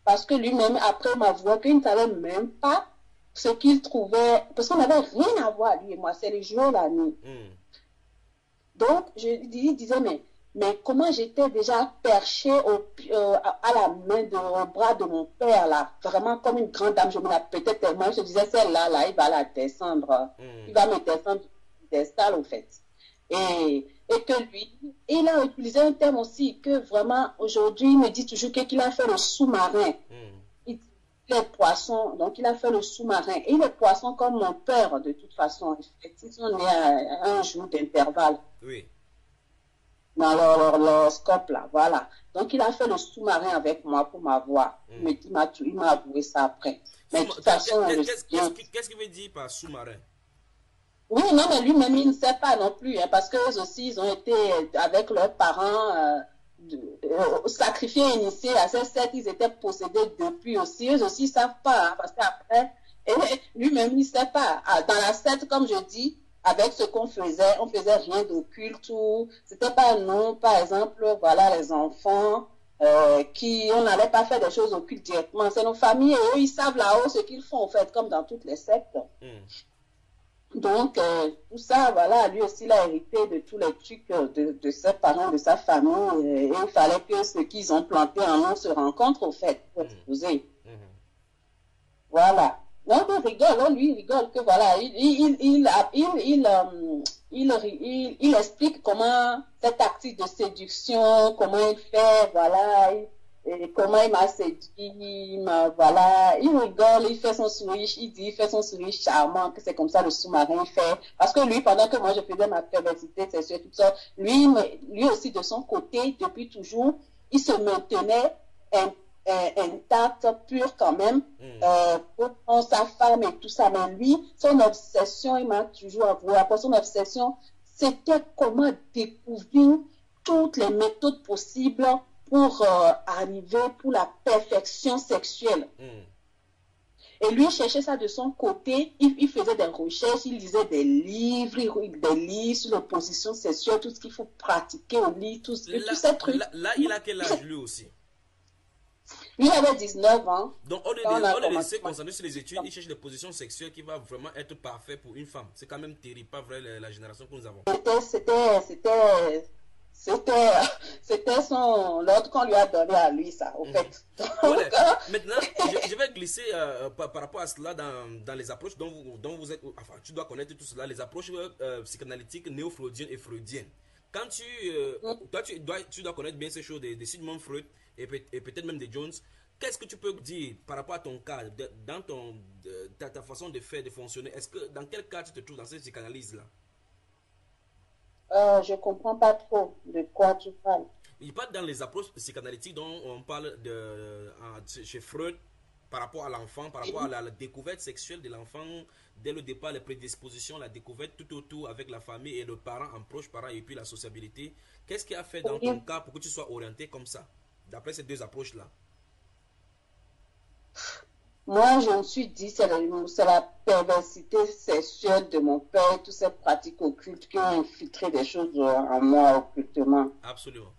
S2: Parce que lui-même, après, m'avouait qu'il ne savait même pas ce qu'il trouvait. Parce qu'on n'avait rien à voir, lui et moi. C'est le jour, la nuit. Donc, je lui disais, mais comment j'étais déjà perché à la main, au bras de mon père, là. Vraiment comme une grande dame. Je me la pétais tellement. Je disais, celle-là, là, il va la descendre. Il va me descendre du piédestal, au fait. Et que lui, il a utilisé un terme aussi, que vraiment, aujourd'hui, il me dit toujours qu'il a fait le sous-marin. Les poissons, donc il a fait le sous-marin. Et les poissons, comme mon père, de toute façon, ils sont nés à un jour d'intervalle. Oui. Dans leur scope, là, voilà. Donc, il a fait le sous-marin avec moi pour m'avoir. Il m'a avoué ça après. Mais de toute façon...
S3: Qu'est-ce qu'il veut dire par sous-marin?
S2: Oui, non, mais lui-même, il ne sait pas non plus, hein, parce qu'eux aussi, ils ont été avec leurs parents sacrifiés, initiés à ces sectes, ils étaient possédés depuis aussi. Eux aussi, ils ne savent pas, hein, parce qu'après, lui-même, il ne sait pas. Dans la secte, comme je dis, avec ce qu'on faisait, on faisait rien d'occulte, c'était pas nous, par exemple, voilà, les enfants, on n'allait pas faire des choses occultes directement. C'est nos familles, et eux, ils savent là-haut ce qu'ils font, en fait, comme dans toutes les sectes. Donc, tout ça, voilà, lui aussi, il a hérité de tous les trucs de ses parents, de sa famille. Et il fallait que ce qu'ils ont planté en nous se rencontrent, au fait, pour exposer. Voilà. Donc, on rigole, lui, il rigole que, voilà, il explique comment cette tactique de séduction, comment il fait, voilà, et comment il m'a séduit, voilà, il rigole, il fait son sourire, il fait son sourire charmant, que c'est comme ça le sous-marin fait. Parce que lui, pendant que moi je faisais ma perversité sexuelle, tout ça, lui aussi de son côté, depuis toujours, il se maintenait intact, pur quand même, pour sa femme et tout ça. Mais lui, son obsession, il m'a toujours avoué, après son obsession, c'était comment découvrir toutes les méthodes possibles pour arriver pour la perfection sexuelle. Et lui, il cherchait ça de son côté, il faisait des recherches, il lisait des livres sur les positions sexuelles, tout ce qu'il faut pratiquer au lit, tous ces trucs.
S3: Là, il a quel âge lui aussi?
S2: Lui, il avait 19 ans.
S3: Donc, on est laissé concentrer sur les études, il cherche des positions sexuelles qui vont vraiment être parfaites pour une femme. C'est quand même terrible, pas vrai, la génération que nous avons.
S2: C'était l'ordre qu'on lui a donné à lui, ça, au fait.
S3: Voilà. Maintenant, je vais glisser par rapport à cela dans les approches dont vous êtes... Enfin, tu dois connaître tout cela, les approches psychanalytiques néo-freudiennes et freudiennes. Quand tu dois connaître bien ces choses de Sigmund Freud et peut-être même de Jones. Qu'est-ce que tu peux dire par rapport à ton cas, dans ta façon de faire, de fonctionner? Dans quel cas tu te trouves dans cette psychanalyse-là?
S2: Je ne comprends pas trop de quoi tu parles.
S3: Il parle dans les approches psychanalytiques dont on parle chez Freud par rapport à l'enfant, par rapport à la découverte sexuelle de l'enfant, dès le départ, les prédispositions, la découverte tout autour avec la famille et le parent, en proche parent et puis la sociabilité. Qu'est-ce qui a fait dans ton cas pour que tu sois orienté comme ça, d'après ces deux approches-là?
S2: Moi, je me suis dit, c'est la perversité sexuelle de mon père, toutes ces pratiques occultes qui ont infiltré des choses en moi occultement.
S3: Absolument.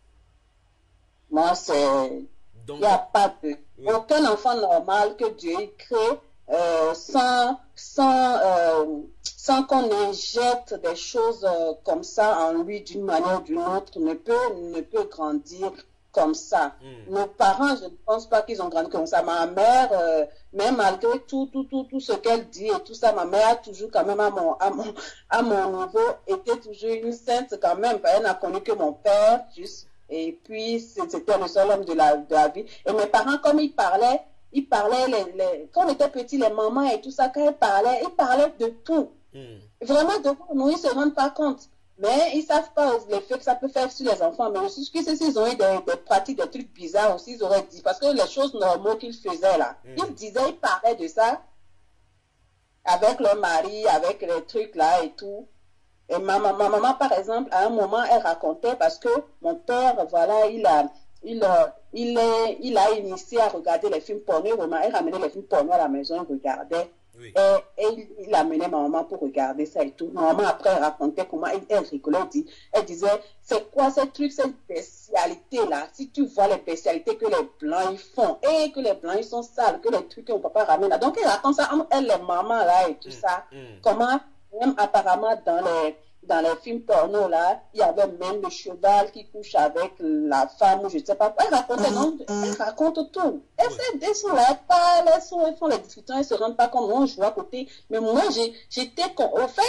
S2: Moi, il n'y a pas de... Oui. Aucun enfant normal que Dieu crée sans qu'on injecte des choses comme ça en lui d'une manière ou d'une autre ne peut grandir comme ça. Nos parents, je ne pense pas qu'ils ont grandi comme ça. Ma mère, même malgré tout ce qu'elle dit et tout ça, ma mère a toujours quand même à mon niveau été toujours une sainte quand même. Elle n'a connu que mon père, juste Et puis, c'était le seul homme de la vie. Et mes parents, comme ils parlaient quand on était petits, les mamans et tout ça, quand ils parlaient de tout. Vraiment de tout. Nous, ils ne se rendent pas compte. Mais ils ne savent pas l'effet que ça peut faire sur les enfants. Mais aussi, s'ils ont eu des pratiques, des trucs bizarres aussi, ils auraient dit. Parce que les choses normales qu'ils faisaient là, ils parlaient de ça avec leur mari, avec les trucs là et tout. Et ma maman, par exemple, à un moment, elle racontait parce que mon père, voilà, il a initié à regarder les films porno. Il ramenait les films porno à la maison, il regardait. Oui. Et il amenait ma maman pour regarder ça et tout. Ma maman, après, elle racontait comment elle rigolait. Elle disait, c'est quoi ce truc, cette bestialité-là? Si tu vois les bestialités que les Blancs ils font, et que les Blancs ils sont sales, que les trucs que mon papa ramène là. Donc, elle raconte ça entre elle, les mamans là et tout ça. Comment, même apparemment, dans les films porno là, il y avait même le cheval qui couche avec la femme ou je ne sais pas quoi. Elle racontait, non, elle raconte tout. Elles sont là, elles parlent, elles font les discussions, elles ne se rendent pas compte. Moi, je joue à côté. Mais moi, j'étais, au fait,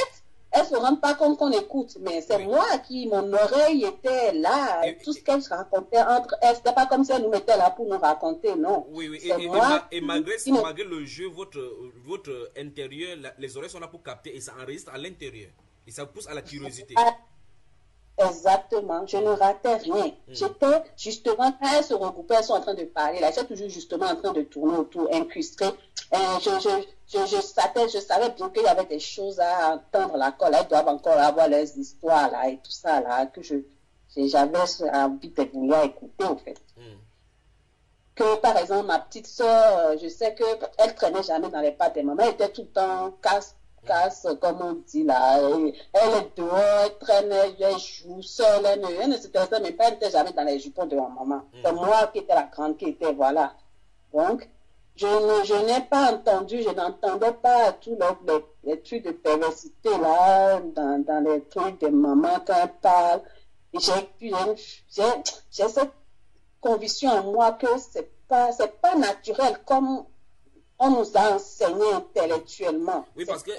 S2: elles ne se rendent pas compte qu'on écoute. Mais c'est moi mon oreille était là. Tout ce qu'elles racontaient entre elles, c'était pas comme si elles nous mettaient là pour nous raconter, non.
S3: Oui. Et malgré le jeu, votre intérieur, les oreilles sont là pour capter et ça enregistre à l'intérieur. Et ça pousse à la curiosité.
S2: Exactement. Je ne ratais rien. J'étais justement, quand elles se regroupaient, elles sont en train de parler. Là, j'étais toujours justement en train de tourner autour, incrustée. Je savais bien qu'il y avait des choses à entendre là. Elles doivent encore avoir leurs histoires là et tout ça là, que j'avais envie de vouloir écouter en fait. Que par exemple, ma petite soeur, je sais qu'elle traînait jamais dans les pattes des mamans. Elle était tout le temps casse, comme on dit là. Elle est dehors, elle traîne, elle joue seule, elle ne s'intéressait même pas, elle n'était jamais dans les jupons de ma maman. C'est moi qui étais la grande qui était, voilà. Donc, je n'ai pas entendu, je n'entendais pas tous les trucs de perversité là, dans les trucs de maman quand elle parle. Et j'ai cette conviction en moi que c'est pas naturel comme on nous a enseigné intellectuellement.
S3: Oui, parce que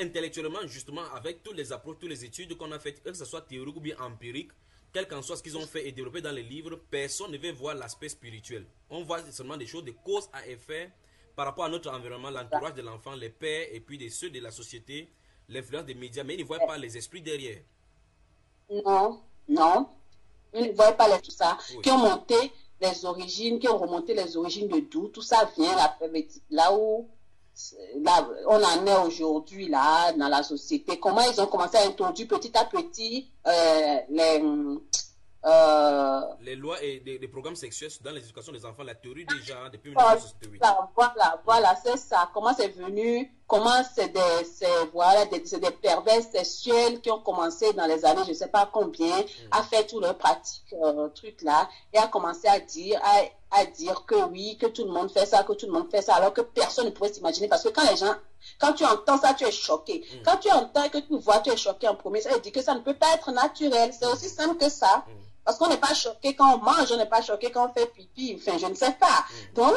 S3: intellectuellement, justement, avec tous les approches, toutes les études qu'on a faites, que ce soit théorique ou bien empirique, quel qu'en soit ce qu'ils ont fait et développé dans les livres, personne ne veut voir l'aspect spirituel. On voit seulement des choses de cause à effet par rapport à notre environnement, l'entourage de l'enfant, les pères et puis ceux de la société, l'influence des médias, mais ils ne voient pas les esprits derrière.
S2: Non. Ils ne voient pas tout ça. Oui. Qui ont remonté les origines de d'où tout ça vient, là où on en est aujourd'hui, là, dans la société. Comment ils ont commencé à introduire petit à petit
S3: les lois et les programmes sexuels dans l'éducation des enfants, la théorie déjà depuis 1968.
S2: Voilà, c'est ça. Comment c'est venu, comment c'est des pervers sexuels qui ont commencé dans les années, je ne sais pas combien, à faire tous leurs pratiques, trucs là, et à commencer à dire que oui, que tout le monde fait ça, alors que personne ne pouvait s'imaginer, parce que quand tu entends ça, tu es choqué. Quand tu entends et que tu vois, tu es choqué en premier, ça veut dire que ça ne peut pas être naturel. C'est aussi simple que ça. Parce qu'on n'est pas choqué quand on mange, on n'est pas choqué quand on fait pipi, enfin, je ne sais pas. Donc,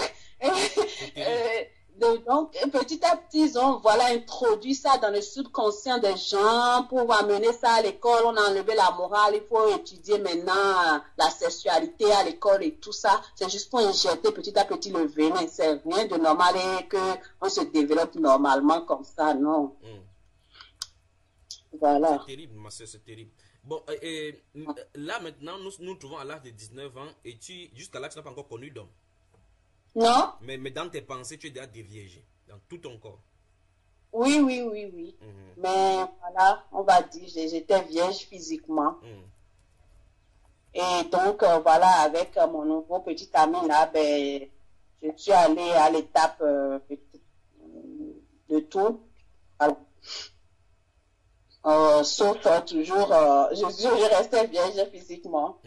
S2: petit à petit, ils ont introduit ça dans le subconscient des gens pour amener ça à l'école. On a enlevé la morale, il faut étudier maintenant la sexualité à l'école et tout ça. C'est juste pour injecter petit à petit le venin. C'est rien de normal et qu'on se développe normalement comme ça, non. Voilà.
S3: C'est terrible, ma soeur, c'est terrible. Bon, là maintenant, nous trouvons à l'âge de 19 ans et jusqu'à là, tu n'as pas encore connu d'homme.
S2: Non.
S3: Mais dans tes pensées, tu es déjà déviégé, dans tout ton corps.
S2: Oui. Mais voilà, on va dire, j'étais vierge physiquement. Et donc, voilà, avec mon nouveau petit ami là, je suis allée à l'étape de tout. Alors, sauf toujours, je restais vierge physiquement.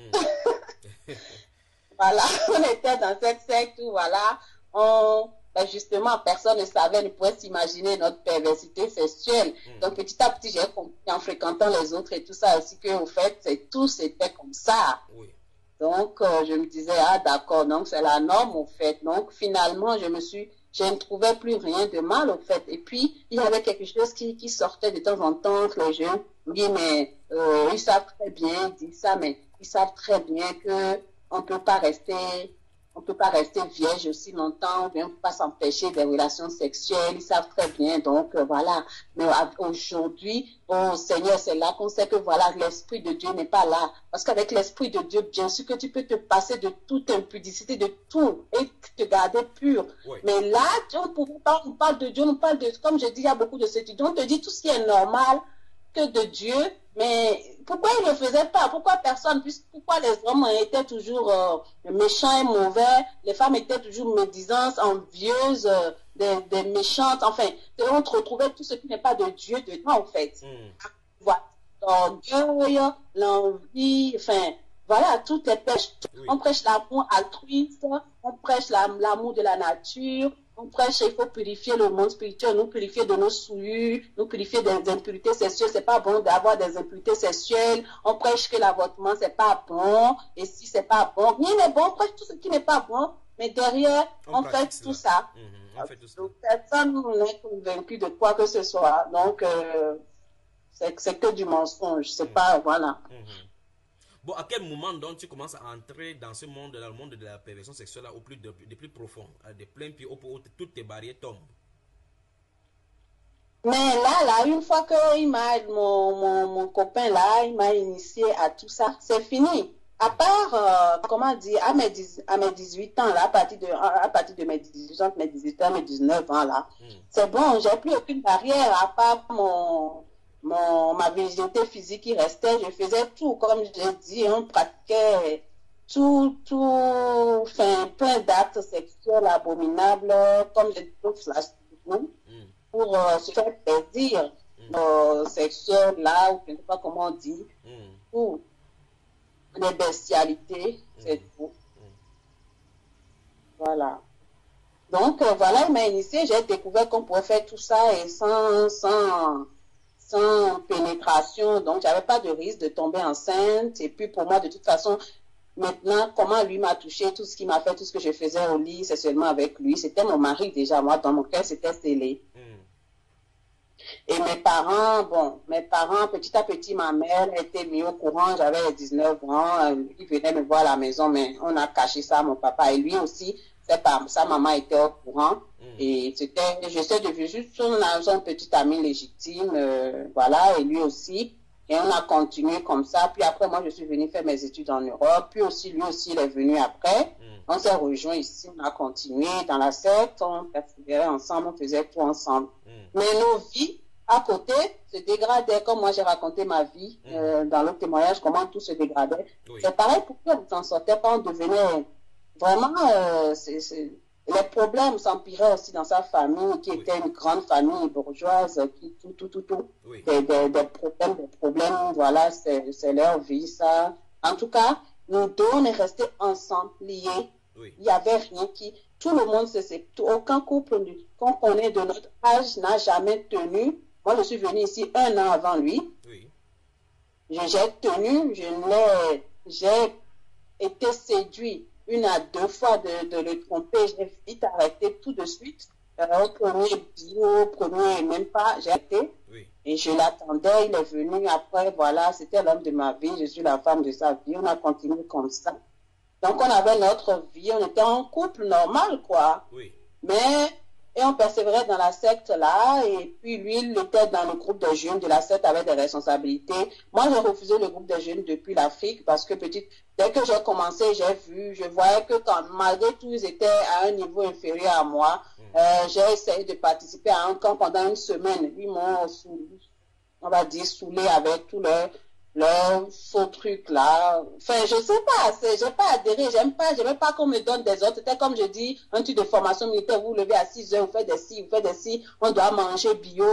S2: Voilà, on était dans cette secte où, voilà, justement, personne ne savait, ne pouvait s'imaginer notre perversité sexuelle. Donc, petit à petit, j'ai compris en fréquentant les autres et tout ça, aussi qu'au fait, c'était comme ça. Oui. Donc, je me disais, d'accord, donc c'est la norme, au fait. Donc, finalement, je ne trouvais plus rien de mal, au fait. Et puis, il y avait quelque chose qui sortait de temps en temps entre les jeunes. Oui, mais ils savent très bien dire ça, mais ils savent très bien que on peut pas rester vierge aussi longtemps, ou bien on peut pas s'empêcher des relations sexuelles, ils savent très bien, donc voilà. Mais aujourd'hui, oh Seigneur, c'est là qu'on sait que voilà, l'Esprit de Dieu n'est pas là. Parce qu'avec l'Esprit de Dieu, bien sûr que tu peux te passer de toute impudicité, de tout, et te garder pur.
S3: Oui.
S2: Mais là, on parle de Dieu, on parle de, comme je dis, il y a beaucoup de étudiants, on te dit tout ce qui est normal que de Dieu, mais pourquoi ils ne le faisaient pas? Pourquoi personne? Pourquoi les hommes étaient toujours méchants et mauvais? Les femmes étaient toujours médisantes, envieuses, des méchantes, enfin, on retrouvait tout ce qui n'est pas de Dieu dedans, en fait. Voilà. L'orgueil, l'envie, enfin, voilà, toutes les pêches.
S3: Oui.
S2: On prêche l'amour altruiste, on prêche l'amour de la nature, on prêche, il faut purifier le monde spirituel, nous purifier de nos souillures, nous purifier des impuretés sexuelles, c'est pas bon d'avoir des impuretés sexuelles, on prêche que l'avortement c'est pas bon, et si c'est pas bon, rien n'est bon, on prêche tout ce qui n'est pas bon, mais derrière, on fait tout ça.
S3: On fait tout ça.
S2: Donc, personne n'est convaincu de quoi que ce soit, donc c'est que du mensonge, c'est pas, voilà.
S3: Bon, à quel moment donc tu commences à entrer dans ce monde, dans le monde de la perversion sexuelle là, au plus profond, de plein pied, où toutes tes barrières tombent?
S2: Mais là, une fois que mon copain là, il m'a initié à tout ça, c'est fini. À part, comment dire, à mes 18 ans là, à partir de mes 18 ans, mes 18 ans, mes 19 ans là, c'est bon, j'ai plus aucune barrière à part ma virginité physique qui restait, je faisais tout, comme j'ai dit, on pratiquait tout, enfin, plein d'actes sexuels abominables, comme j'ai dit, flash pour se faire plaisir sexuel là, ou je ne sais pas comment on dit, ou les bestialités, c'est tout. Voilà. Donc, voilà, il m'a initié, j'ai découvert qu'on pouvait faire tout ça et sans pénétration, donc j'avais pas de risque de tomber enceinte. Et puis pour moi, de toute façon, maintenant, comment lui m'a touché, tout ce qu'il m'a fait, tout ce que je faisais au lit, c'est seulement avec lui. C'était mon mari déjà, moi, dans mon cœur, c'était scellé. Et mes parents, petit à petit, ma mère était mise au courant, j'avais 19 ans, il venait me voir à la maison, mais on a caché ça à mon papa. Et lui aussi, sa maman était au courant. Et j'étais devenue juste son petit ami légitime, voilà, et lui aussi. Et on a continué comme ça. Puis après, moi, je suis venue faire mes études en Europe. Puis aussi, lui aussi, il est venu après. On s'est rejoints ici, on a continué dans la secte, on persévérait ensemble, on faisait tout ensemble. Mais nos vies, à côté, se dégradaient, comme moi j'ai raconté ma vie dans le témoignage, comment tout se dégradait. C'est pareil pour toi, on ne s'en sortait pas, on devenait vraiment... les problèmes s'empiraient aussi dans sa famille, qui était une grande famille bourgeoise, qui tout. Des problèmes, voilà, c'est leur vie, ça. En tout cas, nous deux, on est restés ensemble, liés. Il n'y avait rien qui... Tout le monde aucun couple qu'on connaît de notre âge n'a jamais tenu. Moi, je suis venue ici 1 an avant lui. J'ai tenu, j'ai été séduit 1 à 2 fois de le tromper. J'ai vite arrêté tout de suite. Au premier, même pas, j'ai arrêté. Et je l'attendais, il est venu après, voilà, c'était l'homme de ma vie, je suis la femme de sa vie, on a continué comme ça. Donc on avait notre vie, on était en couple normal, quoi. Et on persévérait dans la secte là, et puis lui, il était dans le groupe de jeunes de la secte avec des responsabilités. Moi, j'ai refusé le groupe de jeunes depuis l'Afrique parce que dès que j'ai commencé, je voyais que malgré tout, ils étaient à un niveau inférieur à moi. J'ai essayé de participer à un camp pendant 1 semaine. Ils m'ont, on va dire, saoulé avec tout leur faux truc là. Enfin, je sais pas, j'ai pas adhéré, j'aime pas qu'on me donne des ordres. C'était comme je dis, un truc de formation militaire, vous levez à 6 heures, vous faites des ci, on doit manger bio.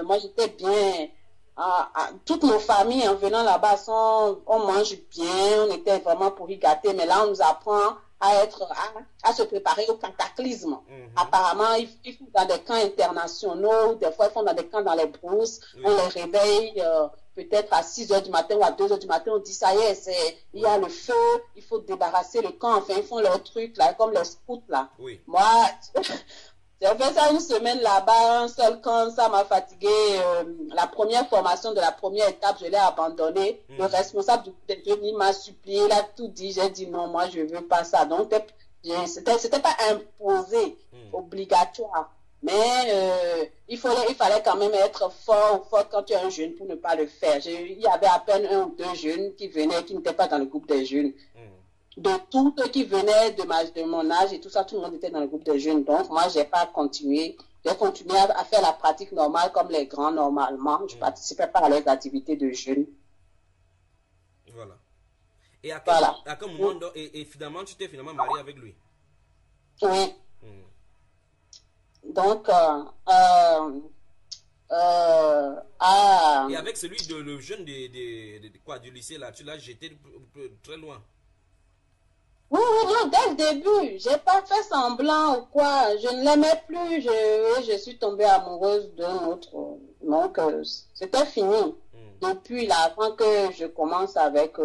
S2: Moi, j'étais bien. Toutes nos familles, en venant là-bas, on mange bien, on était vraiment pour y gâter, mais là, on nous apprend à se préparer au cataclysme. Apparemment, ils font dans des camps internationaux, des fois, ils font dans des camps dans les brousses, on les réveille, peut-être à 6 heures du matin ou à 2 heures du matin, on dit ça y est, il y a le feu, il faut débarrasser le camp, enfin ils font leur truc là, comme les scouts là. Moi, J'ai fait ça une semaine là-bas, un seul camp, ça m'a fatigué. La première formation de la première étape, je l'ai abandonnée. Le responsable du groupe des jeunes, il m'a supplié, il a tout dit. J'ai dit non, moi je veux pas ça. Donc c'était pas imposé, obligatoire. Mais il fallait quand même être fort ou forte quand tu es un jeune pour ne pas le faire. Il y avait à peine 1 ou 2 jeunes qui venaient, qui n'étaient pas dans le groupe des jeunes. De tous ceux qui venaient de mon âge et tout ça, tout le monde était dans le groupe des jeunes. Donc, moi, j'ai pas continué. J'ai continué à faire la pratique normale comme les grands normalement. Je participais pas à leurs activités de jeunes.
S3: Voilà. Et à quel moment, et finalement, tu t'es finalement marié avec lui?
S2: Oui. Donc,
S3: et avec celui le jeune du lycée, là, tu l'as jeté très loin.
S2: Oui, dès le début, j'ai pas fait semblant ou quoi. Je ne l'aimais plus. Je suis tombée amoureuse d'un autre. Donc, c'était fini. Depuis là, avant que je commence avec...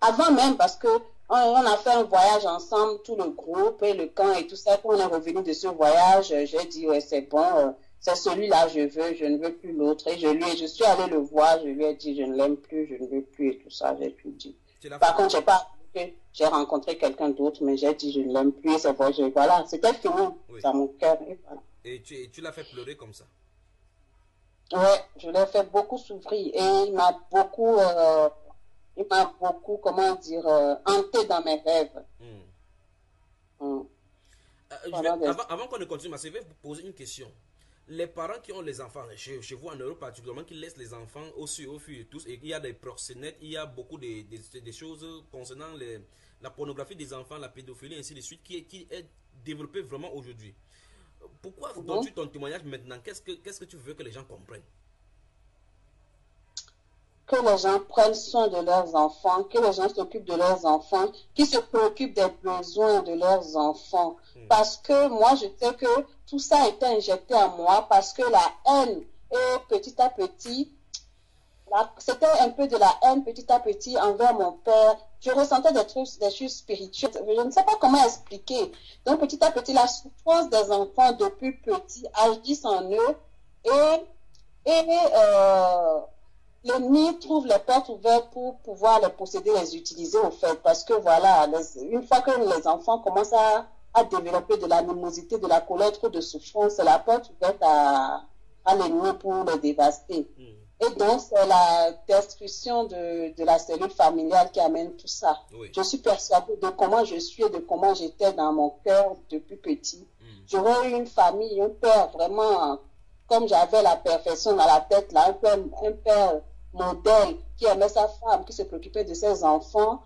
S2: avant même, parce que on a fait un voyage ensemble, tout le groupe et le camp et tout ça. Quand on est revenu de ce voyage, j'ai dit, ouais, c'est bon, c'est celui-là, je ne veux plus l'autre. Et je suis allée le voir, je lui ai dit, je ne l'aime plus, je ne veux plus et tout ça, j'ai tout dit. Par contre, j'ai rencontré quelqu'un d'autre, mais j'ai dit, je ne l'aime plus, c'est bon, voilà, c'était fini dans mon cœur. Et, voilà.
S3: Et tu l'as fait pleurer comme ça?
S2: Ouais, je l'ai fait beaucoup souffrir et il m'a beaucoup, comment dire, hanté dans mes rêves.
S3: Avant qu'on ne continue, je vais vous poser une question. Les parents qui ont les enfants, chez vous en Europe particulièrement, qui laissent les enfants au fur et tous, et il y a des proxénètes, il y a beaucoup des choses concernant la pornographie des enfants, la pédophilie, ainsi de suite, qui est développée vraiment aujourd'hui. Pourquoi donnes-tu ton témoignage maintenant? Qu'est-ce que tu veux que les gens comprennent?
S2: Que les gens prennent soin de leurs enfants, que les gens s'occupent de leurs enfants, qu'ils se préoccupent des besoins de leurs enfants. Parce que moi, je sais que tout ça a été injecté à moi parce que la haine, et petit à petit, c'était un peu de la haine petit à petit envers mon père. Je ressentais des choses spirituelles. Je ne sais pas comment expliquer. Donc, petit à petit, la souffrance des enfants depuis petit agissent en eux l'ennemi trouve les portes ouvertes pour pouvoir les posséder, les utiliser au fait. Parce que voilà, une fois que les enfants commencent à développer de l'animosité, de la colère, trop de souffrance, c'est la porte ouverte à l'ennemi pour les dévaster. Et donc, c'est la destruction de la cellule familiale qui amène tout ça. Oui. Je suis persuadée de comment je suis et de comment j'étais dans mon cœur depuis petit. J'aurais eu une famille, un père vraiment, comme j'avais la perfection dans la tête, là, un père modèle qui aimait sa femme, qui se préoccupait de ses enfants.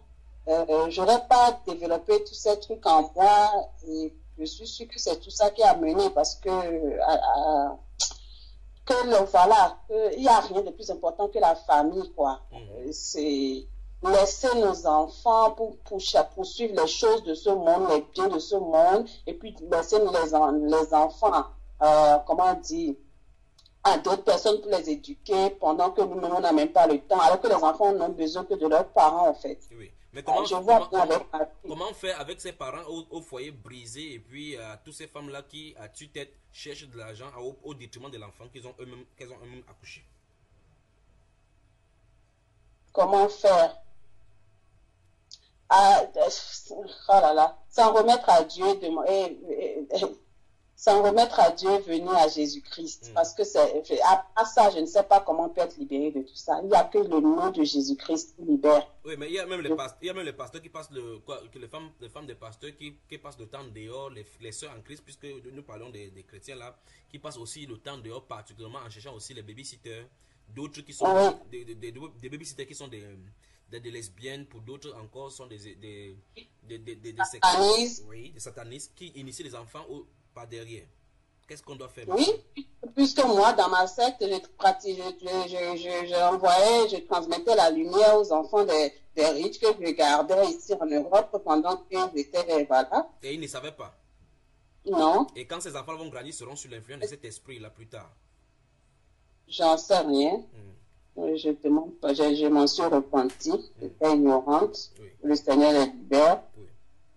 S2: J'aurais pas développé tous ces trucs en moi et je suis sûre que c'est tout ça qui a mené parce que voilà, il n'y a rien de plus important que la famille, quoi. C'est laisser nos enfants pour poursuivre les choses de ce monde, les biens de ce monde, et puis laisser les enfants, comment dire, à d'autres personnes pour les éduquer pendant que nous-mêmes, on n'a même pas le temps, alors que les enfants n'ont besoin que de leurs parents, en fait. Oui.
S3: Mais comment faire avec ces parents au foyer brisé et puis toutes ces femmes-là qui, à tue-tête, cherchent de l'argent au détriment de l'enfant qu'elles ont eux-mêmes accouché?
S2: Comment faire? Oh là là, sans remettre à Dieu sans remettre à Dieu, venir à Jésus-Christ. Parce que à ça, je ne sais pas comment on peut être libéré de tout ça. Il n'y a que le nom de Jésus-Christ qui libère.
S3: Oui, mais il y a même les pasteurs qui passent les femmes des pasteurs qui passent le temps dehors, les sœurs en Christ, puisque nous parlons des chrétiens là, qui passent aussi le temps dehors, particulièrement en cherchant aussi les babysitters, d'autres qui sont des babysitters qui sont des lesbiennes, pour d'autres encore sont des
S2: satanistes.
S3: Oui, des satanistes qui initient les enfants par derrière. Qu'est-ce qu'on doit faire?
S2: Oui, puisque moi, dans ma secte, je transmettais la lumière aux enfants des riches que je gardais ici en Europe pendant qu'ils étaient, voilà.
S3: Et ils ne savaient pas?
S2: Non.
S3: Et quand ces enfants vont grandir, ils seront sous l'influence de cet esprit-là plus tard?
S2: J'en sais rien. Je demande pas, je m'en suis repentie, j'étais ignorante. Oui. Le Seigneur les libère.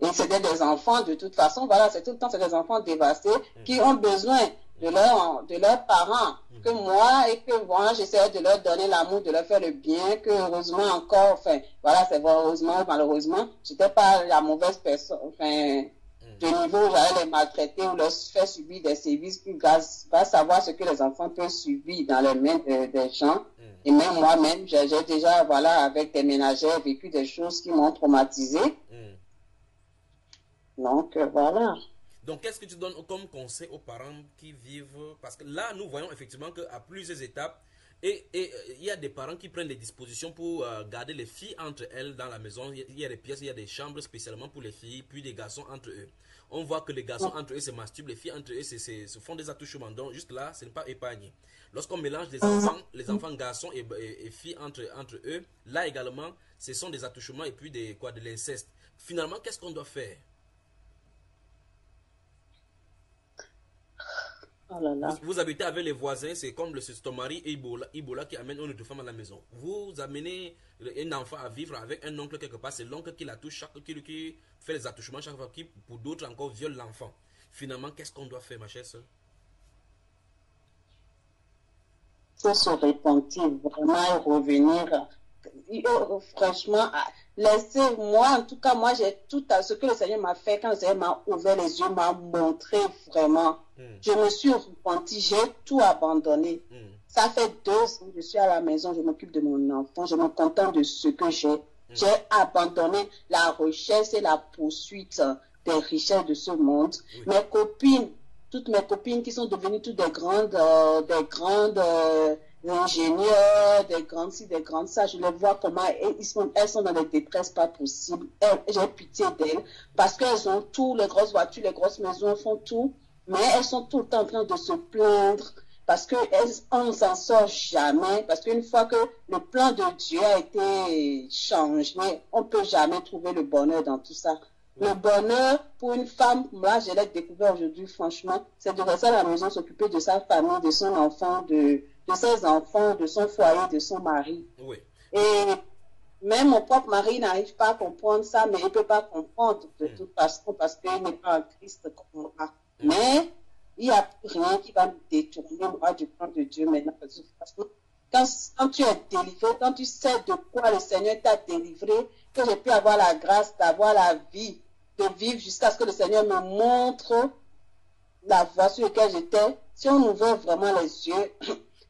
S2: Oui. Et c'était des enfants, de toute façon, voilà, c'est tout le temps, c'est des enfants dévastés qui ont besoin de leurs parents. Que moi, et que moi, j'essaie de leur donner l'amour, de leur faire le bien, que heureusement encore, enfin, voilà, c'est vrai, heureusement, malheureusement, j'étais pas la mauvaise personne, enfin, de niveau où j'allais les maltraiter ou leur faire subir des sévices, puis grâce à savoir ce que les enfants peuvent subir dans les mains des gens. Et même moi-même, j'ai déjà, voilà, avec des ménagères, vécu des choses qui m'ont traumatisé. Donc, voilà.
S3: Donc, qu'est-ce que tu donnes comme conseil aux parents qui vivent? Parce que là, nous voyons effectivement qu'à plusieurs étapes, et il y a des parents qui prennent des dispositions pour garder les filles entre elles dans la maison. Il y a des pièces, il y a des chambres spécialement pour les filles, puis des garçons entre eux. On voit que les garçons entre eux se masturbent, les filles entre eux se font des attouchements. Donc, juste là, ce n'est pas épargné. Lorsqu'on mélange les enfants garçons et filles entre eux, là également, ce sont des attouchements et puis de l'inceste. Finalement, qu'est-ce qu'on doit faire?
S2: Oh là là.
S3: Vous habitez avec les voisins, c'est comme ton mari Ibola qui amène une autre femme à la maison. Vous amenez un enfant à vivre avec un oncle quelque part, c'est l'oncle qui la touche, qui fait les attouchements chaque fois, qui pour d'autres encore viole l'enfant. Finalement, qu'est-ce qu'on doit faire, ma chère soeur?
S2: Il faut se repentir vraiment et revenir. Franchement, laissez-moi, en tout cas, moi j'ai tout à ce que le Seigneur m'a fait, quand le Seigneur m'a ouvert les yeux, m'a montré vraiment. Je me suis repentie, j'ai tout abandonné. Ça fait 2 ans que je suis à la maison, je m'occupe de mon enfant, je me contente de ce que j'ai. J'ai abandonné la recherche et la poursuite des richesses de ce monde. Mes copines, toutes mes copines qui sont devenues toutes des grandes ingénieurs, des grandes ci, des grandes ça, je les vois comment elles sont dans des détresses pas possibles. J'ai pitié d'elles parce qu'elles ont tout, les grosses voitures, les grosses maisons, font tout, mais elles sont tout le temps en train de se plaindre parce qu'on ne s'en sort jamais, parce qu'une fois que le plan de Dieu a été changé, on ne peut jamais trouver le bonheur dans tout ça. Le bonheur pour une femme, moi je l'ai découvert aujourd'hui, franchement, c'est de rester à la maison, s'occuper de sa famille, de son enfant, de ses enfants, de son foyer, de son mari.
S3: Oui.
S2: Et même mon propre mari n'arrive pas à comprendre ça, mais il ne peut pas comprendre de toute façon parce qu'il n'est pas un Christ comme moi. Mais il n'y a rien qui va me détourner moi du plan de Dieu maintenant. De toute façon, quand tu es délivré, quand tu sais de quoi le Seigneur t'a délivré, que j'ai pu avoir la grâce d'avoir la vie, de vivre jusqu'à ce que le Seigneur me montre la voie sur laquelle j'étais. Si on ouvrait vraiment les yeux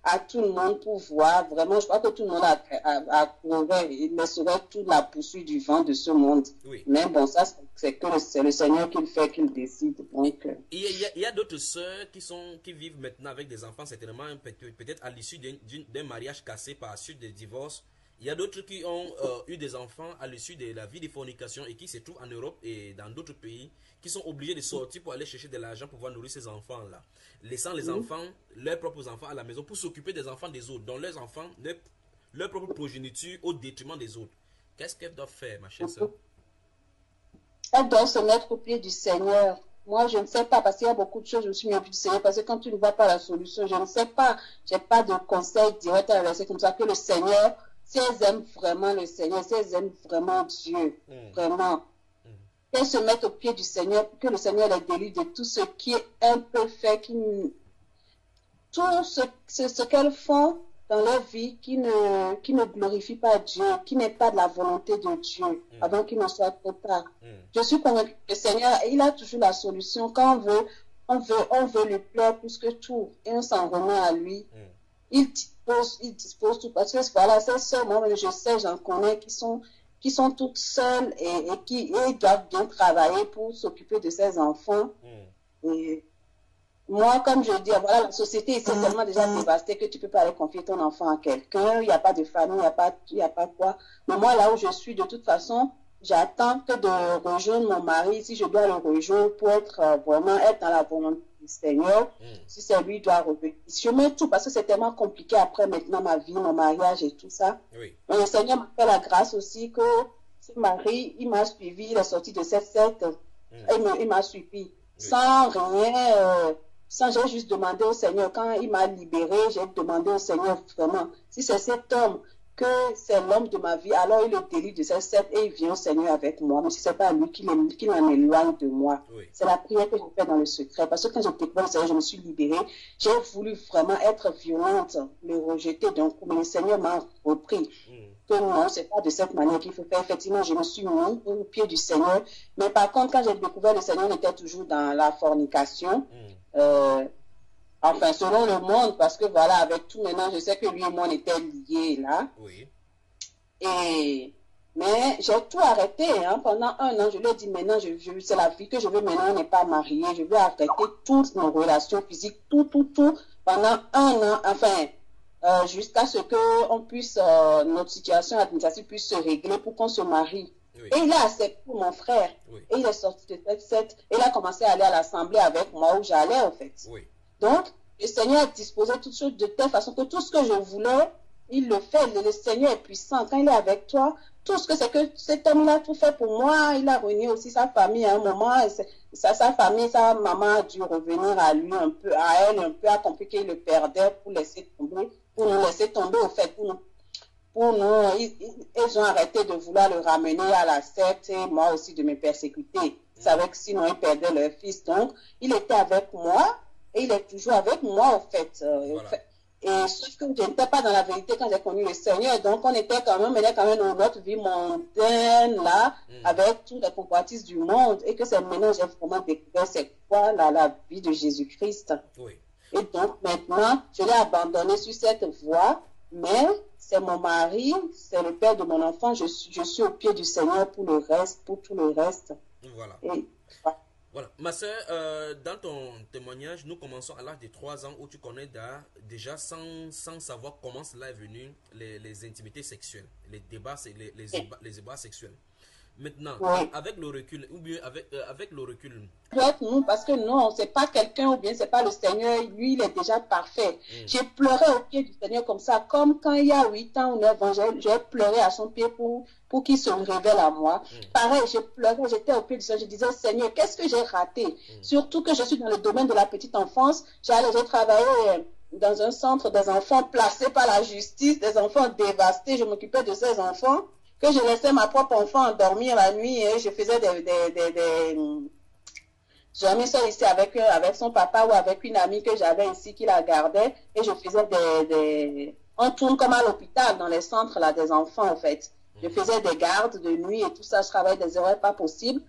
S2: à tout le monde pour voir, vraiment, je crois que tout le monde a il laisserait toute la poursuite du vent de ce monde.
S3: Oui.
S2: Mais bon, ça, c'est le Seigneur qui le fait, qui le décide. Donc,
S3: il y a d'autres sœurs qui vivent maintenant avec des enfants, certainement, peut-être à l'issue d'un mariage cassé par suite des divorces. Il y a d'autres qui ont eu des enfants à l'issue de la vie de fornication et qui se trouvent en Europe et dans d'autres pays, qui sont obligés de sortir pour aller chercher de l'argent pour pouvoir nourrir ces enfants-là. Laissant les enfants, leurs propres enfants à la maison pour s'occuper des enfants des autres, dont leurs enfants, leur propre progéniture au détriment des autres. Qu'est-ce qu'elles doivent faire, ma chère sœur?
S2: Elles doivent se mettre au pied du Seigneur. Moi, je ne sais pas, parce qu'il y a beaucoup de choses, je me suis mis au pied du Seigneur, parce que quand tu ne vois pas la solution, je ne sais pas, je n'ai pas de conseil direct à laisser comme ça, que le Seigneur, si elles aiment vraiment le Seigneur, si elles aiment vraiment Dieu, vraiment, qu'elles se mettent au pied du Seigneur, que le Seigneur les délivre de tout ce qui est un peu fait, tout ce qu'elles font dans leur vie qui ne glorifie pas Dieu, qui n'est pas de la volonté de Dieu, avant qu'il ne soit trop tard. Je suis convaincue que le Seigneur, il a toujours la solution. Quand on veut lui plaire plus que tout, et on s'en remet à lui. Il dispose tout. Parce que voilà, c'est seuls, moi, je sais, j'en connais qui sont toutes seules et qui doivent bien travailler pour s'occuper de ses enfants. Et moi, comme je dis, voilà, la société ici est tellement déjà dévastée que tu ne peux pas aller confier ton enfant à quelqu'un. Il n'y a pas de famille, il n'y a pas quoi. Mais moi, là où je suis, de toute façon, j'attends que de rejoindre mon mari, si je dois le rejoindre pour vraiment être dans la volonté du Seigneur, si c'est lui qui doit revenir. Je mets tout parce que c'est tellement compliqué après maintenant ma vie, mon mariage et tout ça. Oui. Mais le Seigneur m'a fait la grâce aussi que ce mari, il m'a suivi, il est sorti de cette secte, il m'a suivi sans rien. J'ai juste demandé au Seigneur, quand il m'a libéré, j'ai demandé au Seigneur vraiment, si c'est cet homme que c'est l'homme de ma vie, alors il le délivre de cette secte et il vient au Seigneur avec moi. Mais si ce n'est pas lui qui m'en éloigne de moi. Oui. C'est la prière que je fais dans le secret. Parce que quand j'ai découvert le Seigneur, je me suis libérée. J'ai voulu vraiment être violente, le rejeter d'un coup. Mais le Seigneur m'a repris. Que non, c'est pas de cette manière qu'il faut faire. Effectivement, je me suis mis au pied du Seigneur. Mais par contre, quand j'ai découvert le Seigneur, on était toujours dans la fornication. Enfin, selon le monde, parce que voilà, avec tout maintenant, je sais que lui et moi, on était liés là. Oui. Mais j'ai tout arrêté hein, pendant 1 an. Je lui ai dit maintenant, c'est la vie que je veux maintenant, on n'est pas mariés. Je veux arrêter toutes nos relations physiques, tout, pendant 1 an. Enfin, jusqu'à ce que on puisse, notre situation administrative puisse se régler pour qu'on se marie. Oui. Et il a accepté pour mon frère. Oui. Et il est sorti de cette secte. Et il a commencé à aller à l'assemblée avec moi où j'allais en fait. Oui. Donc, le Seigneur a disposé toutes choses de telle façon que tout ce que je voulais, il le fait. Le Seigneur est puissant. Quand il est avec toi, tout ce que c'est que cet homme-là a tout fait pour moi. Il a réuni aussi sa famille à un moment. Sa famille, sa maman a dû revenir à lui un peu, à elle un peu, a compris qu'il le perdait pour laisser tomber, pour nous laisser tomber au fait, pour nous, ils ont arrêté de vouloir le ramener à la secte et moi aussi de me persécuter. Ils savaient que sinon ils perdaient leur fils. Donc, il était avec moi. Et il est toujours avec moi, en fait. Voilà. Et sauf que je n'étais pas dans la vérité quand j'ai connu le Seigneur. Donc, on était quand même dans notre vie mondaine, là, avec tous les convoitises du monde. Et que c'est maintenant j'ai vraiment découvert c'est quoi la vie de Jésus-Christ. Oui. Et donc, maintenant, je l'ai abandonné sur cette voie. Mais c'est mon mari, c'est le père de mon enfant. Je suis au pied du Seigneur pour le reste, pour tout le reste. Voilà. Et,
S3: voilà. Ma soeur, dans ton témoignage, nous commençons à l'âge de 3 ans où tu connais déjà sans savoir comment cela est venu, les intimités sexuelles, les débats sexuels. Maintenant, avec le recul, ou bien avec le recul.
S2: Nous, parce que non, c'est pas quelqu'un ou bien c'est pas le Seigneur, lui il est déjà parfait. J'ai pleuré au pied du Seigneur comme ça, comme quand il y a 8 ans ou 9 ans, j'ai pleuré à son pied pour qu'il se révèle à moi. Pareil, j'ai pleuré, j'étais au pied du Seigneur, je disais Seigneur, qu'est-ce que j'ai raté? Surtout que je suis dans le domaine de la petite enfance, j'ai travaillé dans un centre des enfants placés par la justice, des enfants dévastés, je m'occupais de ces enfants. Que je laissais ma propre enfant dormir la nuit et je faisais j'ai mis ça ici avec son papa ou avec une amie que j'avais ici qui la gardait et je faisais on tourne comme à l'hôpital dans les centres là des enfants en fait. Je faisais des gardes de nuit et tout ça, je travaillais des horaires pas possibles.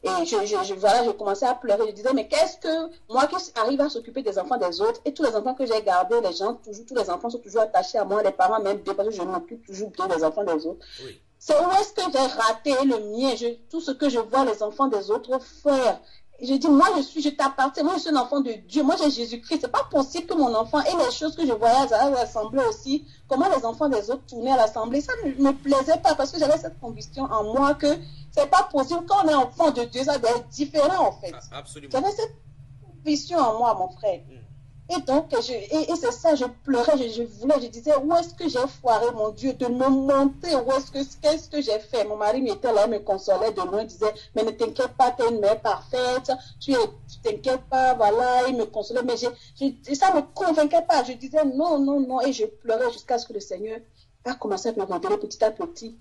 S2: Et je commençais à pleurer. Je disais, mais qu'est-ce que moi qui arrive à s'occuper des enfants des autres et tous les enfants que j'ai gardés, tous les enfants sont toujours attachés à moi, les parents même, parce que je m'occupe toujours des enfants des autres. Oui. C'est où est-ce que j'ai raté le mien, tout ce que je vois les enfants des autres faire. Je dis, moi je t'appartiens, moi je suis un enfant de Dieu, moi j'ai Jésus-Christ, c'est pas possible que mon enfant et les choses que je voyais à l'assemblée aussi, comment les enfants des autres tournaient à l'assemblée, ça ne me plaisait pas parce que j'avais cette conviction en moi que c'est pas possible quand on est enfant de Dieu, ça doit être différent en fait.
S3: Absolument.
S2: J'avais cette conviction en moi, mon frère. Et donc, c'est ça, je pleurais, je disais, où est-ce que j'ai foiré, mon Dieu, de me monter, qu'est-ce que j'ai fait? Mon mari m'était là, me consolait de loin, disait, mais ne t'inquiète pas, tu es une mère parfaite, tu t'inquiètes pas, voilà, il me consolait, mais ça ne me convainquait pas, je disais non, et je pleurais jusqu'à ce que le Seigneur a commencé à me révéler petit à petit.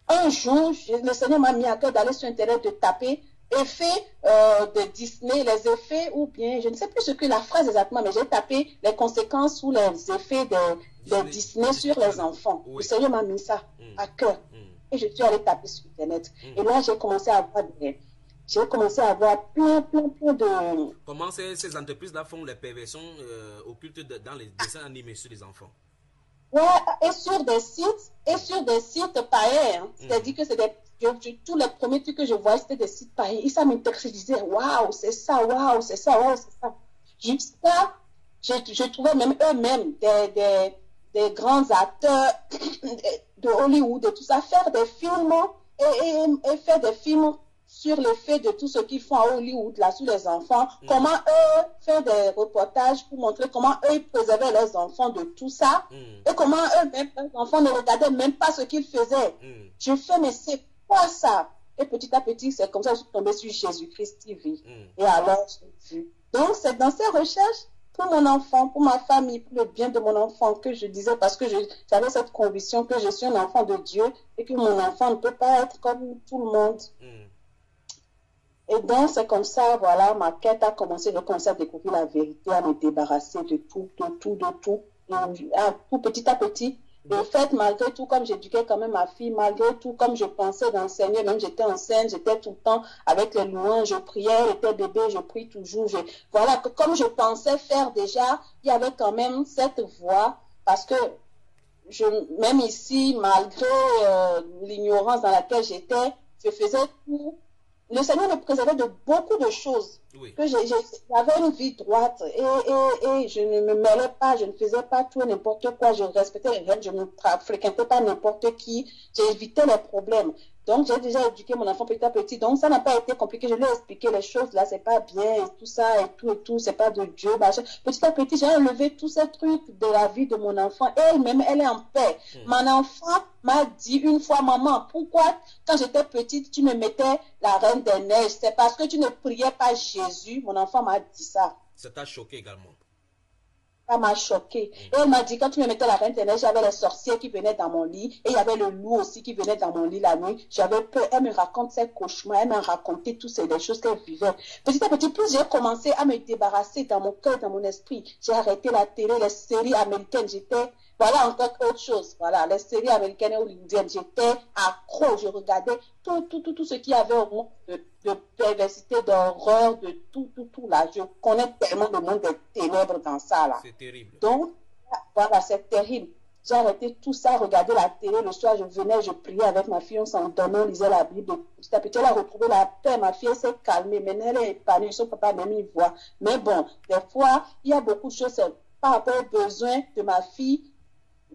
S2: Un jour, le Seigneur m'a mis à cœur d'aller sur Internet, de taper effets de Disney, les effets, ou bien, je ne sais plus ce que la phrase exactement, mais j'ai tapé les conséquences ou les effets de Disney sur les enfants. Oui. Le Seigneur m'a mis ça à cœur. Et je suis allée taper sur Internet. Et là, j'ai commencé à avoir plein de...
S3: Comment ces entreprises-là font les perversions occultes dans les dessins animés sur les enfants?
S2: Ouais, et sur des sites païens. C'est-à-dire que c'est tous les premiers trucs que je voyais, c'était des sites païens. Et ça m'intéressait, je disais, waouh, c'est ça. Jusqu'à, je trouvais même eux-mêmes des grands acteurs de Hollywood et tout ça, faire des films et faire des films sur l'effet de tout ce qu'ils font à Hollywood, là, sur les enfants, comment eux faire des reportages pour montrer comment eux ils préservaient leurs enfants de tout ça, et comment eux-mêmes, leurs enfants ne regardaient même pas ce qu'ils faisaient. Je fais, mais c'est quoi ça? Et petit à petit, c'est comme ça que je suis tombée sur Jésus-Christ TV. Et alors, j'ai vu. Donc, c'est dans ces recherches pour mon enfant, pour ma famille, pour le bien de mon enfant, que je disais, parce que j'avais cette conviction que je suis un enfant de Dieu et que mon enfant ne peut pas être comme tout le monde. Et donc, c'est comme ça, voilà, ma quête a commencé, j'ai commencé à découvrir la vérité, à me débarrasser de tout, tout petit à petit. Et en fait, malgré tout, comme j'éduquais quand même ma fille, malgré tout, comme je pensais dans le Seigneur, même j'étais enceinte, j'étais tout le temps avec les louanges, je priais, j'étais bébé, je prie toujours. Voilà, comme je pensais faire déjà, il y avait quand même cette voix, parce que même ici, malgré l'ignorance dans laquelle j'étais, je faisais tout. Le Seigneur me préservait de beaucoup de choses.
S3: Oui.
S2: Que j'avais une vie droite et je ne me mêlais pas, je ne faisais pas tout et n'importe quoi, je respectais les règles, je ne fréquentais pas n'importe qui, j'évitais les problèmes. Donc, j'ai déjà éduqué mon enfant petit à petit. Donc, ça n'a pas été compliqué. Je lui ai expliqué les choses, là, c'est pas bien, et tout ça, et tout, c'est pas de Dieu. Petit à petit, j'ai enlevé tous ces trucs de la vie de mon enfant. Et elle-même, elle est en paix. Mon enfant m'a dit une fois, maman, pourquoi, quand j'étais petite, tu me mettais la reine des neiges? C'est parce que tu ne priais pas Jésus. Mon enfant m'a dit ça.
S3: Ça t'a choqué également?
S2: Ça m'a choquée. Et elle m'a dit, quand tu me mettais la reine des neiges, j'avais les sorciers qui venaient dans mon lit. Et il y avait le loup aussi qui venait dans mon lit la nuit. J'avais peur. Elle me raconte ses cauchemars. Elle m'a raconté toutes les choses qu'elle vivait. Petit à petit, plus j'ai commencé à me débarrasser dans mon cœur, dans mon esprit. J'ai arrêté la télé, les séries américaines. Voilà encore autre chose. Voilà, les séries américaines et hollywoodiennes. J'étais accro. Je regardais tout ce qu'il y avait au monde de perversité, d'horreur, de tout là. Je connais tellement le monde des ténèbres dans ça là.
S3: C'est terrible.
S2: Donc, voilà, c'est terrible. J'ai arrêté tout ça, regardé la télé. Le soir, je venais, je priais avec ma fille, on s'endormait, on lisait la Bible. Petit à petit, elle a retrouvé la paix. Ma fille s'est calmée. Maintenant, elle est épanouie. Son papa même y voit. Mais bon, des fois, il y a beaucoup de choses par rapport aux besoins de ma fille.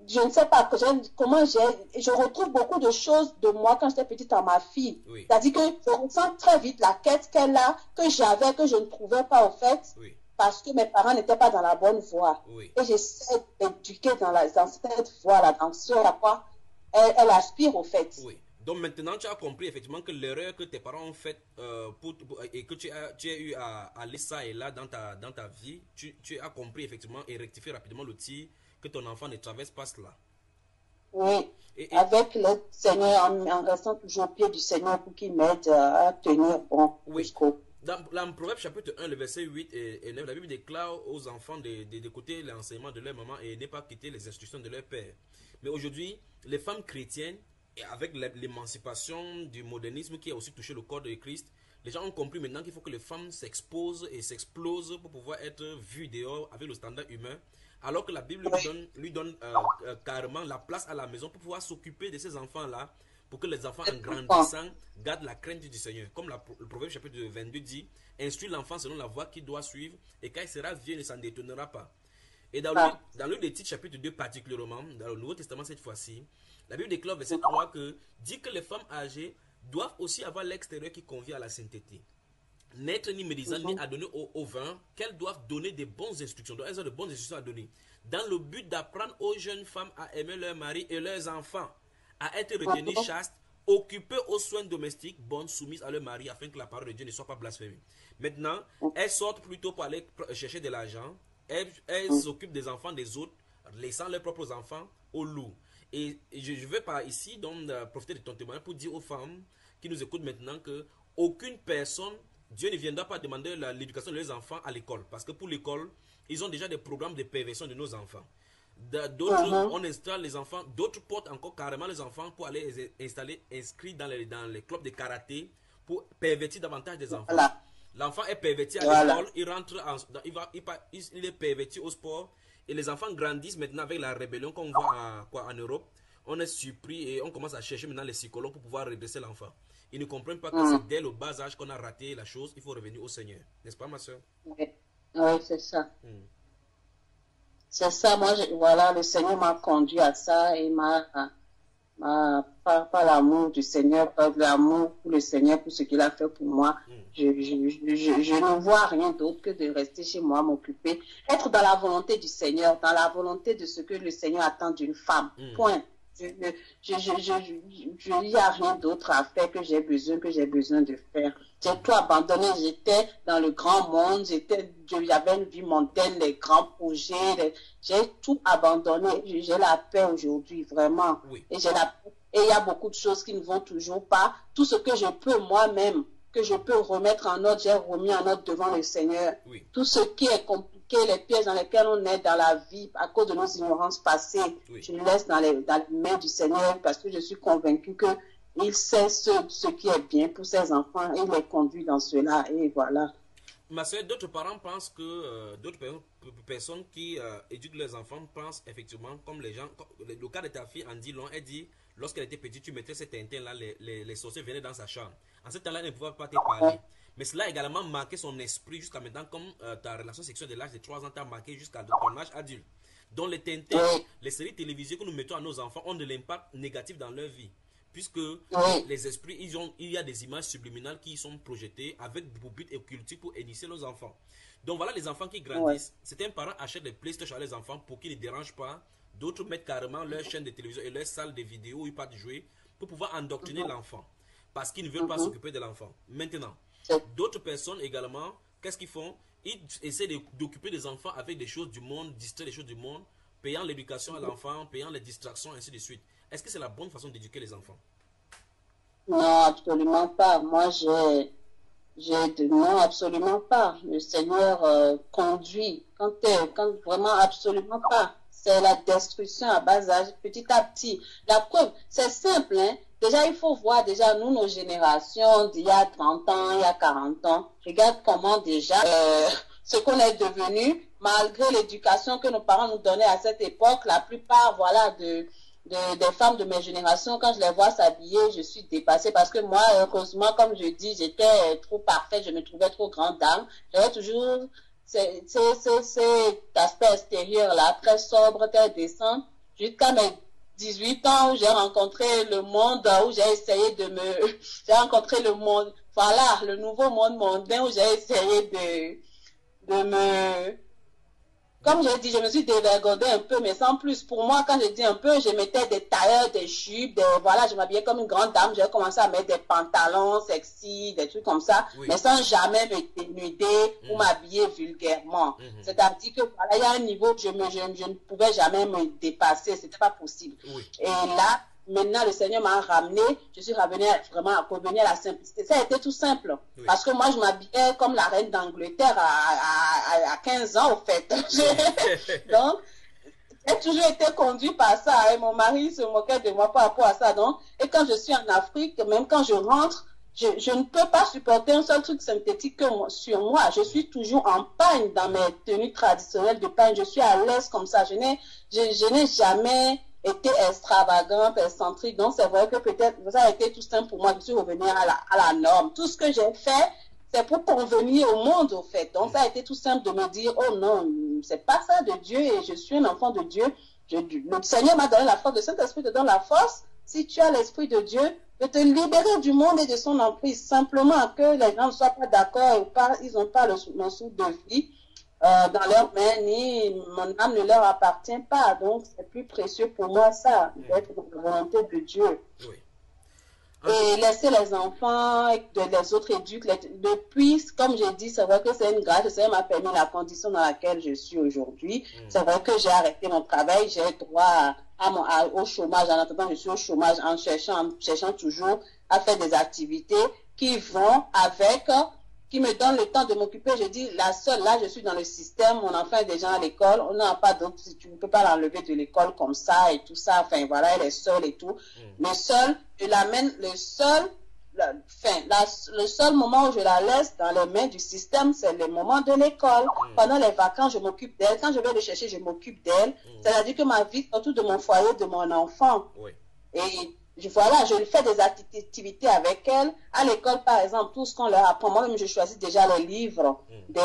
S2: Je ne sais pas comment je retrouve beaucoup de choses de moi quand j'étais petite en ma fille.
S3: Oui.
S2: C'est-à-dire que je ressens très vite la quête qu'elle a, que j'avais, que je ne trouvais pas au fait.
S3: Oui.
S2: Parce que mes parents n'étaient pas dans la bonne voie.
S3: Oui.
S2: Et j'essaie d'éduquer dans cette voie-là, dans ce à quoi elle aspire au fait.
S3: Oui. Donc maintenant, tu as compris effectivement que l'erreur que tes parents ont faite et que tu as eu à aller ça et là dans ta vie, tu as compris effectivement et rectifié rapidement le tir que ton enfant ne traverse pas cela.
S2: Oui, avec le Seigneur, en restant toujours au pied du Seigneur pour qu'il m'aide à tenir bon jusqu'au...
S3: Dans Proverbe chapitre 1, le verset 8 et 9, la Bible déclare aux enfants d'écouter l'enseignement de leur maman et ne pas quitter les instructions de leur père. Mais aujourd'hui, les femmes chrétiennes, et avec l'émancipation du modernisme qui a aussi touché le corps de Christ, les gens ont compris maintenant qu'il faut que les femmes s'exposent et s'explosent pour pouvoir être vues dehors avec le standard humain, alors que la Bible lui donne carrément la place à la maison pour pouvoir s'occuper de ces enfants-là, pour que les enfants en grandissant gardent la crainte du Seigneur. Comme le Proverbe chapitre 22 dit, instruis l'enfant selon la voie qu'il doit suivre, et quand il sera vieux, il ne s'en détournera pas. Et dans le Lévitique chapitre 2 particulièrement, dans le Nouveau Testament cette fois-ci, la Bible déclare verset 3 que dit que les femmes âgées doivent aussi avoir l'extérieur qui convient à la sainteté. N'être ni médisant ni à donner au vin, qu'elles doivent donner des bonnes instructions. Donc elles ont de bonnes instructions à donner. Dans le but d'apprendre aux jeunes femmes à aimer leur mari et leurs enfants, à être retenues chastes, occupées aux soins domestiques, bonnes, soumises à leur mari, afin que la parole de Dieu ne soit pas blasphémée. Maintenant, elles sortent plutôt pour aller chercher de l'argent. Elles s'occupent des enfants des autres, laissant leurs propres enfants aux loups. Et je veux par ici donc profiter de ton témoignage pour dire aux femmes qui nous écoutent maintenant que aucune personne, Dieu ne viendra pas demander l'éducation de leurs enfants à l'école. Parce que pour l'école, ils ont déjà des programmes de perversion de nos enfants. D'autres, on installe les enfants, d'autres portent encore carrément les enfants pour aller les installer inscrits dans les clubs de karaté pour pervertir davantage des enfants. Voilà. L'enfant est perverti à l'école, il rentre, il est perverti au sport. Et les enfants grandissent maintenant avec la rébellion qu'on voit en Europe. On est surpris et on commence à chercher maintenant les psychologues pour pouvoir redresser l'enfant. Ils ne comprennent pas que c'est dès le bas âge qu'on a raté la chose. Il faut revenir au Seigneur. N'est-ce pas, ma soeur?
S2: Oui, c'est ça. C'est ça. Moi, voilà, le Seigneur m'a conduit à ça et par l'amour du Seigneur, par l'amour pour le Seigneur, pour ce qu'il a fait pour moi. Je ne vois rien d'autre que de rester chez moi, m'occuper, être dans la volonté du Seigneur, dans la volonté de ce que le Seigneur attend d'une femme. Point. Il n'y a rien d'autre à faire que j'ai besoin de faire. J'ai tout abandonné, j'étais dans le grand monde, j'avais une vie mondaine, les grands projets, j'ai tout abandonné. J'ai la paix aujourd'hui, vraiment.
S3: Oui.
S2: Et j'ai la paix. Et il y a beaucoup de choses qui ne vont toujours pas. Tout ce que je peux moi-même, que je peux remettre en ordre, j'ai remis en ordre devant le Seigneur.
S3: Oui.
S2: Tout ce qui est compliqué, les pièges dans lesquels on est dans la vie à cause de nos ignorances passées,
S3: Oui.
S2: je le laisse dans les mains du Seigneur parce que je suis convaincue que il sait ce qui est bien pour ses enfants et il les conduit dans cela. Et voilà.
S3: Ma soeur, d'autres parents pensent que d'autres personnes qui éduquent leurs enfants pensent effectivement, comme les gens, le cas de ta fille en dit long, elle dit, lorsqu'elle était petite, tu mettais cet Tintin-là, les sorciers venaient dans sa chambre. En ce temps-là, elle ne pouvait pas te parler. Mais cela a également marqué son esprit jusqu'à maintenant, comme ta relation sexuelle de l'âge de 3 ans t'a marqué jusqu'à ton âge adulte. Donc les Tintins, les séries télévisées que nous mettons à nos enfants ont de l'impact négatif dans leur vie. Puisque les esprits, il y a des images subliminales qui sont projetées avec pour but occultique pour initier nos enfants. Donc voilà les enfants qui grandissent. Certains parents achètent des PlayStation à les enfants pour qu'ils ne dérangent pas. D'autres mettent carrément leur chaîne de télévision et leur salle de vidéo où ils peuvent jouer pour pouvoir endoctriner l'enfant. Parce qu'ils ne veulent pas s'occuper de l'enfant. Maintenant, d'autres personnes également, qu'est-ce qu'ils font? Ils essaient d'occuper des enfants avec des choses du monde, distraire les choses du monde, payant l'éducation à l'enfant, payant les distractions, ainsi de suite. Est-ce que c'est la bonne façon d'éduquer les enfants?
S2: Non, absolument pas. Moi, non, absolument pas. Le Seigneur conduit. Quand vraiment, absolument pas. C'est la destruction à bas âge, petit à petit. La preuve, c'est simple, hein. Déjà, il faut voir, déjà, nous, nos générations d'il y a 30 ans, il y a 40 ans, regarde comment déjà, ce qu'on est devenu, malgré l'éducation que nos parents nous donnaient à cette époque, la plupart, voilà, des femmes de mes générations, quand je les vois s'habiller, je suis dépassée parce que moi, heureusement, comme je dis, j'étais trop parfaite, je me trouvais trop grande dame. J'avais toujours cet aspect extérieur-là, très sobre, très décent, jusqu'à mes 18 ans où j'ai rencontré le monde, où j'ai essayé j'ai rencontré le monde, voilà, le nouveau monde mondain où j'ai essayé comme j'ai dit, je me suis dévergondée un peu, mais sans plus. Pour moi, quand je dis un peu, je mettais des tailleurs, des jupes, voilà, je m'habillais comme une grande dame. J'ai commencé à mettre des pantalons sexy, des trucs comme ça, mais sans jamais me dénuder ou m'habiller vulgairement. C'est-à-dire que voilà, il y a un niveau que je ne pouvais jamais me dépasser, c'était pas possible. Et là, maintenant, le Seigneur m'a ramené, je suis revenue vraiment à revenir à la simplicité. Ça a été tout simple. Parce que moi, je m'habillais comme la reine d'Angleterre à 15 ans, au fait. Donc, j'ai toujours été conduit par ça. Et mon mari se moquait de moi par rapport à ça. Donc, et quand je suis en Afrique, même quand je rentre, je ne peux pas supporter un seul truc synthétique sur moi. Je suis toujours en pagne dans mes tenues traditionnelles de pagne. Je suis à l'aise comme ça. Je n'ai jamais été extravagante, excentrique. Donc, c'est vrai que peut-être ça a été tout simple pour moi. Je suis revenue à la norme. Tout ce que j'ai fait, c'est pour convenir au monde, au fait. Donc, ça a été tout simple de me dire, oh non, c'est pas ça de Dieu et je suis un enfant de Dieu. Le Seigneur m'a donné la force, le Saint-Esprit te donne la force, si tu as l'Esprit de Dieu, de te libérer du monde et de son emprise. Simplement que les gens ne soient pas d'accord, ils n'ont pas mon souffle de vie dans leurs mains, ni mon âme ne leur appartient pas. Donc, c'est plus précieux pour moi ça, d'être dans la volonté de Dieu. Et laisser les enfants, les autres éduques, depuis, comme j'ai dit, c'est vrai que c'est une grâce, ça m'a permis la condition dans laquelle je suis aujourd'hui. C'est vrai que j'ai arrêté mon travail, j'ai droit au chômage. En attendant, je suis au chômage en cherchant toujours à faire des activités qui vont avec, qui me donnent le temps de m'occuper. Je dis, la seule, là, je suis dans le système, mon enfant est déjà à l'école, on n'a pas d'autre, tu ne peux pas l'enlever de l'école comme ça et tout ça, enfin voilà, elle est seule et tout. Le seul moment où je la laisse dans les mains du système, c'est le moment de l'école. Pendant les vacances, je m'occupe d'elle. Quand je vais le chercher, je m'occupe d'elle. C'est-à-dire que ma vie autour de mon foyer, de mon enfant. Et voilà, je fais des activités avec elle. À l'école, par exemple, tout ce qu'on leur apprend, moi-même, je choisis déjà les livres de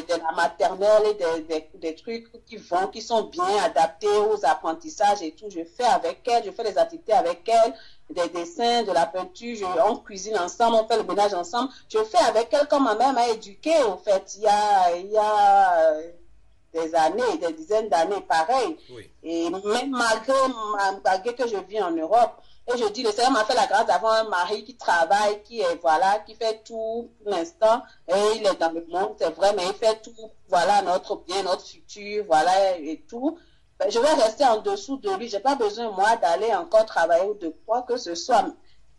S2: la maternelle et des trucs qui sont bien adaptés aux apprentissages et tout. Je fais avec elle, je fais des activités avec elle, des dessins, de la peinture, on cuisine ensemble, on fait le ménage ensemble. Je fais avec elle comme ma mère m'a éduquée, au fait. Il y a des années, des dizaines d'années, pareil. Et même malgré que je vis en Europe, Et je dis, le Seigneur m'a fait la grâce d'avoir un mari qui travaille, qui est, voilà, qui fait tout pour l'instant. Et il est dans le monde, c'est vrai, mais il fait tout, voilà, notre bien, notre futur, voilà, et tout. Ben, je vais rester en dessous de lui. J'ai pas besoin, moi, d'aller encore travailler ou de quoi que ce soit.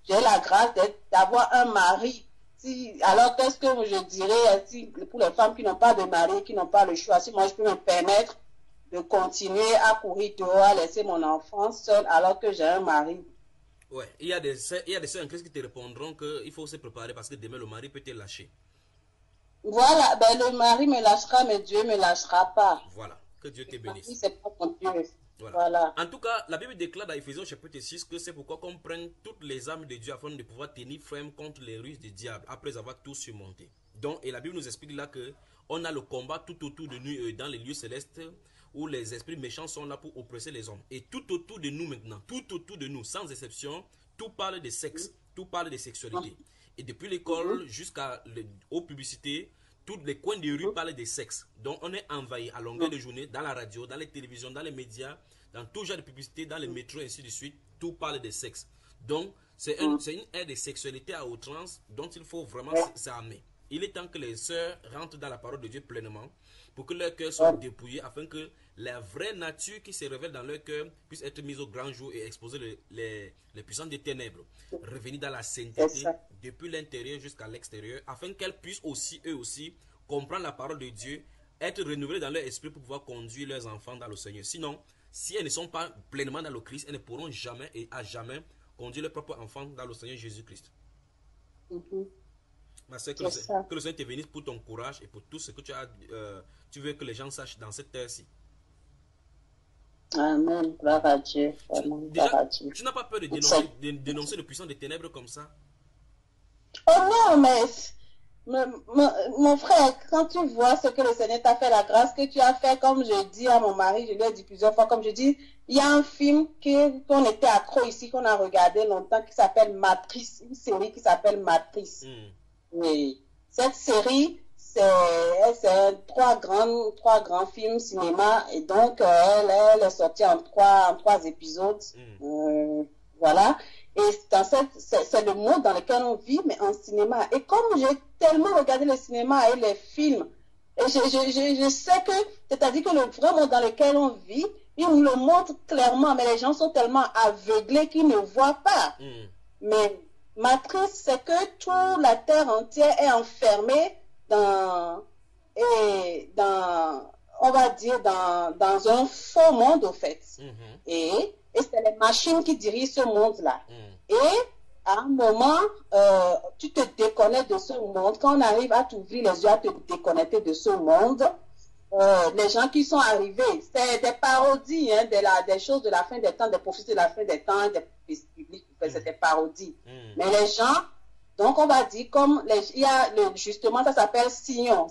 S2: J'ai la grâce d'avoir un mari. Si, alors, qu'est-ce que je dirais si, pour les femmes qui n'ont pas de mari, qui n'ont pas le choix, si moi je peux me permettre de continuer à courir dehors, à laisser mon enfant seul alors que j'ai un mari.
S3: Ouais, il y a des sœurs en Christ qui te répondront qu'il faut se préparer parce que demain le mari peut te lâcher.
S2: Voilà, ben le mari me lâchera, mais Dieu me lâchera pas.
S3: Voilà, que Dieu te
S2: Le mari,
S3: bénisse.
S2: c'est pas mon Dieu.
S3: Voilà.
S2: Voilà.
S3: En tout cas, la Bible déclare dans Éphésiens chapitre 6 que c'est pourquoi qu'on prenne toutes les armes de Dieu afin de pouvoir tenir ferme contre les ruses du diable après avoir tout surmonté. Donc, et la Bible nous explique là que on a le combat tout autour de nous dans les lieux célestes où les esprits méchants sont là pour oppresser les hommes. Et tout autour de nous maintenant, tout autour de nous, sans exception, tout parle de sexe, tout parle de sexualité. Et depuis l'école jusqu'aux publicités, tous les coins de rue parlent de sexe. Donc on est envahi à longueur de journée, dans la radio, dans les télévisions, dans les médias, dans tout genre de publicité, dans les métros, et ainsi de suite. Tout parle de sexe. Donc c'est une ère de sexualité à outrance dont il faut vraiment s'armer. Il est temps que les sœurs rentrent dans la parole de Dieu pleinement pour que leur cœur soit dépouillé afin que la vraie nature qui se révèle dans leur cœur puisse être mise au grand jour et exposer les puissances des ténèbres. Revenir dans la sainteté depuis l'intérieur jusqu'à l'extérieur afin qu'elles puissent aussi, eux aussi, comprendre la parole de Dieu, être renouvelées dans leur esprit pour pouvoir conduire leurs enfants dans le Seigneur. Sinon, si elles ne sont pas pleinement dans le Christ, elles ne pourront jamais et à jamais conduire leurs propres enfants dans le Seigneur Jésus-Christ. Ma soeur, que le Seigneur te bénisse pour ton courage et pour tout ce que tu veux que les gens sachent dans cette terre-ci.
S2: Amen. Gloire à Dieu. Amen. Gloire à Dieu.
S3: Tu n'as pas peur de dénoncer le puissant des ténèbres comme ça?
S2: Oh non, mais mon frère, quand tu vois ce que le Seigneur t'a fait, la grâce que tu as fait, comme je dis à mon mari, je lui ai dit plusieurs fois, comme je dis, il y a un film qu'on était accro ici, qu'on a regardé longtemps, qui s'appelle Matrice, une série qui s'appelle Matrice. Oui. Cette série, c'est trois grands films cinéma, et donc elle est sortie en trois épisodes. Voilà. Et c'est le monde dans lequel on vit, mais en cinéma. Et comme j'ai tellement regardé le cinéma et les films, et je sais que, c'est-à-dire que le vrai monde dans lequel on vit, il nous le montre clairement, mais les gens sont tellement aveuglés qu'ils ne voient pas. Mais Matrice, c'est que toute la terre entière est enfermée on va dire, dans un faux monde, au fait. Et c'est les machines qui dirigent ce monde-là. Et à un moment, tu te déconnectes de ce monde. Quand on arrive à t'ouvrir les yeux, à te déconnecter de ce monde, les gens qui sont arrivés, c'est des parodies des choses de la fin des temps, des prophéties de la fin des temps, des publics, c'est des parodies. Mais les gens, donc on va dire, comme il y a justement, ça s'appelle Zion.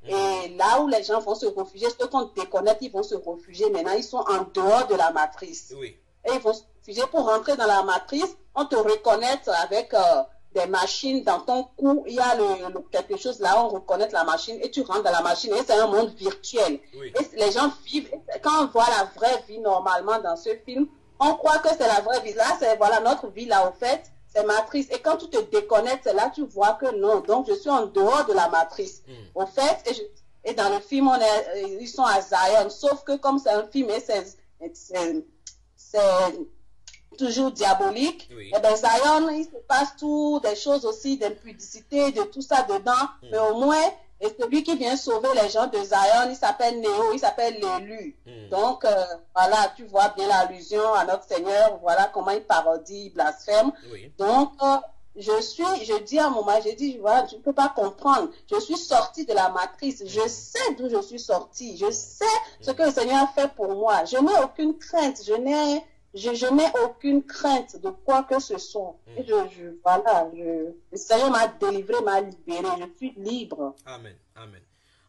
S2: Et là où les gens vont se réfugier, ceux qu'on déconnecte, ils vont se réfugier. Maintenant, ils sont en dehors de la matrice.
S3: Oui.
S2: Et ils vont se réfugier pour rentrer dans la matrice. On te reconnaît avec des machines dans ton cou. Il y a quelque chose là, on reconnaît la machine et tu rentres dans la machine. Et c'est un monde virtuel.
S3: Oui.
S2: Et les gens vivent. Quand on voit la vraie vie normalement dans ce film, on croit que c'est la vraie vie. Là, c'est voilà notre vie là, au fait. C'est matrice. Et quand tu te déconnectes, c'est là tu vois que non. Donc, je suis en dehors de la matrice. Au fait, et dans le film, ils sont à Zion. Sauf que comme c'est un film, et c'est toujours diabolique, et bien Zion, il se passe tout, des choses aussi d'impudicité, de tout ça dedans. Mais au moins, et celui qui vient sauver les gens de Zion, il s'appelle Néo, il s'appelle l'élu. Donc, voilà, tu vois bien l'allusion à notre Seigneur, voilà comment il parodie, il blasphème. Donc, je dis à mon mari, je dis, voilà, je ne peux pas comprendre. Je suis sortie de la matrice. Je sais d'où je suis sortie. Je sais ce que le Seigneur a fait pour moi. Je n'ai aucune crainte. Je n'ai aucune crainte de quoi que ce soit. Et voilà, le Seigneur m'a délivré, m'a libéré. Je suis libre.
S3: Amen, amen.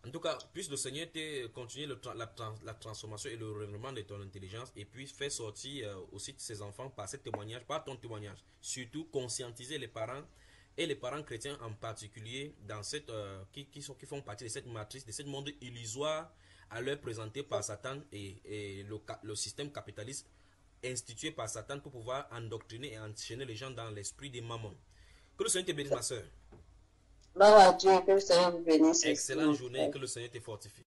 S3: En tout cas, puisse le Seigneur te continuer la transformation et le renouvellement de ton intelligence et puis faire sortir aussi de ses enfants par ce témoignage, par ton témoignage. Surtout conscientiser les parents et les parents chrétiens en particulier dans cette, qui font partie de cette matrice, de ce monde illusoire à leur présenter par Satan et le système capitaliste institué par Satan pour pouvoir endoctriner et enchaîner les gens dans l'esprit des mammons. Que le Seigneur te bénisse, ma soeur.
S2: Gloire à Dieu, que le Seigneur vous bénisse.
S3: Excellente journée et que le Seigneur te fortifie.